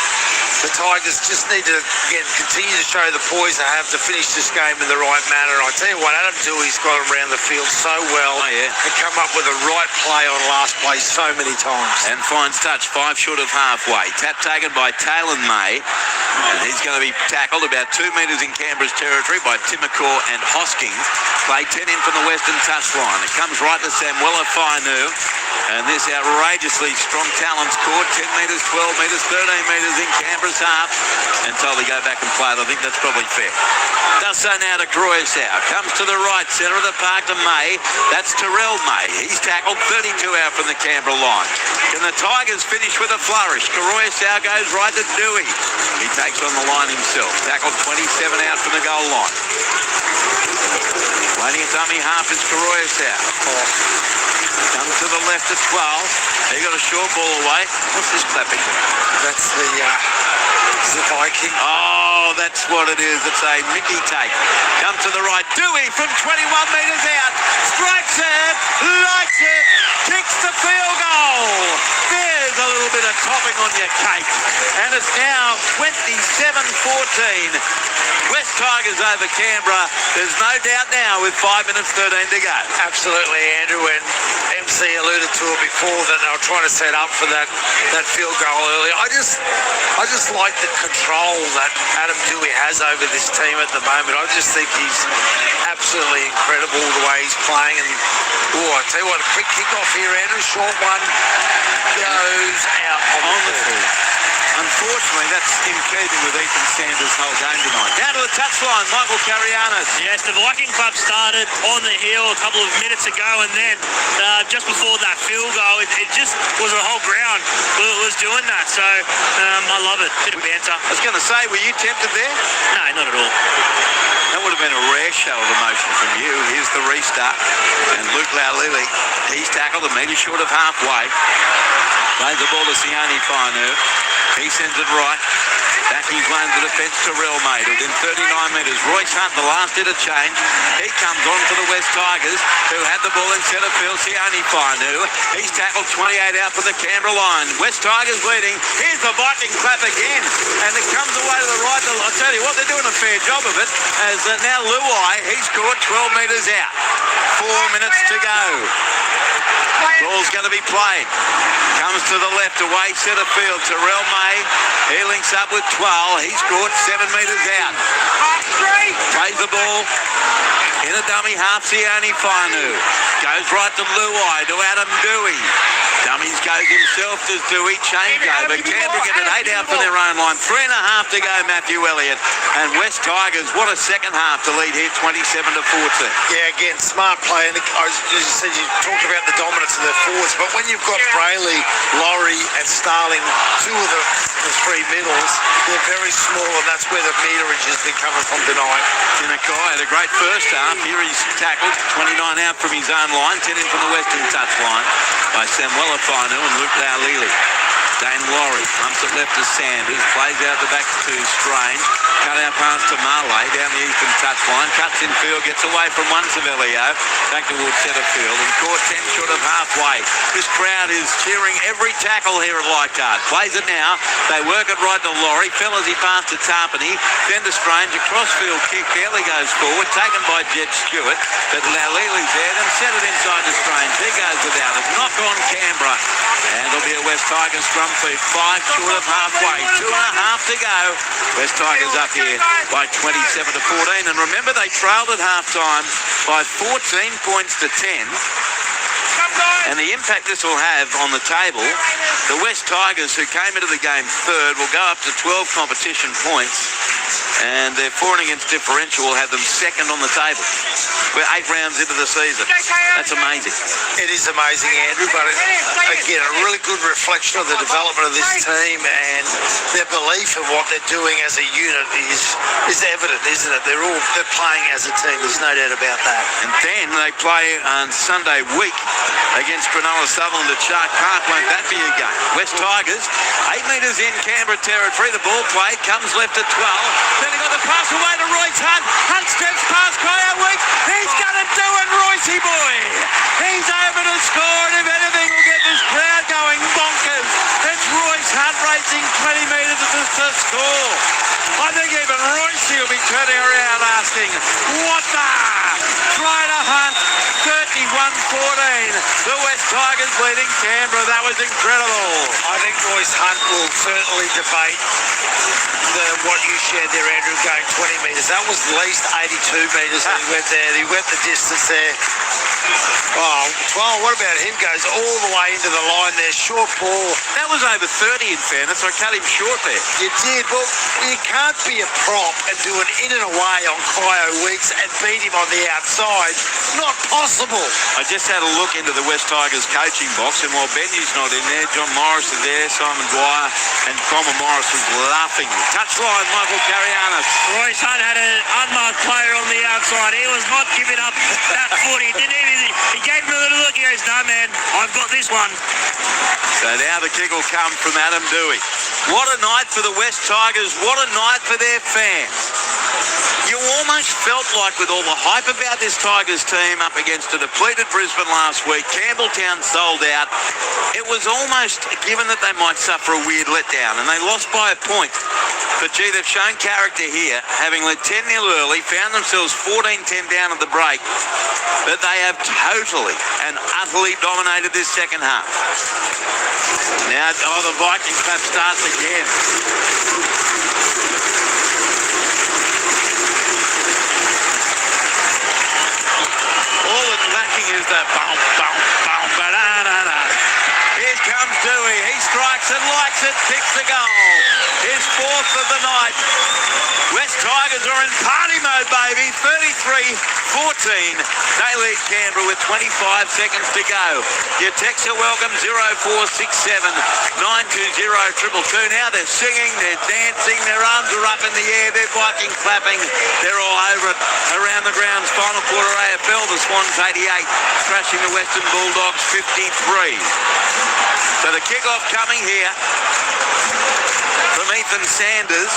the Tigers just need to, again, continue to show the poise they have to finish this game in the right manner. I tell you what, Adam Doueihi's got him around the field so well and come up with the right play on last play so many times. And finds touch, 5 short of halfway. Tap taken by Taylor May. And he's going to be tackled about 2 metres in Canberra's territory by Timmacore and Hosking. Play 10 in from the western touchline. It comes right to Samuela Fainu. And this outrageously strong talent's caught 10 metres, 12 metres, 13 metres in Canberra's half. And told to go back and play it. I think that's probably fair. Does so now to Croissau. Comes to the right, centre of the park to May. That's Terrell May. He's tackled 32 out from the Canberra line. Can the Tigers finish with a flourish? Croissau goes right to Doueihi. He takes on the line himself. Tackled 27 out from the goal line. Playing a dummy half is Croissau. Comes to the left at 12. He got a short ball away. What's this clapping? That's the Viking. Oh, that's what it is. It's a Mickey take. Come to the right. Doueihi from 21 metres out. Strikes it. Lights it. Kicks the field goal. There's a little bit of topping on your cake. And it's now 27-14. West Tigers over Canberra. There's no doubt now with 5 minutes 13 to go. Absolutely, Andrew. And MC alluded to it before that they were trying to set up for that field goal early. I just like the control that Adam Doueihi has over this team at the moment. I just think he's absolutely incredible the way he's playing. And I tell you what, a quick kick-off here, Andrew. Short one goes out on the field. Unfortunately, that's in keeping with Ethan Sanders' whole game tonight. Down to the touchline, Michael Carianis. Yes, the Viking club started on the hill a couple of minutes ago, and then just before that field goal, it just was a whole ground was doing that. So I love it. Bit of banter. I was going to say, were you tempted there? No, not at all. That would have been a rare show of emotion from you. Here's the restart. And Luke Laulili, he's tackled a metre short of halfway. Plays the ball to Sione Fainu. He sends it right. Backing lane to defence to Real Mate. Within 39 metres. Royce Hunt, the last bit of change. He comes on for the West Tigers, who had the ball in centre field. Xiaomi Mi. He's tackled 28 out for the Canberra line. West Tigers leading. Here's the Viking clap again. And it comes away to the right. I'll tell you what, they're doing a fair job of it. As now Doueihi, he's scored 12 metres out. 4 minutes to go. Ball's going to be played. Comes to the left, away centre field to Real May. He links up with 12. He scored 7 metres out. Plays the ball in a dummy half. Xiaomi Mi. Goes right to Doueihi, to Adam Doueihi. Dummies goes himself to Doueihi. Changeover. Canberra get an 8 out for their own line. 3.5 to go, Matthew Elliott. And West Tigers, what a second half to lead here, 27-14. Yeah, again, smart play. And as you said, you talked about the dominance of their forwards, but when you've got Brayley, Laurie and Starling, two of the three middles, they're very small, and that's where the meterage has been coming from tonight. Tinakai had a great first half. Here he's tackled, 29 out from his own line, 10 in from the western touch line by Samuel Finu and Luke Laulili. Dane Laurie pumps it left to Sanders, plays out the back to Strange, cut out pass to Marley down the eastern touch line, cuts in field, gets away from one Savelio, back towards centre field, and caught 10 short of halfway. This crowd is cheering every tackle here at Leichhardt. Plays it now, they work it right to Laurie, fell as he passed to Tarpany, then to Strange, a crossfield kick, barely goes forward, taken by Jed Stewart, but Laulili's there, then set it inside to Strange, he goes without it, knock on Canberra, and it'll be a West Tigers scrum feed, 5 short of halfway, 2.5 to go. West Tigers up here by 27-14, and remember they trailed at half-time by 14 points to 10. And the impact this will have on the table, the West Tigers, who came into the game third, will go up to 12 competition points, and their for and against differential will have them second on the table. We're 8 rounds into the season. That's amazing. It is amazing, Andrew, but again, a really good reflection of the development of this team, and their belief in what they're doing as a unit is evident, isn't it? They're playing as a team, there's no doubt about that. And then they play on Sunday week against Cronulla Sutherland at Shark Park. Won't that be a game? West Tigers, 8 metres in Canberra territory. The ball played, comes left at 12. Then he got the pass away to Royce Hunt. Hunt steps past Kyle Weeks. He's going to do it, Roycey boy. He's over to score, and if anything will get this crowd going bonkers. It's Royce Hunt racing 20 metres to score. I think even Roycey will be turning around asking, what the? Try to Hunt, 31-14. The West Tigers leading Canberra. That was incredible. I think Royce Hunt will certainly debate what you shared there, Andrew, going 20 metres. That was at least 82 metres that he went there. He went the distance there. Oh, well, what about him? Goes all the way into the line there. Short ball. That was over 30 in fairness. I cut him short there. You did. Well, you can't be a prop and do an in and away on Kyo Weeks and beat him on the outside. Not possible. I just had a look into the West Tigers coaching box, and while Benji's not in there, John Morris is there, Simon Dwyer, and Cromer Morris was laughing. Touchline, Michael Carianis. Royce Hunt had an unmarked player on the outside. He was not giving up that foot. He didn't even. He gave him a little look. He goes, no, man, I've got this one. So now the kick will come from Adam Doueihi. What a night for the West Tigers. What a night for their fans. You almost felt like, with all the hype about this Tigers team up against a depleted Brisbane last week, Campbelltown sold out, it was almost given that they might suffer a weird letdown, and they lost by a point. But gee, they've shown character here, having led 10-0 early, found themselves 14-10 down at the break, but they have totally and utterly dominated this second half. Now, the Viking clap starts again. All it's lacking is that boom, boom, boom, ba-da-da-da. Here comes Doueihi. He strikes and likes it, kicks the goal. His fourth of the night. West Tigers are in party mode, baby. 33-14. They lead Canberra with 25 seconds to go. Your texts are welcome, 0467 920 222. Now they're singing, they're dancing, their arms are up in the air, they're Viking clapping. They're all over it. Around the grounds, final quarter AFL, the Swans 88, thrashing the Western Bulldogs 53. So the kickoff coming here. from Ethan Sanders.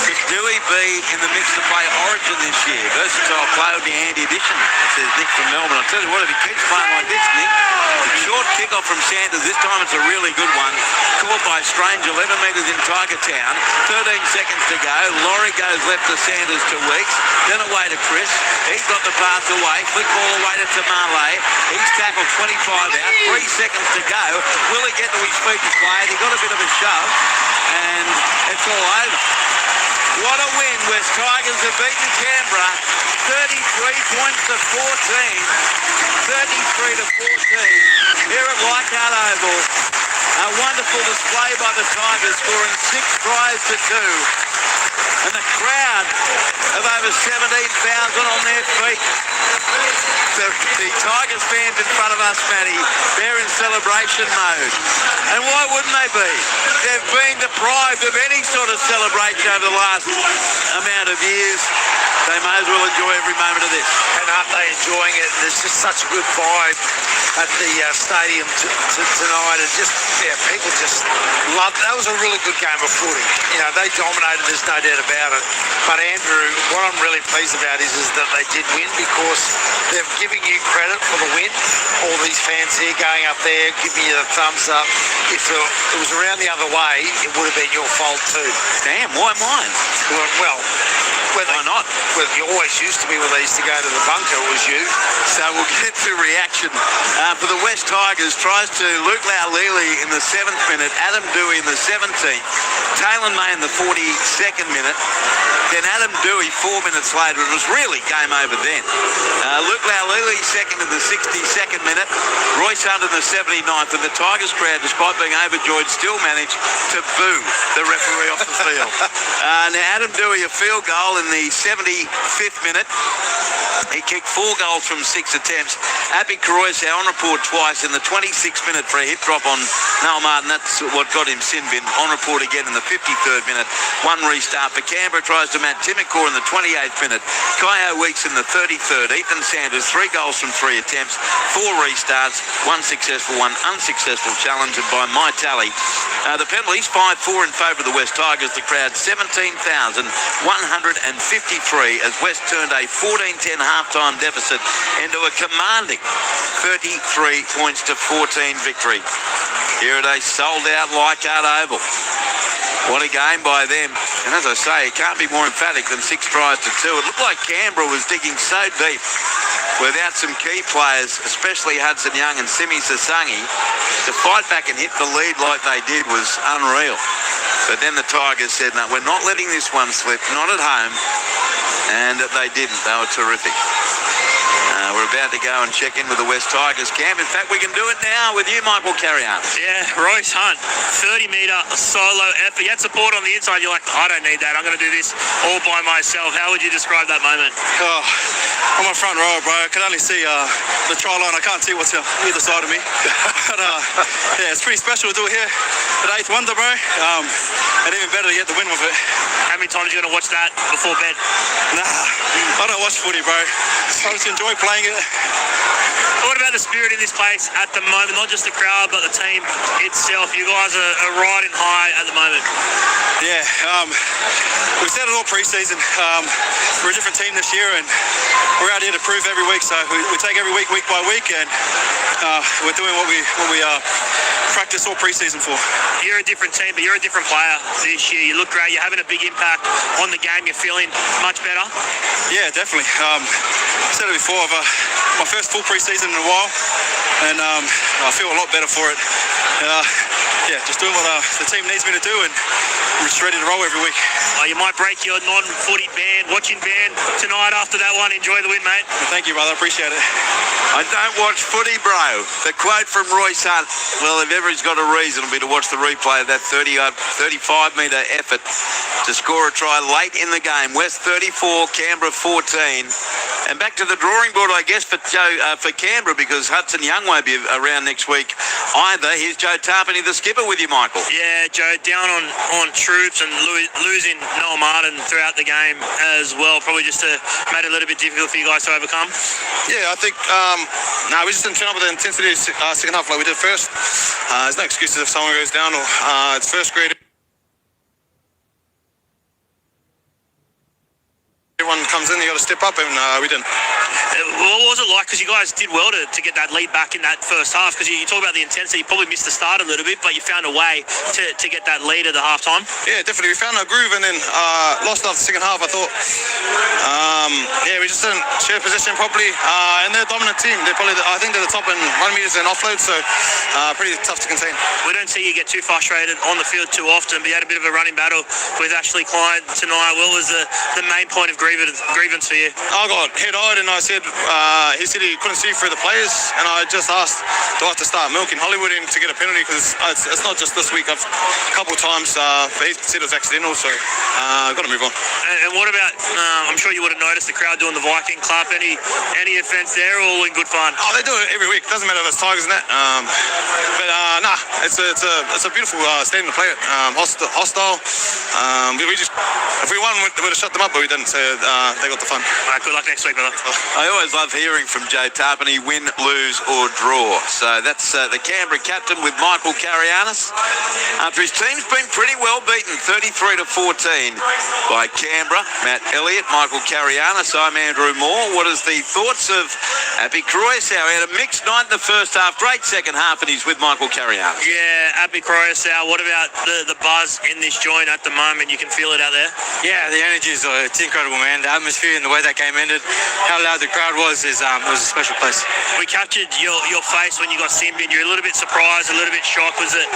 Could Doueihi be in the mix to play Origin this year? Versatile player would be handy addition, says Nick from Melbourne. I'll tell you what, if he keeps playing like this, Nick, short kick-off from Sanders. This time it's a really good one. Caught by Strange, 11 metres in Tiger Town. 13 seconds to go. Laurie goes left to Sanders to Weeks. Then away to Chris. He's got the pass away. Flick ball away to Tamale. He's tackled 25 out. 3 seconds to go. Will he get to his feet and play? He got a bit of a shove. And it's all over. What a win. West Tigers have beaten Canberra 33 points to 14. 33 to 14 here at Leichhardt Oval. A wonderful display by the Tigers, scoring 6 tries to 2. And the crowd of over 17,000 on their feet. The Tigers fans in front of us, Matty, they're in celebration mode. And why wouldn't they be? They've been deprived of any sort of celebration over the last amount of years. They may as well enjoy every moment of this. And aren't they enjoying it? There's just such a good vibe at the stadium tonight. And just, yeah, people just love. That was a really good game of footy. You know, they dominated, there's no doubt about it. But Andrew, what I'm really pleased about is that they did win, because they're giving you credit for the win. All these fans here going up there, giving you the thumbs up. If it was around the other way, it would have been your fault too. Damn, why mine? Well, why not? Well, you always used to be when they used to go to the bunker, it was you. So we'll get to reaction for the West Tigers. Tries to Luke Laulili in the 7th minute, Adam Doueihi in the 17th, Taylor May in the 42nd minute, then Adam Doueihi 4 minutes later. It was really game over then. Luke Laulili second in the 62nd minute, Royce Hunt in the 79th, and the Tigers crowd, despite being overjoyed, still managed to boo the referee off the field. Now Adam Doueihi a field goal in the 75th minute. He kicked 4 goals from 6 attempts. Abby Caroyce on report twice in the 26th minute for a hip drop on Noel Martin. That's what got him sin bin. On report again in the 53rd minute. 1 restart for Canberra. Tries to Matt Timacor in the 28th minute. Kyo Weeks in the 33rd. Ethan Sanders, 3 goals from 3 attempts. 4 restarts. 1 successful, 1 unsuccessful challenge by my tally. The penalties, 5-4 in favour of the West Tigers. The crowd, 17,153 as West turned a 14-10 half-time deficit into a commanding 33 points to 14 victory here at a sold-out Leichhardt Oval. What a game by them. And as I say, it can't be more emphatic than 6 tries to 2. It looked like Canberra was digging so deep without some key players, especially Hudson Young and Simi Sasangi. To fight back and hit the lead like they did was unreal. But then the Tigers said, no, we're not letting this one slip, not at home. And they didn't. They were terrific. We're about to go and check in with the West Tigers camp. In fact, we can do it now with you, Michael. Carry on. Yeah, Royce Hunt, 30-metre solo effort. You had support on the inside. You're like, I don't need that. I'm going to do this all by myself. How would you describe that moment? Oh, I'm on front row, bro. I can only see the try line. I can't see what's either side of me. But, yeah, it's pretty special to do it here at 8th Wonder, bro. And even better to get the win with it. How many times are you going to watch that before bed? Nah, I don't watch footy, bro. I just enjoy playing it. What about the spirit in this place at the moment? Not just the crowd, but the team itself. You guys are riding high at the moment. Yeah, we've said it all pre-season. We're a different team this year, and we're out here to prove every week. So we take every week, week by week, and we're doing what we practice all pre-season for. You're a different team, but you're a different player this year. You look great. You're having a big impact on the game. You're feeling much better. Yeah, definitely. I said it before. My first full pre-season in a while, and I feel a lot better for it. Yeah, just doing what the team needs me to do, and I'm just ready to roll every week. You might break your non-footy ban, watching ban tonight after that one. Enjoy the win, mate. Thank you, brother. I appreciate it. I don't watch footy, bro. The quote from Royce Hunt, well, if ever he's got a reason, it'll be to watch the replay of that 35-metre effort to score a try late in the game. West 34, Canberra 14. And back to the drawing board, I guess, for Canberra, because Hudson Young won't be around next week either. Here's Joe Tarpany, the skipper, with you, Michael. Yeah, Joe, down on troops and losing Noel Martin throughout the game as well. Probably just made it a little bit difficult for you guys to overcome. Yeah, I think, we just didn't turn up with the intensity second half like we did first. There's no excuses if someone goes down or it's first grade. everyone comes in, you got to step up, and we didn't. What was it like? Because you guys did well to get that lead back in that first half. Because you talk about the intensity, you probably missed the start a little bit, but you found a way to get that lead at the halftime. Yeah, definitely. We found our groove and then lost after the second half, I thought. We just didn't share possession properly. And they're a dominant team. I think they're the top in 1 meters and offload, so pretty tough to contain. We don't see you get too frustrated on the field too often, but you had a bit of a running battle with Ashley Klein tonight. What was the main point of grievance for you? I got head-eyed and I said, he said he couldn't see through the players, and I just asked, do I have to start milking Hollywood in to get a penalty? Because it's not just this week. I've a couple of times, but he said it was accidental, so I've got to move on. And what about, I'm sure you would have noticed the crowd doing the Viking clap. Any offence there, all in good fun? Oh, they do it every week. Doesn't matter if it's Tigers and that. It's a beautiful stadium to play at. Hostile. If we won, we would have shut them up, but we didn't, so they got the fun. All right, good luck next week, brother. I always love hearing from Joe Tarpany, win, lose or draw. So that's the Canberra captain with Michael Carianis. After his team's been pretty well beaten, 33-14 by Canberra. Matt Elliott, Michael Carianis. I'm Andrew Moore. What is the thoughts of Appy Croissau? He had a mixed night in the first half, great second half, and he's with Michael Carianis. Yeah, Appy Croissau. What about the buzz in this joint at the moment? You can feel it out there? Yeah, the energy is it's incredible, man. The atmosphere and the way that game ended, how loud the crowd was, it was a special place. We captured your face when you got simmed in. You're a little bit surprised, a little bit shocked. Was it?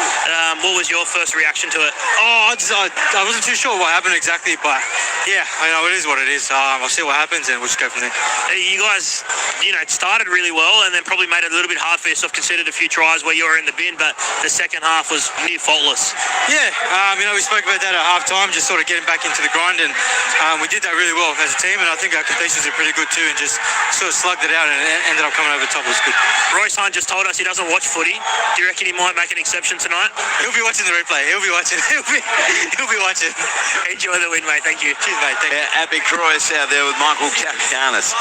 What was your first reaction to it? Oh, I wasn't too sure what happened exactly, but yeah, I know it is what it is. I'll see what happens and we'll just go from there. You guys, it started really well and then probably made it a little bit hard for yourself, conceded a few tries where you were in the bin, but the second half was near faultless. Yeah, we spoke about that at half-time, just sort of getting back into the grind, and we did that really well as a team, and I think our completions are pretty good too, and just sort of slugged it out and ended up coming over the top. It was good. Royce Hunt just told us he doesn't watch footy. Do you reckon he might make an exception tonight? He'll be watching the replay. He'll be watching. He'll be watching. Enjoy the win, mate. Thank you. Cheers, mate. Thank you. Appy Croissau out there with Michael Carianis.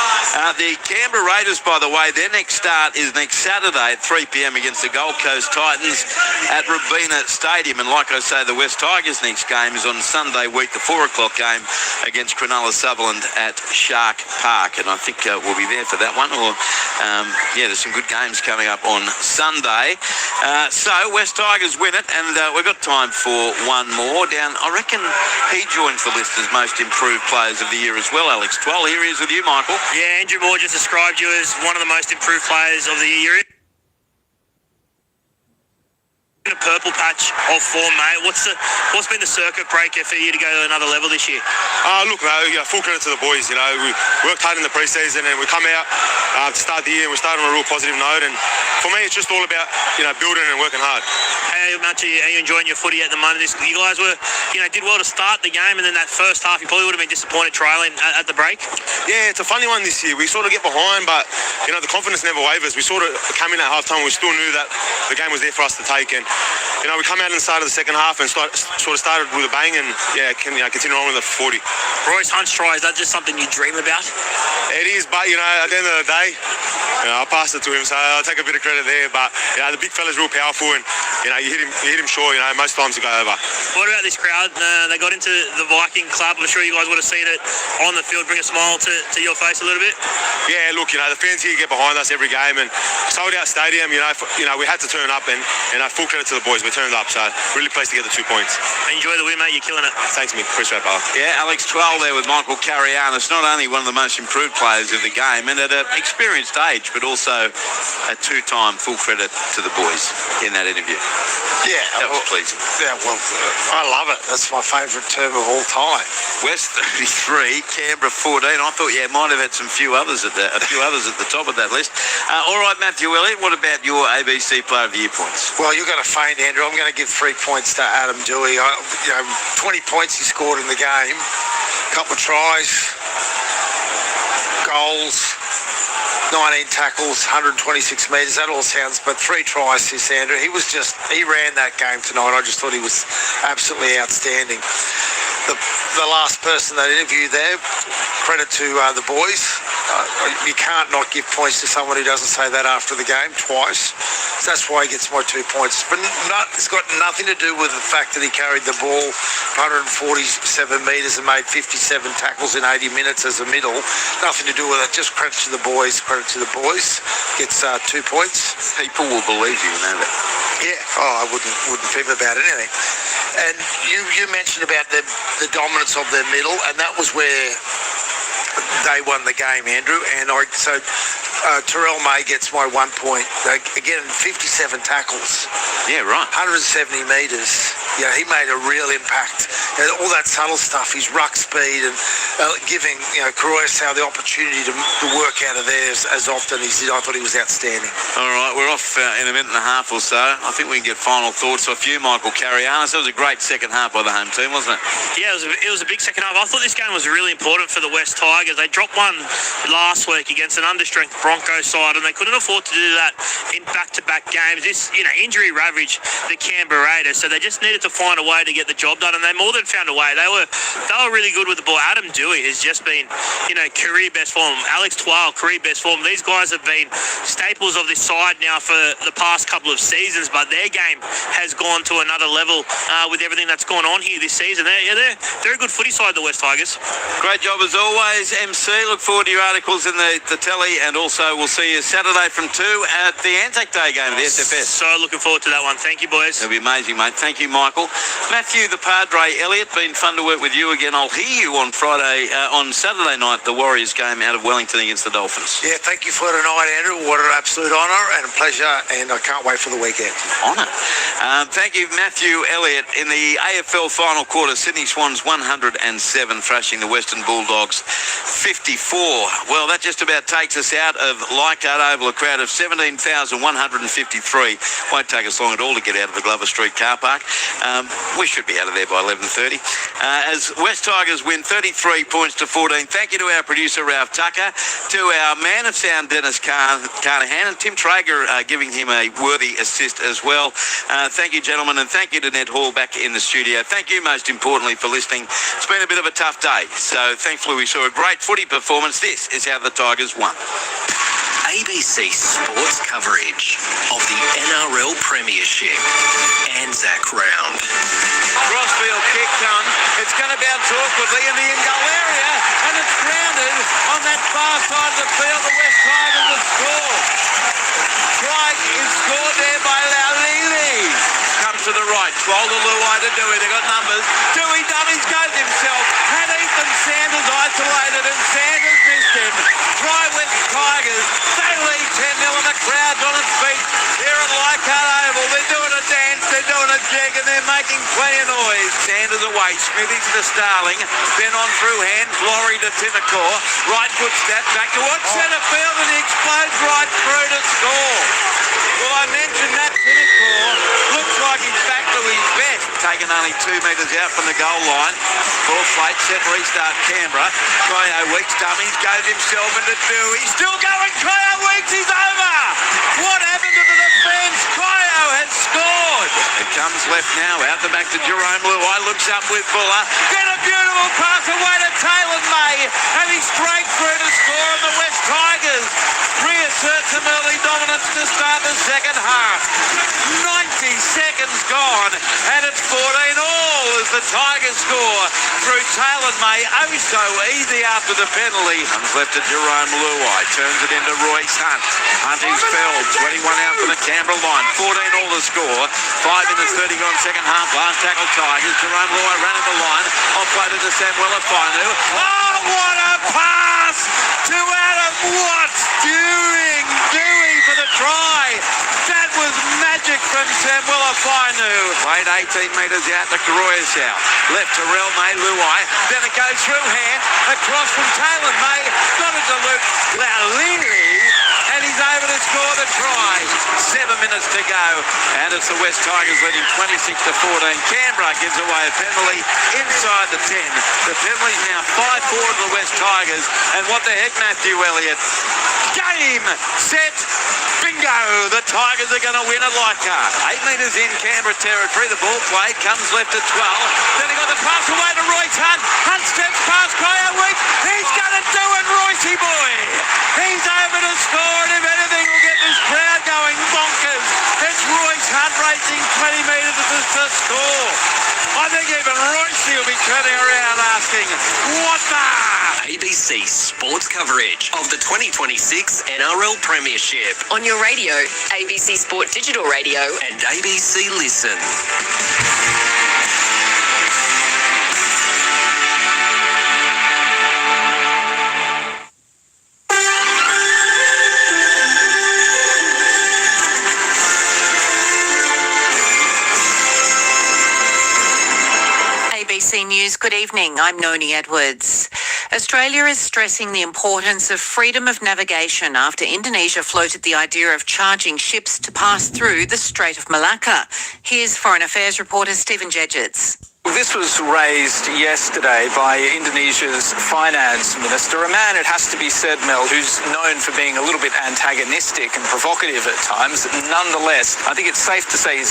The Canberra Raiders, by the way, their next start is next Saturday at 3 p.m. against the Gold Coast Titans at Robina Stadium. And like I say, the West Tigers' next game is on Sunday week, the 4 o'clock game against Cronulla Sutherland at Shark Park. And I think we'll be there for that one. There's some good games coming up on Sunday. So West Tigers win it, and we've got time for one more. I reckon he joins the list as most improved players of the year as well, Alex Twell. Here he is with you, Michael. Yeah, Andrew Moore just described you as one of the most improved players of the year. In a purple patch of form, mate. What's been the circuit breaker for you to go to another level this year? Look, full credit to the boys. We worked hard in the pre-season and we come out to start the year and we started on a real positive note. And for me, it's just all about building and working hard. How much are you enjoying your footy at the moment? You guys were, did well to start the game, and then that first half, you probably would have been disappointed trailing at the break. Yeah, it's a funny one this year. We sort of get behind, but the confidence never wavers. We sort of came in at halftime. We still knew that the game was there for us to take, and we come out in the start of the second half and sort of started with a bang, and continue on with it for 40. Royce Hunt's try, is that just something you dream about? It is, but at the end of the day, I passed it to him, so I'll take a bit of credit there. But the big fella's real powerful, and you hit him sure. Most times to go over. What about this crowd? They got into the Viking club. I'm sure you guys would have seen it on the field. Bring a smile to your face a little bit. Yeah, look, the fans here get behind us every game, and sold out stadium. We had to turn up, and full credit to the boys. We turned up, so really pleased to get the 2 points. Enjoy the win, mate. You're killing it. Thanks, mate. Appreciate it, pal. Yeah, Alex Twell there with Michael Carianis, not only one of the most improved players of the game and at an experienced age, but also a two-time full credit to the boys in that interview. Yeah, that was pleasing. Yeah, well, I love it. That's my favourite term of all time. West 33, Canberra 14. I thought, might have had a few others at the top of that list. All right, Matthew Elliott, what about your ABC Player of the Year points? Well, you're going to faint, Andrew. I'm going to give 3 points to Adam Doueihi. 20 points he scored in the game, a couple of tries, goals, 19 tackles, 126 metres. That all sounds, but 3 tries this, Andrew. He ran that game tonight. I just thought he was absolutely outstanding. The last person that interviewed there, credit to the boys. You can't not give points to someone who doesn't say that after the game twice. that's why he gets my 2 points. But it's got nothing to do with the fact that he carried the ball 147 metres and made 57 tackles in 80 minutes as a middle. Nothing to do with it. Just credit to the boys. Credit to the boys. Gets 2 points. People will believe you, know that. Yeah. Oh, I wouldn't think about it anyway. And you mentioned about the dominance of their middle, and that was where they won the game, Andrew. And Terrell May gets my 1 point. Again, 57 tackles. Yeah, right. 170 metres. Yeah, he made a real impact. All that subtle stuff, his ruck speed, and giving Croatia the opportunity to work out of theirs as often as he did. I thought he was outstanding. All right, we're off in a minute and a half or so. I think we can get final thoughts off you, Michael Carianis. It was a great second half by the home team, wasn't it? Yeah, it was a big second half. I thought this game was really important for the West Tigers. They dropped one last week against an understrength Broncos side, and they couldn't afford to do that in back-to-back games. This, injury ravaged the Canberra Raiders, so they just needed to find a way to get the job done, and they more than found a way. They were really good with the ball. Adam Doueihi has just been, career best form. Alex Twal, career best form. These guys have been staples of this side now for the past couple of seasons, but their game has gone to another level with everything that's gone on here this season. They're a good footy side, the West Tigers. Great job as always, MC. Look forward to your articles in the telly, and also we'll see you Saturday from 2 at the Anzac Day game at the SFS. So looking forward to that one. Thank you, boys. It'll be amazing, mate. Thank you, Michael. Matthew the Padre Elliott, been fun to work with you again. I'll hear you on Saturday night, the Warriors game out of Wellington against the Dolphins. Yeah, thank you for tonight, Andrew. What an absolute honour and a pleasure, and I can't wait for the weekend. Honour. Thank you, Matthew Elliott. In the AFL final quarter, Sydney Swans 107, thrashing the Western Bulldogs 54. Well, that just about takes us out of Leichhardt Oval, a crowd of 17,153. Won't take us long at all to get out of the Glover Street car park. We should be out of there by 11:30. As West Tigers win 33 points to 14. Thank you to our producer, Ralph Tucker, to our man of sound, Dennis Carnahan, and Tim Traeger giving him a worthy assist as well. Thank you, gentlemen, and thank you to Ned Hall back in the studio. Thank you, most importantly, for listening. It's been a bit of a tough day, so thankfully we saw a great footy performance. This is how the Tigers won. ABC Sports coverage of the NRL Premiership. Anzac Round. Crossfield kick comes. It's going to bounce awkwardly in the in-goal area, and it's grounded on that far side of the field. The West Tigers have scored. Try is scored there by Laulili. Comes to the right. Twal to Luai to Doueihi. They've got numbers. Doueihi dummies goes himself. Had Ethan Sanders isolated, and Sanders missed him. Try West Tigers. They lead 10-0 and the crowd's on its feet here at Leichhardt Oval. They're doing a dance, they're doing a jig, and they're making plenty of noise. Sanders away, Smithy to Starling, then on through hands, Laurie to Timacore. Right foot step back towards centre field, and he explodes right through to score. Well, I mentioned that Timacore looks like he's back to his best, taken only 2 metres out from the goal line. Ball plate, set restart Canberra. Kyo Weeks dummies, goes himself into Doueihi. Still going, Kyo Weeks is over! What happened to the defence? Kyo has scored! It comes left now, out the back to Jerome Luai, looks up with Buller. Then a beautiful pass away to Taylor May, and he's straight through to score, and the West Tigers reassert some early dominance to start the second half. 90 seconds gone, and it's 14-all as the Tigers score through Taylor May. Oh, so easy after the penalty. Comes left to Jerome Luai, turns it into Royce Hunt. Hunt is felled, 21 out from the Canberra line, 14-all to score. 5 minutes 30 gone second half. Last tackle Tigers. Jerome Luai ran at the line, offloaded to Samuela Fainu. Oh, what a pass to Adam Watts doing Doueihi for the try. That was magic from Samuela Fainu. Played 18 metres out to Croatia. Left to Rel May Luai. Then it goes through hand. Across from Taylor May. Got it to Luke Laulili. And he's over to score the try. 7 minutes to go. And it's the West Tigers leading 26 to 14. Canberra gives away a penalty inside the 10. The penalty's now 5-4 to the West Tigers. And what the heck, Matthew Elliott? Game, set, bingo. The Tigers are going to win at Leichhardt. 8 metres in Canberra territory. The ball play comes left at 12. Then he got the pass away to Royce Hunt. Hunt steps past Kyo Weeks. He's going to do it, Roycey boy. He's over to score, and if anything will get this crowd going bonkers, What the? ABC sports coverage of the 2026 NRL Premiership On your radio, ABC Sport Digital Radio. and ABC Listen. ABC News, good evening. I'm Noni Edwards. Australia is stressing the importance of freedom of navigation after Indonesia floated the idea of charging ships to pass through the Strait of Malacca. Here's Foreign Affairs reporter Stephen Jedgetts. This was raised yesterday by Indonesia's finance minister, a man, it has to be said, Mel, who's known for being a little bit antagonistic and provocative at times. Nonetheless, I think it's safe to say his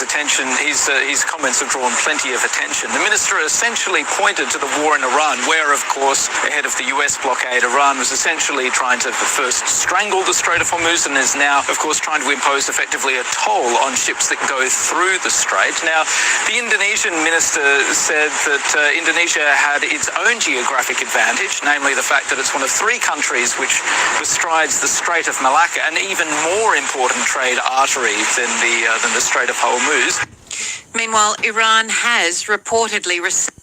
comments have drawn plenty of attention. The minister essentially pointed to the war in Iran, where, of course, ahead of the US blockade, Iran was essentially trying to first strangle the Strait of Hormuz and is now, of course, trying to impose effectively a toll on ships that go through the strait. Now, the Indonesian minister said that Indonesia had its own geographic advantage, namely the fact that it's one of 3 countries which bestrides the Strait of Malacca, an even more important trade artery than the Strait of Hormuz. Meanwhile, Iran has reportedly received